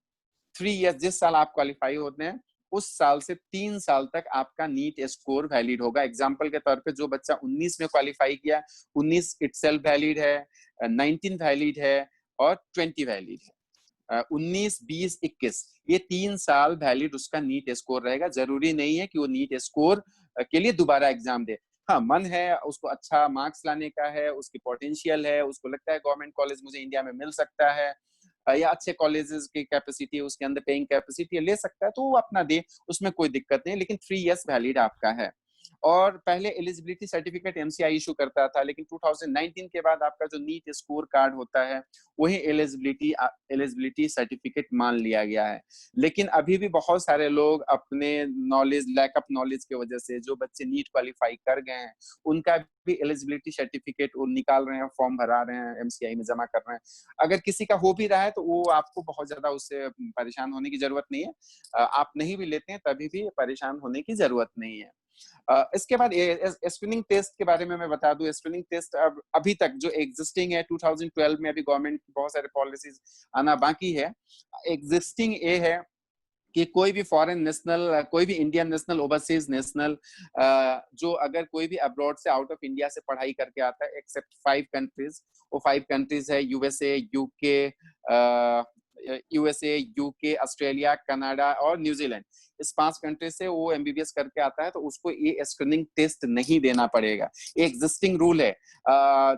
3 इयर्स, जिस साल आप क्वालिफाई होते हैं उस साल से 3 साल तक आपका नीट स्कोर वैलिड होगा। एग्जाम्पल के तौर पे जो बच्चा 19 में क्वालिफाई किया, 19 इटसेल्फ वैलिड है, 19 वैलिड है और 20 वैलिड है। 19, 20, 21 ये 3 साल वैलिड उसका नीट स्कोर रहेगा। जरूरी नहीं है कि वो नीट स्कोर के लिए दोबारा एग्जाम दे। हाँ, मन है, उसको अच्छा मार्क्स लाने का है, उसकी पोटेंशियल है, उसको लगता है गवर्नमेंट कॉलेज मुझे इंडिया में मिल सकता है, या अच्छे कॉलेजेस की कैपेसिटी है, उसके अंदर पेइंग कैपेसिटी ले सकता है, तो वो अपना दे, उसमें कोई दिक्कत नहीं। लेकिन 3 इयर्स वैलिड आपका है। और पहले एलिजिबिलिटी सर्टिफिकेट एमसीआई इशू करता था, लेकिन 2019 के बाद आपका जो नीट स्कोर कार्ड होता है वही एलिजिबिलिटी सर्टिफिकेट मान लिया गया है। लेकिन अभी भी बहुत सारे लोग अपने नॉलेज, लैक ऑफ नॉलेज की वजह से, जो बच्चे नीट क्वालिफाई कर गए हैं उनका भी एलिजिबिलिटी सर्टिफिकेट वो निकाल रहे हैं, फॉर्म भरा रहे हैं, एमसीआई में जमा कर रहे हैं। अगर किसी का हो भी रहा है तो वो आपको बहुत ज्यादा उससे परेशान होने की जरूरत नहीं है। आप नहीं भी लेते हैं तभी भी परेशान होने की जरूरत नहीं है। इसके बाद स्क्रीनिंग टेस्ट के बारे में मैं बता दूं। स्क्रीनिंग टेस्ट अब अभी तक जो एग्जिस्टिंग है, 2012 में अभी गवर्नमेंट की बहुत सारे पॉलिसीज आना बाकी है। एग्जिस्टिंग ये है कि कोई भी फॉरेन नेशनल, कोई भी इंडियन नेशनल, ओवरसीज नेशनल, जो अगर कोई भी अब्रॉड से, आउट ऑफ इंडिया से पढ़ाई करके आता है, एक्सेप्ट 5 कंट्रीज, वो 5 कंट्रीज है यूएसए, यूके, ऑस्ट्रेलिया, कनाडा और न्यूजीलैंड। इस 5 कंट्री से वो एमबीबीएस करके आता है तो उसको ये स्क्रीनिंग टेस्ट नहीं देना पड़ेगा। ये एग्जिस्टिंग रूल है।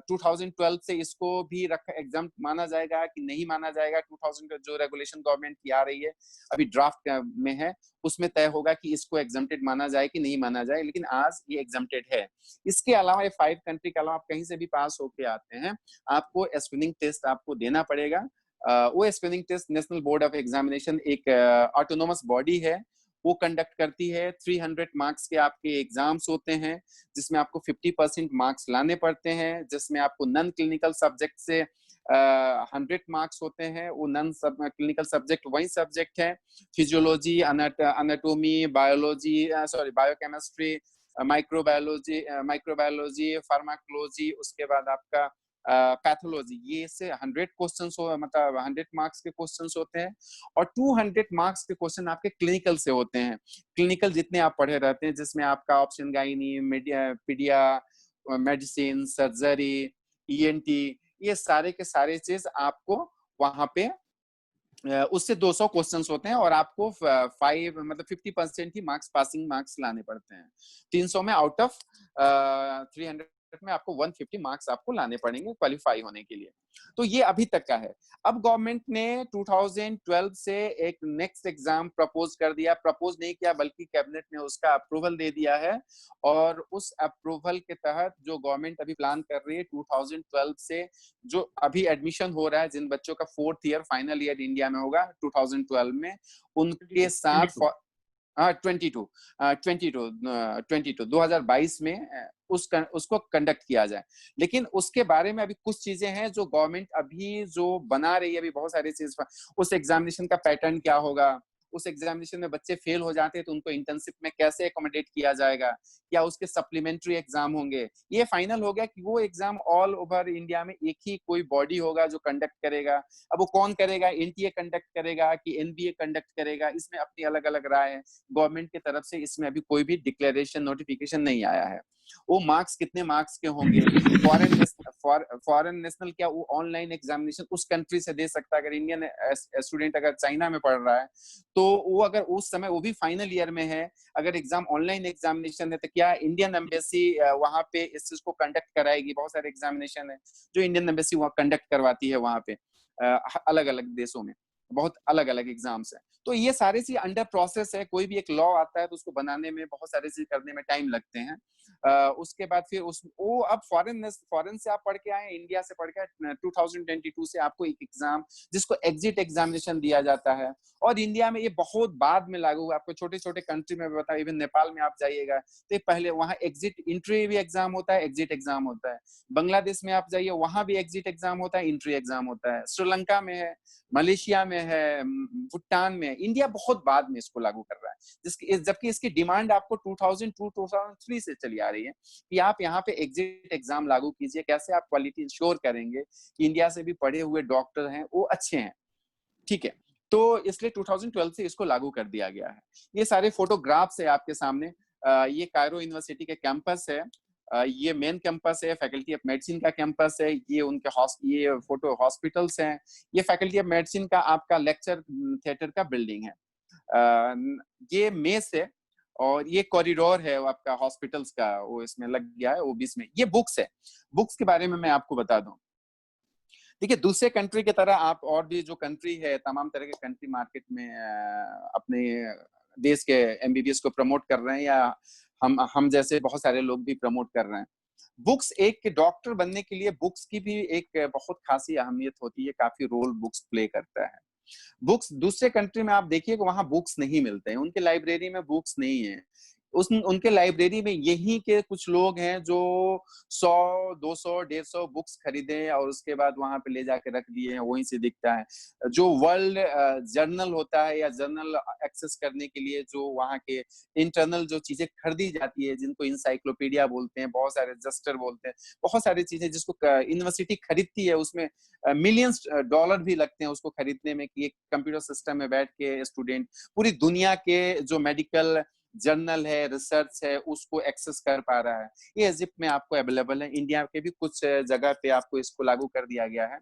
2012 से इसको भी एग्जाम माना जाएगा कि नहीं माना जाएगा, 2000 जो रेगुलेशन गवर्नमेंट की आ रही है अभी ड्राफ्ट में है, उसमें तय होगा कि इसको एग्जम्प्टेड माना जाए कि नहीं माना जाए, लेकिन आज ये एग्जम्प्टेड है। इसके अलावा ये 5 कंट्री के अलावा आप कहीं से भी पास होके आते हैं, आपको स्क्रीनिंग टेस्ट आपको देना पड़ेगा। वो screening test national board of examination, एक ऑटोनोमस बॉडी है, वो कंडक्ट करती है। 300 मार्क्स के आपके एग्जाम्स होते हैं, जिसमें आपको 50% मार्क्स लाने पड़ते हैं, जिसमें आपको नॉन क्लिनिकल सब्जेक्ट से 100 मार्क्स होते हैं। वो नॉन क्लिनिकल सब्जेक्ट वही सब्जेक्ट है, physiology, anatomy, biochemistry, microbiology, pharmacology, उसके बाद आपका पैथोलॉजी। ये से 100 क्वेश्चंस हो, मतलब 100 मार्क्स के क्वेश्चंस होते हैं। और 200 मार्क्स के क्वेश्चन आपके क्लिनिकल से होते हैं। क्लिनिकल जितने आप पढ़े रहते हैं, जिसमें आपका option gynae, paedia, medicine, surgery, ENT, ये सारे के सारे चीज आपको वहां पे उससे 200 क्वेश्चंस होते हैं और आपको 5 मतलब 50% ही मार्क्स, पासिंग मार्क्स लाने पड़ते हैं। 300 में आउट ऑफ 300 में आपको 150 मार्क्स आपको लाने पड़ेंगे क्वालिफाई होने के लिए। तो ये अभी तक का है। अब गवर्नमेंट ने 2012 से एक नेक्स्ट एग्जाम प्रपोज कर दिया, प्रपोज नहीं किया बल्कि कैबिनेट ने उसका अप्रूवल दे दिया है। और उस अप्रूवल के तहत जो गवर्नमेंट अभी प्लान कर रही है 2012 से जो अभी एडमिशन हो रहा है, जिन बच्चों का 4th year final year India में होगा 2012 में, उनके साथ 2022 में उसको कंडक्ट किया जाए। लेकिन उसके बारे में अभी कुछ चीजें हैं जो गवर्नमेंट अभी जो बना रही है, अभी बहुत सारी चीज, उस एग्जामिनेशन का पैटर्न क्या होगा, उस एग्जामिनेशन में बच्चे फेल हो जाते हैं तो उनको इंटर्नशिप में कैसे अकोमोडेट किया जाएगा, क्या उसके सप्लीमेंट्री एग्जाम होंगे। ये फाइनल हो गया कि वो एग्जाम ऑल ओवर इंडिया में एक ही कोई बॉडी होगा जो कंडक्ट करेगा। अब वो कौन करेगा, एनटीए कंडक्ट करेगा कि एनबीए कंडक्ट करेगा, इसमें अपनी अलग अलग राय है। गवर्नमेंट की तरफ से इसमें अभी कोई भी डिक्लेरेशन, नोटिफिकेशन नहीं आया है। वो मार्क्स कितने मार्क्स के होंगे, फॉरेन नेशनल क्या वो ऑनलाइन एग्जामिनेशन उस कंट्री से दे सकता है। अगर इंडियन स्टूडेंट अगर चाइना में पढ़ रहा है तो वो अगर उस समय वो भी फाइनल ईयर में है, अगर एग्जाम ऑनलाइन एग्जामिनेशन है तो क्या इंडियन एम्बेसी वहां पे इस चीज को कंडक्ट कराएगी। बहुत सारे एग्जामिनेशन है जो इंडियन एम्बेसी वहां कंडक्ट करवाती है वहां पे, अलग अलग देशों में बहुत अलग अलग एग्जाम्स है। तो ये सारी चीज अंडर प्रोसेस है। कोई भी एक लॉ आता है तो उसको बनाने में, बहुत सारी चीज करने में टाइम लगते हैं। उसके बाद फिर वो अब फॉरेन से आप पढ़ के आए, इंडिया से पढ़ के 2022 से आपको एक एग्जाम जिसको एग्जिट एग्जामिनेशन दिया जाता है। और इंडिया में ये बहुत बाद में लागू हुआ। आपको छोटे छोटे कंट्री में बताया, इवन नेपाल में आप जाइएगा तो पहले वहाँ एग्जिट इंट्री भी एग्जाम होता है, एग्जिट एग्जाम होता है। बांग्लादेश में आप जाइए वहां भी एग्जिट एग्जाम होता है, इंट्री एग्जाम होता है। श्रीलंका में है, मलेशिया में है, भूटान में है। इंडिया बहुत बाद में इसको लागू कर रहा है, जबकि इसकी डिमांड आपको 2002-2003 से चली आ रही है कि आप यहाँ पे एग्जिट एग्जाम लागू कीजिए। कैसे आप क्वालिटी इंश्योर करेंगे कि इंडिया से भी पढ़े हुए डॉक्टर हैं वो अच्छे हैं, ठीक है। तो इसलिए 2012 से इसको लागू कर दिया गया है। ये सारे फोटोग्राफ्स है आपके सामने। ये कायरो यूनिवर्सिटी के कैंपस है, ये मेन कैंपस है, फैकल्टी ऑफ मेडिसिन का कैंपस है। ये उनके ये फोटो हॉस्पिटल्स हैं। ये फैकल्टी ऑफ मेडिसिन का आपका लेक्चर थिएटर का बिल्डिंग है। ये मेस है और ये कॉरिडोर है वो आपका हॉस्पिटल्स का, वो इसमें लग गया है वो बीच में। ये बुक्स है। बुक्स के बारे में मैं आपको बता दूं, देखिए दूसरे कंट्री की तरह आप और भी जो कंट्री है, तमाम तरह के कंट्री मार्केट में अपने देश के एमबीबीएस को प्रमोट कर रहे हैं, या हम जैसे बहुत सारे लोग भी प्रमोट कर रहे हैं। बुक्स, एक डॉक्टर बनने के लिए बुक्स की भी एक बहुत खासी अहमियत होती है, काफी रोल बुक्स प्ले करता है। बुक्स दूसरे कंट्री में आप देखिए वहां बुक्स नहीं मिलते हैं, उनके लाइब्रेरी में बुक्स नहीं है। उनके लाइब्रेरी में यही के कुछ लोग हैं जो 100, 200, 150 बुक्स खरीदे और उसके बाद वहां पे ले जाके रख दिए हैं, वहीं से दिखता है। जो वर्ल्ड जर्नल होता है या जर्नल एक्सेस करने के लिए जो वहां के इंटरनल जो चीजें खरीदी जाती है, जिनको इंसाइक्लोपीडिया बोलते हैं, बहुत सारे रजिस्टर बोलते हैं, बहुत सारी चीजें जिसको यूनिवर्सिटी खरीदती है, उसमें मिलियंस डॉलर भी लगते हैं उसको खरीदने में, कि एक कंप्यूटर सिस्टम में बैठ के स्टूडेंट पूरी दुनिया के जो मेडिकल जर्नल है, रिसर्च है, उसको एक्सेस कर पा रहा है। ये इजिप्ट में आपको अवेलेबल है। इंडिया के भी कुछ जगह पे आपको इसको लागू कर दिया गया है,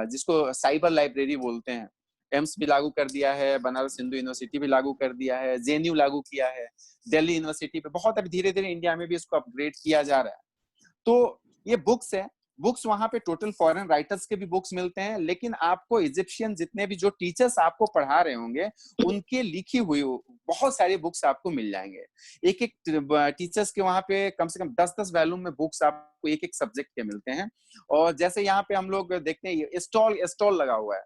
जिसको साइबर लाइब्रेरी बोलते हैं। एम्स भी लागू कर दिया है, बनारस हिंदू यूनिवर्सिटी भी लागू कर दिया है, जेएनयू लागू किया है, दिल्ली यूनिवर्सिटी पे बहुत अभी धीरे धीरे इंडिया में भी इसको अपग्रेड किया जा रहा है। तो ये बुक्स है। बुक्स वहां पे टोटल फॉरेन राइटर्स के भी बुक्स मिलते हैं, लेकिन आपको इजिप्शियन जितने भी जो टीचर्स आपको पढ़ा रहे होंगे उनके लिखी हुई बहुत सारी बुक्स आपको मिल जाएंगे। एक एक टीचर्स के वहां पे कम से कम 10-10 वॉल्यूम में बुक्स आपको एक एक सब्जेक्ट के मिलते हैं। और जैसे यहाँ पे हम लोग देखते हैं स्टॉल लगा हुआ है,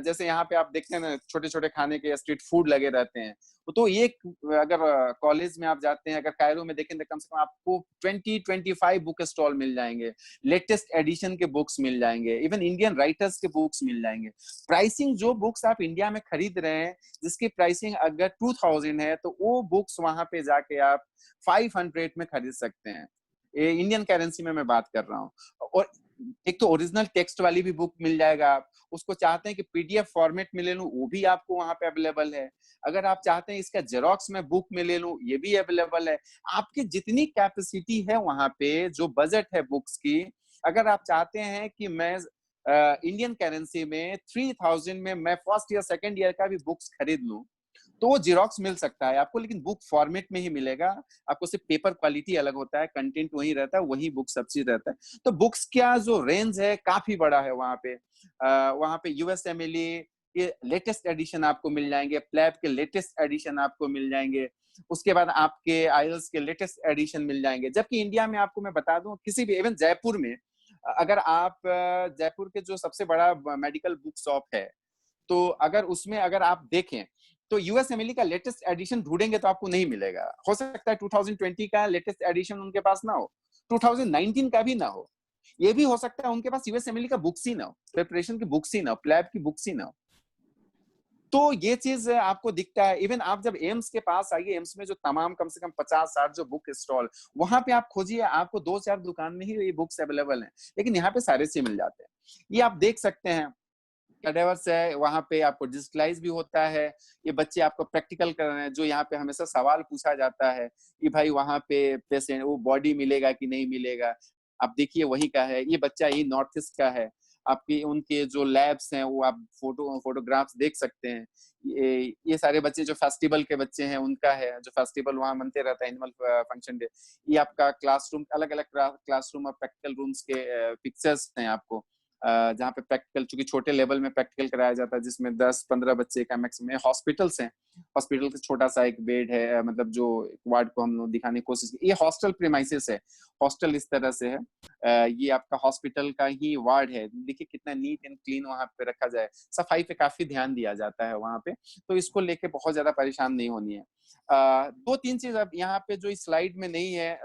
जैसे यहाँ पे आप देखते हैं ना छोटे छोटे खाने के स्ट्रीट फूड लगे रहते हैं। तो एक अगर कॉलेज में आप जाते हैं, अगर कायरो में देखें तो कम से कम आपको 20-25 बुक स्टॉल मिल जाएंगे, लेटेस्ट एडिशन के बुक्स मिल जाएंगे, इवन इंडियन राइटर्स के बुक्स मिल जाएंगे। प्राइसिंग जो बुक्स आप इंडिया में खरीद रहे हैं जिसकी प्राइसिंग अगर 2000 है तो वो बुक्स वहां पे जाके आप 500 में खरीद सकते हैं। इंडियन करेंसी में मैं बात कर रहा हूँ। और एक तो ओरिजिनल टेक्स्ट वाली भी बुक मिल जाएगा, आप उसको चाहते हैं कि पीडीएफ फॉर्मेट में ले लूं, वो भी आपको वहां पे अवेलेबल है। अगर आप चाहते हैं इसका जेरोक्स में बुक में ले लूं, ये भी अवेलेबल है। आपकी जितनी कैपेसिटी है वहां पे, जो बजट है बुक्स की, अगर आप चाहते हैं कि मैं इंडियन करेंसी में 3000 में मैं फर्स्ट ईयर सेकंड ईयर का भी बुक्स खरीद लूं, तो वो जीरोक्स मिल सकता है आपको, लेकिन बुक फॉर्मेट में ही मिलेगा आपको। सिर्फ पेपर क्वालिटी अलग होता है, कंटेंट वही रहता है, वही बुक सब चीज रहता है। तो बुक्स का जो रेंज है काफी बड़ा है वहां पे। वहां पे यूएसएमएलई के लेटेस्ट एडिशन आपको मिल जाएंगे, प्लैब के लेटेस्ट एडिशन आपको मिल जाएंगे, उसके बाद आपके आईएलटीएस के लेटेस्ट एडिशन मिल जाएंगे। जबकि इंडिया में आपको मैं बता दूं, किसी भी, इवन जयपुर में, अगर आप जयपुर के जो सबसे बड़ा मेडिकल बुक शॉप है, तो अगर उसमें अगर आप देखें तो यूएसएमएलई का लेटेस्ट एडिशन ढूंढेंगे तो आपको नहीं मिलेगा। हो सकता है 2020 का लेटेस्ट एडिशन उनके पास ना हो, 2019 का भी ना हो, ये भी हो सकता है उनके पास यूएसएमएलई का बुक्स ही ना हो, प्रिपरेशन की बुक्स ही ना हो, प्लैब की बुक्स ही ना हो। तो ये चीज आपको दिखता है। इवन आप जब एम्स के पास आइए, एम्स में जो तमाम कम से कम 50-60 जो बुक स्टॉल, वहां पे आप खोजिए, आपको 2-4 दुकान में ही ये बुक्स अवेलेबल हैं, लेकिन यहाँ पे सारे से मिल जाते हैं। ये आप देख सकते हैं, कैडेवर्स है, वहां पे आपको डिजिटलाइज भी होता है। ये बच्चे आपको प्रैक्टिकल कर रहे हैं, जो यहाँ पे हमेशा सवाल पूछा जाता है कि भाई वहां पे पेशेंट वो बॉडी मिलेगा कि नहीं मिलेगा। आप देखिए वही का है, ये बच्चा ये नॉर्थ ईस्ट का है। आपकी उनके जो लैब्स हैं वो आप फोटोग्राफ्स देख सकते हैं। ये सारे बच्चे जो फेस्टिवल के बच्चे हैं उनका है, जो फेस्टिवल वहां मनते रहता है, एनुअल फंक्शन डे। ये आपका क्लासरूम, अलग अलग क्लासरूम और प्रैक्टिकल रूम्स के पिक्चर्स हैं आपको, जहाँ पे प्रैक्टिकल, चूंकि छोटे लेवल में प्रैक्टिकल कराया जाता है, जिसमें 10-15 बच्चे का मैक्सिमम। हॉस्पिटल्स हैं, हॉस्पिटल का छोटा सा एक बेड है, मतलब जो वार्ड को हम लोग दिखाने की कोशिश की। ये हॉस्टल प्रीमाइसेस है, हॉस्टल इस तरह से है। ये आपका हॉस्पिटल का ही वार्ड है, देखिए कितना नीट एंड क्लीन वहां पे रखा जाए, सफाई पे काफी ध्यान दिया जाता है वहां पे। तो इसको लेके बहुत ज्यादा परेशान नहीं होनी है। 2-3 चीज अब यहाँ पे जो इस स्लाइड में नहीं है,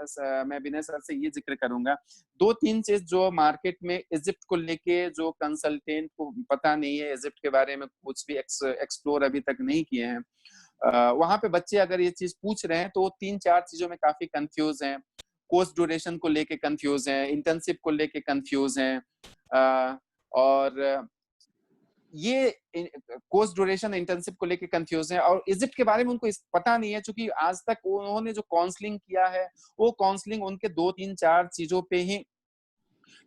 मैं विनय सर से ये जिक्र करूंगा। 2-3 चीज जो मार्केट में इजिप्ट को लेके जो कंसल्टेंट को पता नहीं है, इजिप्ट के बारे में कुछ भी एक्सप्लोर अभी तक नहीं किए हैं, वहां पे बच्चे अगर ये चीज पूछ रहे हैं तो 3-4 चीजों में काफी कंफ्यूज हैं। कोर्स ड्यूरेशन को लेके कंफ्यूज हैं, इंटर्नशिप को लेके कंफ्यूज हैं, और ये कोर्स ड्यूरेशन इंटर्नशिप को लेके कंफ्यूज है। और इजिप्ट के बारे में उनको पता नहीं है, क्योंकि आज तक उन्होंने जो काउंसलिंग किया है वो काउंसलिंग उनके 2-3-4 चीजों पे ही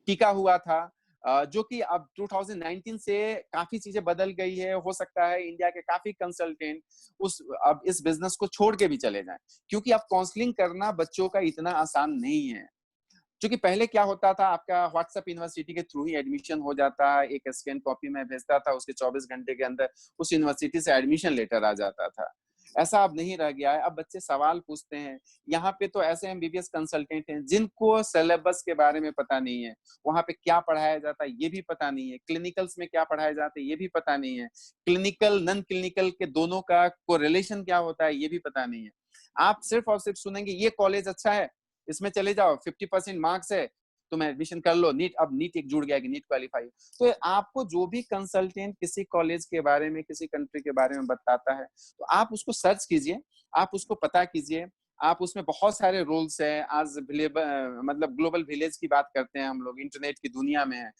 टिका हुआ था, जो कि अब 2019 से काफी चीजें बदल गई है। हो सकता है इंडिया के काफी कंसल्टेंट अब इस बिजनेस को छोड़ के भी चले जाएं, क्योंकि अब काउंसलिंग करना बच्चों का इतना आसान नहीं है। क्योंकि पहले क्या होता था, आपका व्हाट्सएप यूनिवर्सिटी के थ्रू ही एडमिशन हो जाता है, एक स्कैन कॉपी में भेजता था, उसके 24 घंटे के अंदर उस यूनिवर्सिटी से एडमिशन लेटर आ जाता था। ऐसा अब नहीं रह गया है, अब बच्चे सवाल पूछते हैं। यहाँ पे तो ऐसे एमबीबीएस कंसल्टेंट हैं जिनको सिलेबस के बारे में पता नहीं है, वहां पे क्या पढ़ाया जाता है ये भी पता नहीं है, क्लिनिकल्स में क्या पढ़ाया जाता है ये भी पता नहीं है, क्लिनिकल नॉन क्लिनिकल के दोनों का कोरिलेशन क्या होता है ये भी पता नहीं है। आप सिर्फ और सिर्फ सुनेंगे ये कॉलेज अच्छा है, इसमें चले जाओ, 50% मार्क्स है, तुम एडमिशन कर लो, नीट, अब नीट एक जुड़ गया कि नीट क्वालिफाई। तो आपको जो भी कंसल्टेंट किसी कॉलेज के बारे में, किसी कंट्री के बारे में बताता है, तो आप उसको सर्च कीजिए, आप उसको पता कीजिए। आप उसमें बहुत सारे रोल्स हैं। आज मतलब ग्लोबल विलेज की बात करते हैं हम लोग, इंटरनेट की दुनिया में है,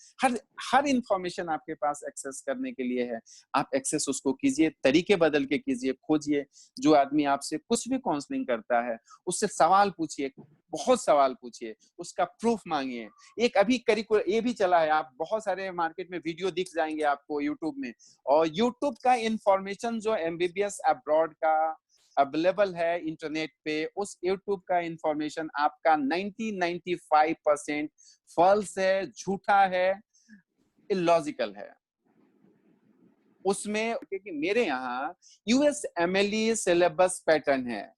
हर इंफॉर्मेशन आपके पास एक्सेस करने के लिए है। आप एक्सेस उसको कीजिए, तरीके बदल के कीजिए, खोजिए। जो आदमी आपसे कुछ भी काउंसलिंग करता है उससे सवाल पूछिए, बहुत सवाल पूछिए, उसका प्रूफ मांगिए। एक अभी करिकुलर ये भी चला है, आप बहुत सारे मार्केट में वीडियो दिख जाएंगे आपको यूट्यूब में, और यूट्यूब का इंफॉर्मेशन जो एमबीबीएस अब्रॉड का अवेलेबल है इंटरनेट पे, उस यूट्यूब का इंफॉर्मेशन आपका 90-95% फॉल्स है, झूठा है, इलॉजिकल है। उसमें क्योंकि मेरे यहाँ यूएसएमएलई सिलेबस पैटर्न है,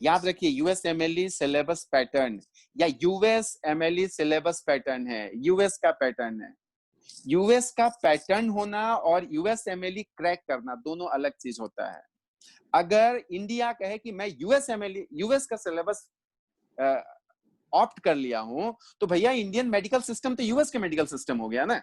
याद रखिए, यूएसएमएलई सिलेबस पैटर्न या यूएसएमएलई सिलेबस पैटर्न है, यूएस का पैटर्न है। यूएस का पैटर्न होना और यूएसएमएलई क्रैक करना दोनों अलग चीज होता है। अगर इंडिया कहे कि मैं यूएस का सिलेबस ऑप्ट कर लिया हूं, तो भैया इंडियन मेडिकल सिस्टम तो यूएस के मेडिकल सिस्टम हो गया ना।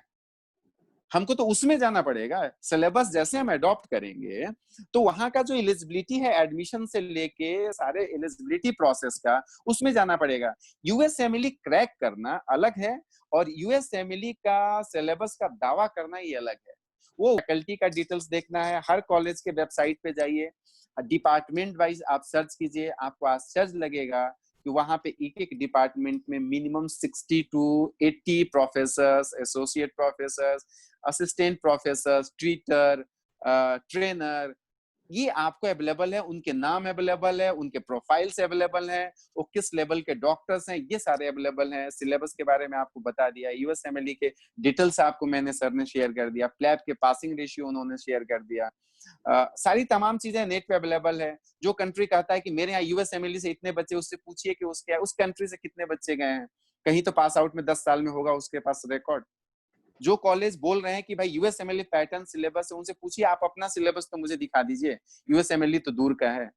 हमको तो उसमें जाना पड़ेगा। सिलेबस जैसे हम अडॉप्ट करेंगे तो वहां का जो एलिजिबिलिटी है एडमिशन से लेके सारे एलिजिबिलिटी प्रोसेस का, उसमें जाना पड़ेगा। यूएसएमएलई क्रैक करना अलग है और यूएसएमएलई का सिलेबस का दावा करना ही अलग है। वो फैकल्टी का डिटेल्स देखना है, हर कॉलेज के वेबसाइट पे जाइए, डिपार्टमेंट वाइज आप सर्च कीजिए, आपको आश्चर्य लगेगा कि वहां पे एक एक डिपार्टमेंट में minimum 60 to 80 professors, associate professors, assistant professors, tutor, trainer, ये आपको अवेलेबल है। उनके नाम अवेलेबल है, उनके प्रोफाइल्स अवेलेबल हैं, वो किस लेवल के डॉक्टर्स हैं, ये सारे अवेलेबल हैं। सिलेबस के बारे में आपको बता दिया, यूएसएमएलई के डिटेल्स आपको मैंने सर ने शेयर कर दिया, प्लैब के पासिंग रेशियो उन्होंने शेयर कर दिया, सारी तमाम चीजें नेट पे अवेलेबल है। जो कंट्री कहता है कि मेरे यहाँ यूएसएमएलई से इतने बच्चे, उससे पूछिए कि उसके उस कंट्री से कितने बच्चे गए हैं, कहीं तो पास आउट में 10 साल में होगा उसके पास रिकॉर्ड। जो कॉलेज बोल रहे हैं कि भाई यूएसएमएलई पैटर्न सिलेबस है, उनसे पूछिए आप अपना सिलेबस तो मुझे दिखा दीजिए, यूएसएमएलई तो दूर का है।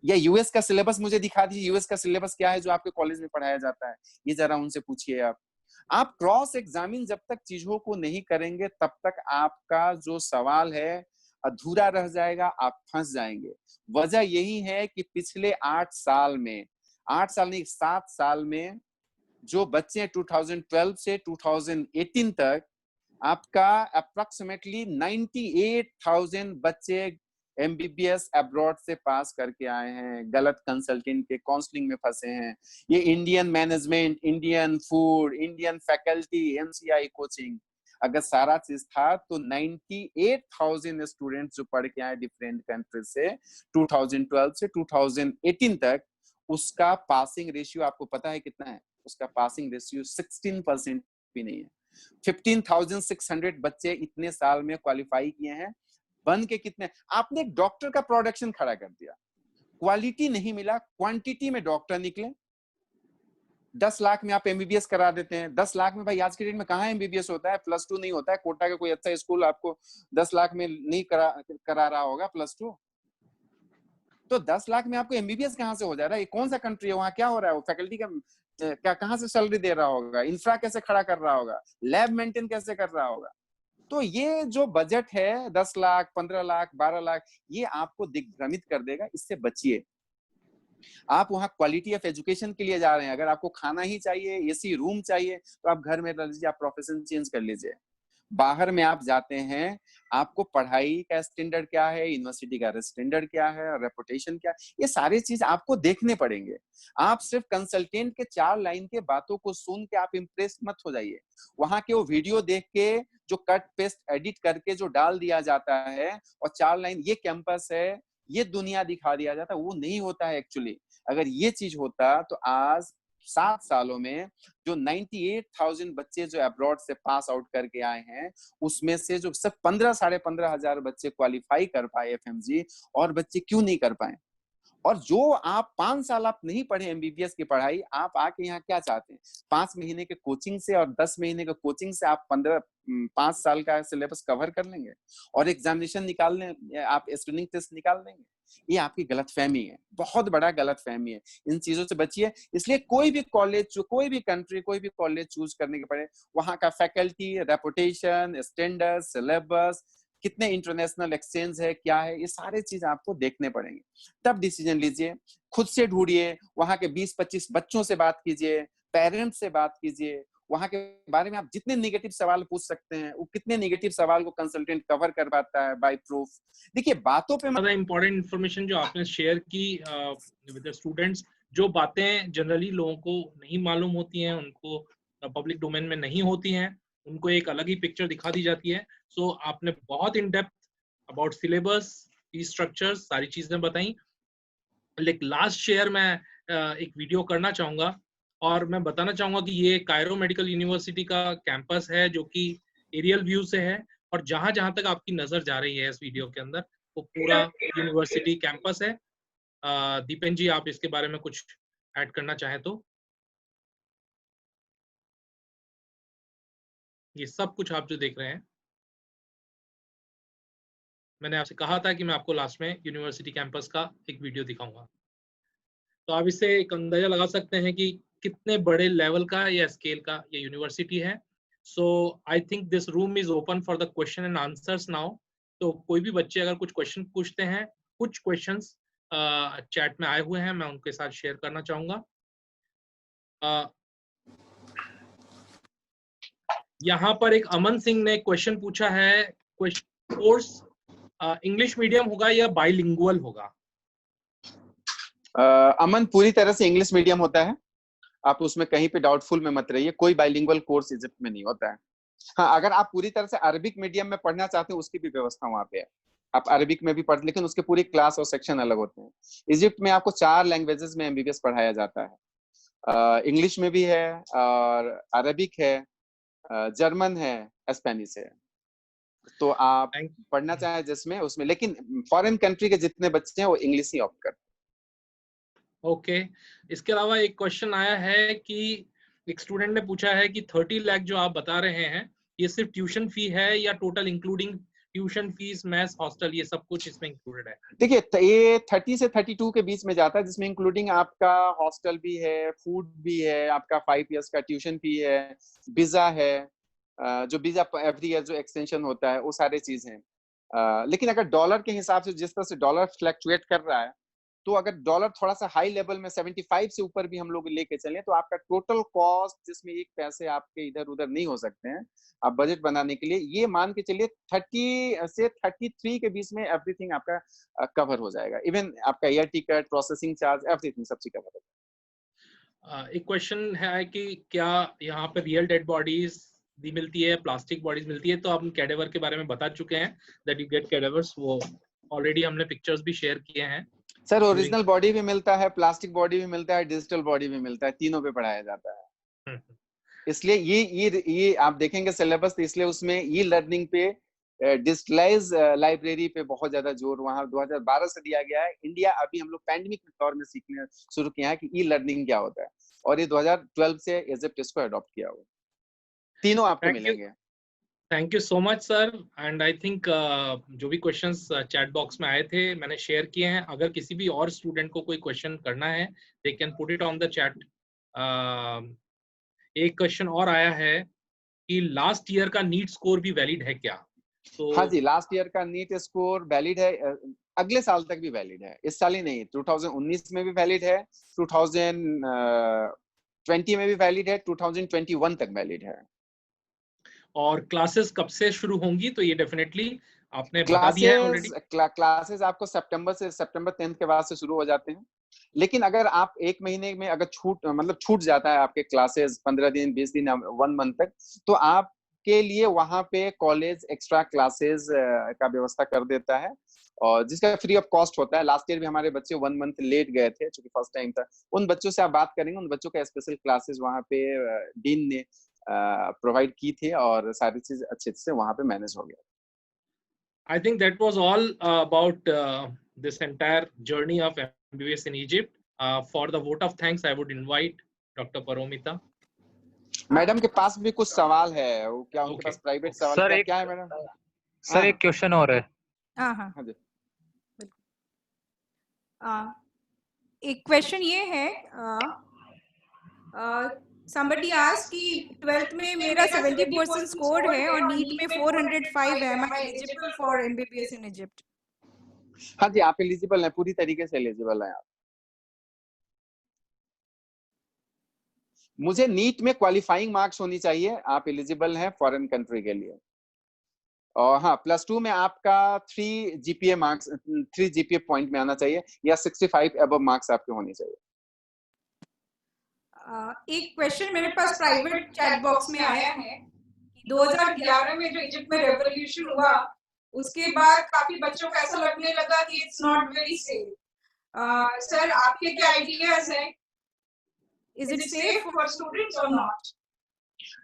या यूएस का सिलेबस मुझे दिखा दीजिए, यूएस का सिलेबस क्या है जो आपके कॉलेज में पढ़ाया जाता है, ये जरा उनसे पूछिए। आप क्रॉस एग्जामिन जब तक चीजों को नहीं करेंगे तब तक आपका जो सवाल है अधूरा रह जाएगा, आप फंस जाएंगे। वजह यही है कि पिछले 8 साल में, 8 साल नहीं 7 साल में जो बच्चे 2012 से 2018 तक, आपका अप्रोक्सीमेटली 98,000 बच्चे एमबीबीएस अब्रॉड से पास करके आए हैं, गलत कंसल्टेंट के काउंसलिंग में फंसे हैं। ये Indian management, Indian food, Indian faculty, MCI coaching, अगर सारा चीज था तो 98,000 स्टूडेंट्स जो पढ़ के आए डिफरेंट कंट्रीज से 2012 से 2018 तक, उसका पासिंग रेशियो आपको पता है कितना है? उसका पासिंग रेशियो 16% भी नहीं है। 15,600 बच्चे इतने साल में क्वालिफाई किए हैं, बन के कितने? आपने एक डॉक्टर का प्रोडक्शन खड़ा कर दिया, क्वालिटी नहीं मिला, क्वांटिटी में डॉक्टर निकले। 10 लाख में आप एमबीबीएस करा देते हैं। 10 लाख में भाई आज के डेट में कहाँ एमबीबीएस होता है? +2 नहीं होता है। कोटा का कोई अच्छा स्कूल आपको 10 लाख में नहीं करा रहा होगा +2। तो 10 लाख में आपको एमबीबीएस कहाँ से हो जा रहा है? ये कौन सा कंट्री है? वहां क्या हो रहा है? वो फैकल्टी का क्या कहाँ से सैलरी दे रहा होगा? इंफ्रा कैसे खड़ा कर रहा होगा? लैब मेंटेन कैसे कर रहा होगा? तो ये जो बजट है 10 लाख, 15 लाख, 12 लाख, ये आपको दिग्भ्रमित कर देगा, इससे बचिए। आप वहां क्वालिटी ऑफ एजुकेशन के लिए जा रहे हैं। अगर आपको खाना ही चाहिए, एसी रूम चाहिए, तो आप घर में रह लीजिए, आप प्रोफेशन चेंज कर लीजिए। बाहर में आप जाते हैं, आपको पढ़ाई का स्टैंडर्ड क्या है, यूनिवर्सिटी का स्टैंडर्ड क्या है, रेपुटेशन क्या है, ये सारी चीज आपको देखने पड़ेंगे। आप सिर्फ कंसल्टेंट के 4 लाइन के बातों को सुन के आप इम्प्रेस मत हो जाइए। वहां के वो वीडियो देख के जो कट पेस्ट एडिट करके जो डाल दिया जाता है और 4 लाइन ये कैंपस है, ये दुनिया दिखा दिया जाता है, वो नहीं होता है एक्चुअली। अगर ये चीज होता तो आज 7 सालों में जो 98,000 बच्चे जो अब्रॉड से पास आउट करके आए हैं, उसमें से जो सिर्फ 15 साढ़े 15,000 बच्चे क्वालिफाई कर पाए एफएमजी, और बच्चे क्यों नहीं कर पाए? और जो आप 5 साल आप नहीं पढ़े एमबीबीएस की पढ़ाई, आप आके यहाँ क्या चाहते हैं? 5 महीने के कोचिंग से और 10 महीने के कोचिंग से आप 5 साल का सिलेबस कवर कर लेंगे और एग्जामिनेशन निकाल लें, आप स्क्रीनिंग टेस्ट निकाल लेंगे। ये आपकी गलतफहमी है, बहुत बड़ा गलतफहमी है। इन चीजों से बचिए। इसलिए कोई भी कॉलेज, कोई भी कंट्री, कोई भी कॉलेज चूज करने के पड़े, वहां का फैकल्टी, रेपुटेशन, स्टैंडर्ड, सिलेबस, कितने इंटरनेशनल एक्सचेंज है, क्या है, ये सारे चीज आपको देखने पड़ेंगे। तब डिसीजन लीजिए, खुद से ढूंढिए, वहां के 20-25 बच्चों से बात कीजिए, पेरेंट्स से बात कीजिए, वहां के बारे में आप जितने नेगेटिव सवाल पूछ सकते हैं, वो कितने नेगेटिव सवाल को कंसल्टेंट कवर कर पाता है बाय प्रूफ। देखिए बातों पे ज्यादा इंपॉर्टेंट इन्फॉर्मेशन जो आपने शेयर की विद द स्टूडेंट्स, जो बातें जनरली लोगों को नहीं मालूम होती हैं, उनको पब्लिक डोमेन में नहीं होती हैं, उनको एक अलग ही पिक्चर दिखा दी जाती है। सो आपने बहुत in depth about syllabus, fees structures, सारी चीजें बताई। लेकिन लास्ट शेयर मैं एक वीडियो करना चाहूंगा और मैं बताना चाहूंगा कि ये कायरो मेडिकल यूनिवर्सिटी का कैंपस है, जो कि एरियल व्यू से है, और जहां जहां तक आपकी नजर जा रही है इस वीडियो के अंदर, वो पूरा यूनिवर्सिटी कैंपस है। दीपेन जी, आप इसके बारे में कुछ ऐड करना चाहें तो? ये सब कुछ आप जो देख रहे हैं, मैंने आपसे कहा था कि मैं आपको लास्ट में यूनिवर्सिटी कैंपस का एक वीडियो दिखाऊंगा। तो आप इससे एक अंदाजा लगा सकते हैं कि कितने बड़े लेवल का या स्केल का ये यूनिवर्सिटी है। So I think this room is open for the question and answers now. तो कोई भी बच्चे अगर कुछ क्वेश्चन पूछते हैं, कुछ क्वेश्चंस चैट में आए हुए हैं, मैं उनके साथ शेयर करना चाहूंगा। यहाँ पर एक अमन सिंह ने क्वेश्चन पूछा है, कोर्स इंग्लिश मीडियम होगा या बाइलिंगुअल होगा? अमन, पूरी तरह से इंग्लिश मीडियम होता है, आप उसमें कहीं पे डाउटफुल में मत रहिए। कोई बाइलिंगुअल कोर्स इजिप्ट में नहीं होता है। हाँ, अगर आप पूरी तरह से अरबिक मीडियम में पढ़ना चाहते हैं, उसकी भी व्यवस्था वहाँ पे है, आप अरबिक में भी पढ़, लेकिन उसके पूरी क्लास और सेक्शन अलग होते हैं। इजिप्ट में आपको 4 लैंग्वेजेस में एमबीबीएस पढ़ाया जाता है। इंग्लिश में भी है, और अरबिक है, जर्मन है, स्पेनिश है। तो आप पढ़ना चाहें जिसमें उसमें, लेकिन फॉरेन कंट्री के जितने बच्चे हैं वो इंग्लिश ही ऑप्ट करते हैं। ओके, इसके अलावा एक क्वेश्चन आया है कि एक स्टूडेंट ने पूछा है कि 30 लाख जो आप बता रहे हैं, ये सिर्फ ट्यूशन फी है या total including tuition fees, mess, hostel, ये सब कुछ इसमें इंक्लूडेड है? देखिए, ये 30 से 32 के बीच में जाता है, जिसमें इंक्लूडिंग आपका हॉस्टल भी है, फूड भी है, आपका 5 इयर्स का ट्यूशन फी है, वीजा है, जो वीजा एवरी ईयर जो एक्सटेंशन होता है, वो सारे चीज हैं। लेकिन अगर डॉलर के हिसाब से, जिस तरह से डॉलर फ्लक्चुएट कर रहा है, तो अगर डॉलर थोड़ा सा हाई लेवल में 75 से ऊपर भी हम लोग लेके चले, तो आपका टोटल कॉस्ट, जिसमें एक पैसे आपके इधर उधर नहीं हो सकते हैं, आप बजट बनाने के लिए ये मान के चलिए 30 से 33 के बीच में एवरीथिंग आपका कवर हो जाएगा। इवन आपका air ticket, processing charge, everything सब चीज कवर हो जाएगा। एक क्वेश्चन है कि क्या यहाँ पे रियल डेड बॉडीज भी मिलती है, प्लास्टिक बॉडीज मिलती है? तो आप कैडेवर के बारे में बता चुके हैं, दैट यू गेट कैडेवर्स, वो ऑलरेडी हमने पिक्चर्स भी शेयर किए हैं। सर, ओरिजिनल बॉडी भी मिलता है, प्लास्टिक बॉडी भी मिलता है, डिजिटल बॉडी भी मिलता है, तीनों पे पढ़ाया जाता है। इसलिए ये आप देखेंगे सिलेबस, तो इसलिए उसमें ई लर्निंग पे, डिजिटलाइज लाइब्रेरी पे बहुत ज्यादा जोर वहां 2012 से दिया गया है। इंडिया अभी हम लोग पैंडेमिक के दौर में सीखने शुरू किया है कि ई लर्निंग क्या होता है, और ये 2012 से इजिप्ट इसको अडॉप्ट किया हुआ। तीनों आपको मिलेंगे। Thank you so much sir. And I think जो भी क्वेश्चंस चैट बॉक्स में आए थे मैंने शेयर किए हैं। अगर किसी भी और स्टूडेंट को कोई क्वेश्चन करना है, they can put it on the chat. एक क्वेश्चन और आया है कि लास्ट ईयर का नीट स्कोर भी वैलिड है क्या? तो हाँ जी, लास्ट ईयर का नीट स्कोर वैलिड है, अगले साल तक भी वैलिड है, इस साल ही नहीं, 2019 में भी वैलिड है, 2020 में भी वैलिड है, 2021 तक वैलिड है। और क्लासेस कब से शुरू होंगी? तो ये डेफिनेटली आपने बता दिया है ऑलरेडी। क्लासेस आपको सितंबर 10 के बाद से शुरू हो जाते हैं। लेकिन अगर आप एक महीने में अगर छूट जाता है आपके क्लासेस 15 दिन, 20 दिन, 1 मंथ तक, तो आपके लिए वहां पे कॉलेज एक्स्ट्रा क्लासेस का व्यवस्था कर देता है, और जिसका फ्री ऑफ कॉस्ट होता है। लास्ट ईयर भी हमारे बच्चे 1 मंथ लेट गए थे, क्योंकि फर्स्ट टाइम था। उन बच्चों से आप बात करेंगे, उन बच्चों का स्पेशल क्लासेस वहां पे डीन ने प्रोवाइड की थी, और सारी चीज अच्छे से वहां पे मैनेज हो गया। I think that was all about this entire journey of MBBS in Egypt. For the vote of thanks, I would invite Dr. Paromita. Madam के पास भी कुछ सवाल है, वो क्या उनके पास प्राइवेट सवाल सर, क्या है मैडम? सर, एक क्वेश्चन और है। हाँ जी, एक क्वेश्चन ये है, somebody asked कि 12th में मेरा 70% स्कोर है और नीट में 405 है, am I eligible for MBBS in Egypt? हाँ जी, आप एलिजिबल हैं, पूरी तरीके से एलिजिबल हैं आप। मुझे नीट में क्वालिफाइंग मार्क्स होनी चाहिए, आप एलिजिबल हैं फॉरेन कंट्री के लिए। और हाँ, +2 में आपका 3 जीपीए पॉइंट में आना चाहिए, या 65 अबव मार्क्स आपके होने चाहिए। एक क्वेश्चन मेरे पास प्राइवेट चैट बॉक्स में आया है, 2011 में जो इजिप्ट में रेवोल्यूशन हुआ, उसके बाद काफी बच्चों को ऐसा लगने लगा कि it's not very safe. Sir, आपके क्या आइडियाज हैं? Is it safe for students और नॉट?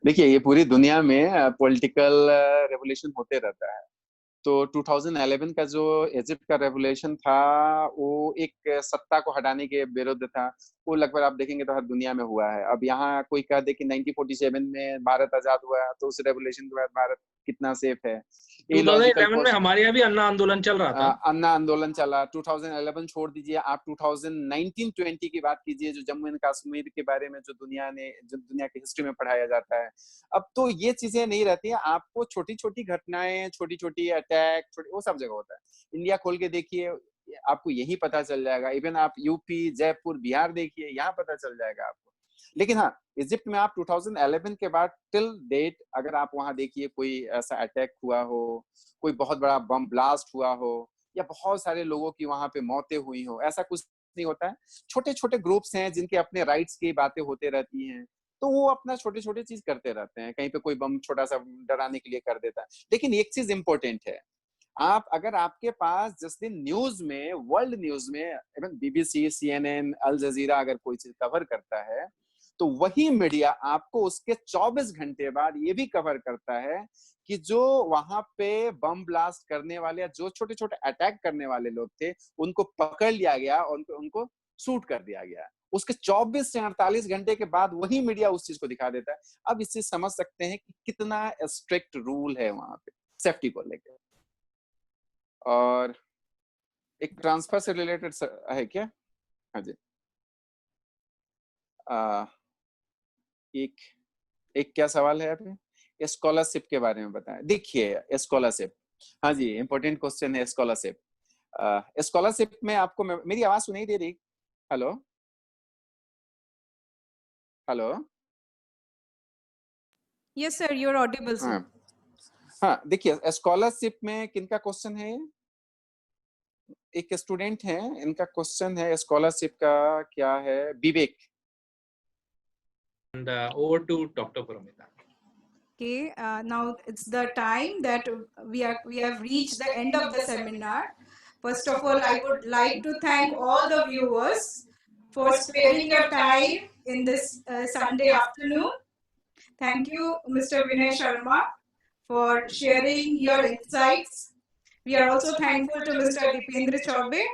देखिए, ये पूरी दुनिया में पॉलिटिकल रेवोल्यूशन होते रहता है, तो 2011 का जो इजिप्ट का रेवोल्यूशन था वो एक सत्ता को हटाने के विरुद्ध था। वो लगभग आप देखेंगे तो हर दुनिया में हुआ है। अब यहाँ कोई कह दे कि 1947 में भारत आजाद हुआ तो उस रेवोल्यूशन के बाद भारत कितना सेफ है, 2011 में हमारे यहाँ भी अन्ना आंदोलन चल रहा था। अन्ना आंदोलन चला। 2011 छोड़ दीजिए, आप 2019-20 की बात कीजिए, जो जम्मू एंड कश्मीर के बारे में जो दुनिया की हिस्ट्री में पढ़ाया जाता है। अब तो ये चीजें नहीं रहती है। आपको छोटी छोटी घटनाएं, छोटी छोटी अटैक, वो सब जगह होता है। इंडिया खोल के देखिए, आपको यही पता चल जाएगा। इवन आप यूपी, जयपुर, बिहार देखिए, यहाँ पता चल जाएगा आपको। लेकिन हाँ, इजिप्ट में आप 2011 के बाद टिल डेट अगर आप वहां देखिए, कोई ऐसा अटैक हुआ हो, कोई बहुत बड़ा बम ब्लास्ट हुआ हो, या बहुत सारे लोगों की वहां पे मौतें हुई हो, ऐसा कुछ नहीं होता है। छोटे छोटे ग्रुप्स हैं जिनके अपने राइट्स की बातें होते रहती हैं, तो वो अपना छोटे छोटे चीज करते रहते हैं। कहीं पे कोई बम छोटा सा डराने के लिए कर देता है। लेकिन एक चीज इंपॉर्टेंट है, अगर आपके पास जिस दिन न्यूज में, वर्ल्ड न्यूज में, इवन बीबीसी, CNN, अल जजीरा अगर कोई चीज कवर करता है, तो वही मीडिया आपको उसके 24 घंटे बाद ये भी कवर करता है कि जो वहां पे बम ब्लास्ट करने वाले या जो छोटे छोटे अटैक करने वाले लोग थे, उनको पकड़ लिया गया और उनको शूट कर दिया गया। उसके 24 से 48 घंटे के बाद वही मीडिया उस चीज को दिखा देता है। अब इससे समझ सकते हैं कि कितना स्ट्रिक्ट रूल है वहां पे सेफ्टी को लेकर। और एक ट्रांसफर से रिलेटेड है क्या? हाँ जी, एक क्या सवाल है आपने? स्कॉलरशिप के बारे में बताएं। देखिए स्कॉलरशिप, हाँ जी, इंपॉर्टेंट क्वेश्चन है स्कॉलरशिप। स्कॉलरशिप में आपको मेरी आवाज सुनाई दे रही? Hello hello, yes sir, you are audible sir. हाँ, देखिए स्कॉलरशिप में किनका क्वेश्चन है? एक स्टूडेंट है, इनका क्वेश्चन है स्कॉलरशिप का क्या है। विवेक। And over to Dr. Paramita. Okay, now it's the time that we have reached the end of the seminar. First of all, I would like to thank all the viewers for sparing your time in this Sunday afternoon. Thank you, Mr. Vinay Sharma, for sharing your insights. We are also thankful to Mr. Dipendra Chaube,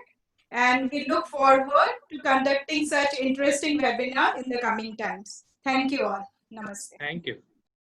and we look forward to conducting such interesting webinar in the coming times. Thank you all. Namaste. Thank you.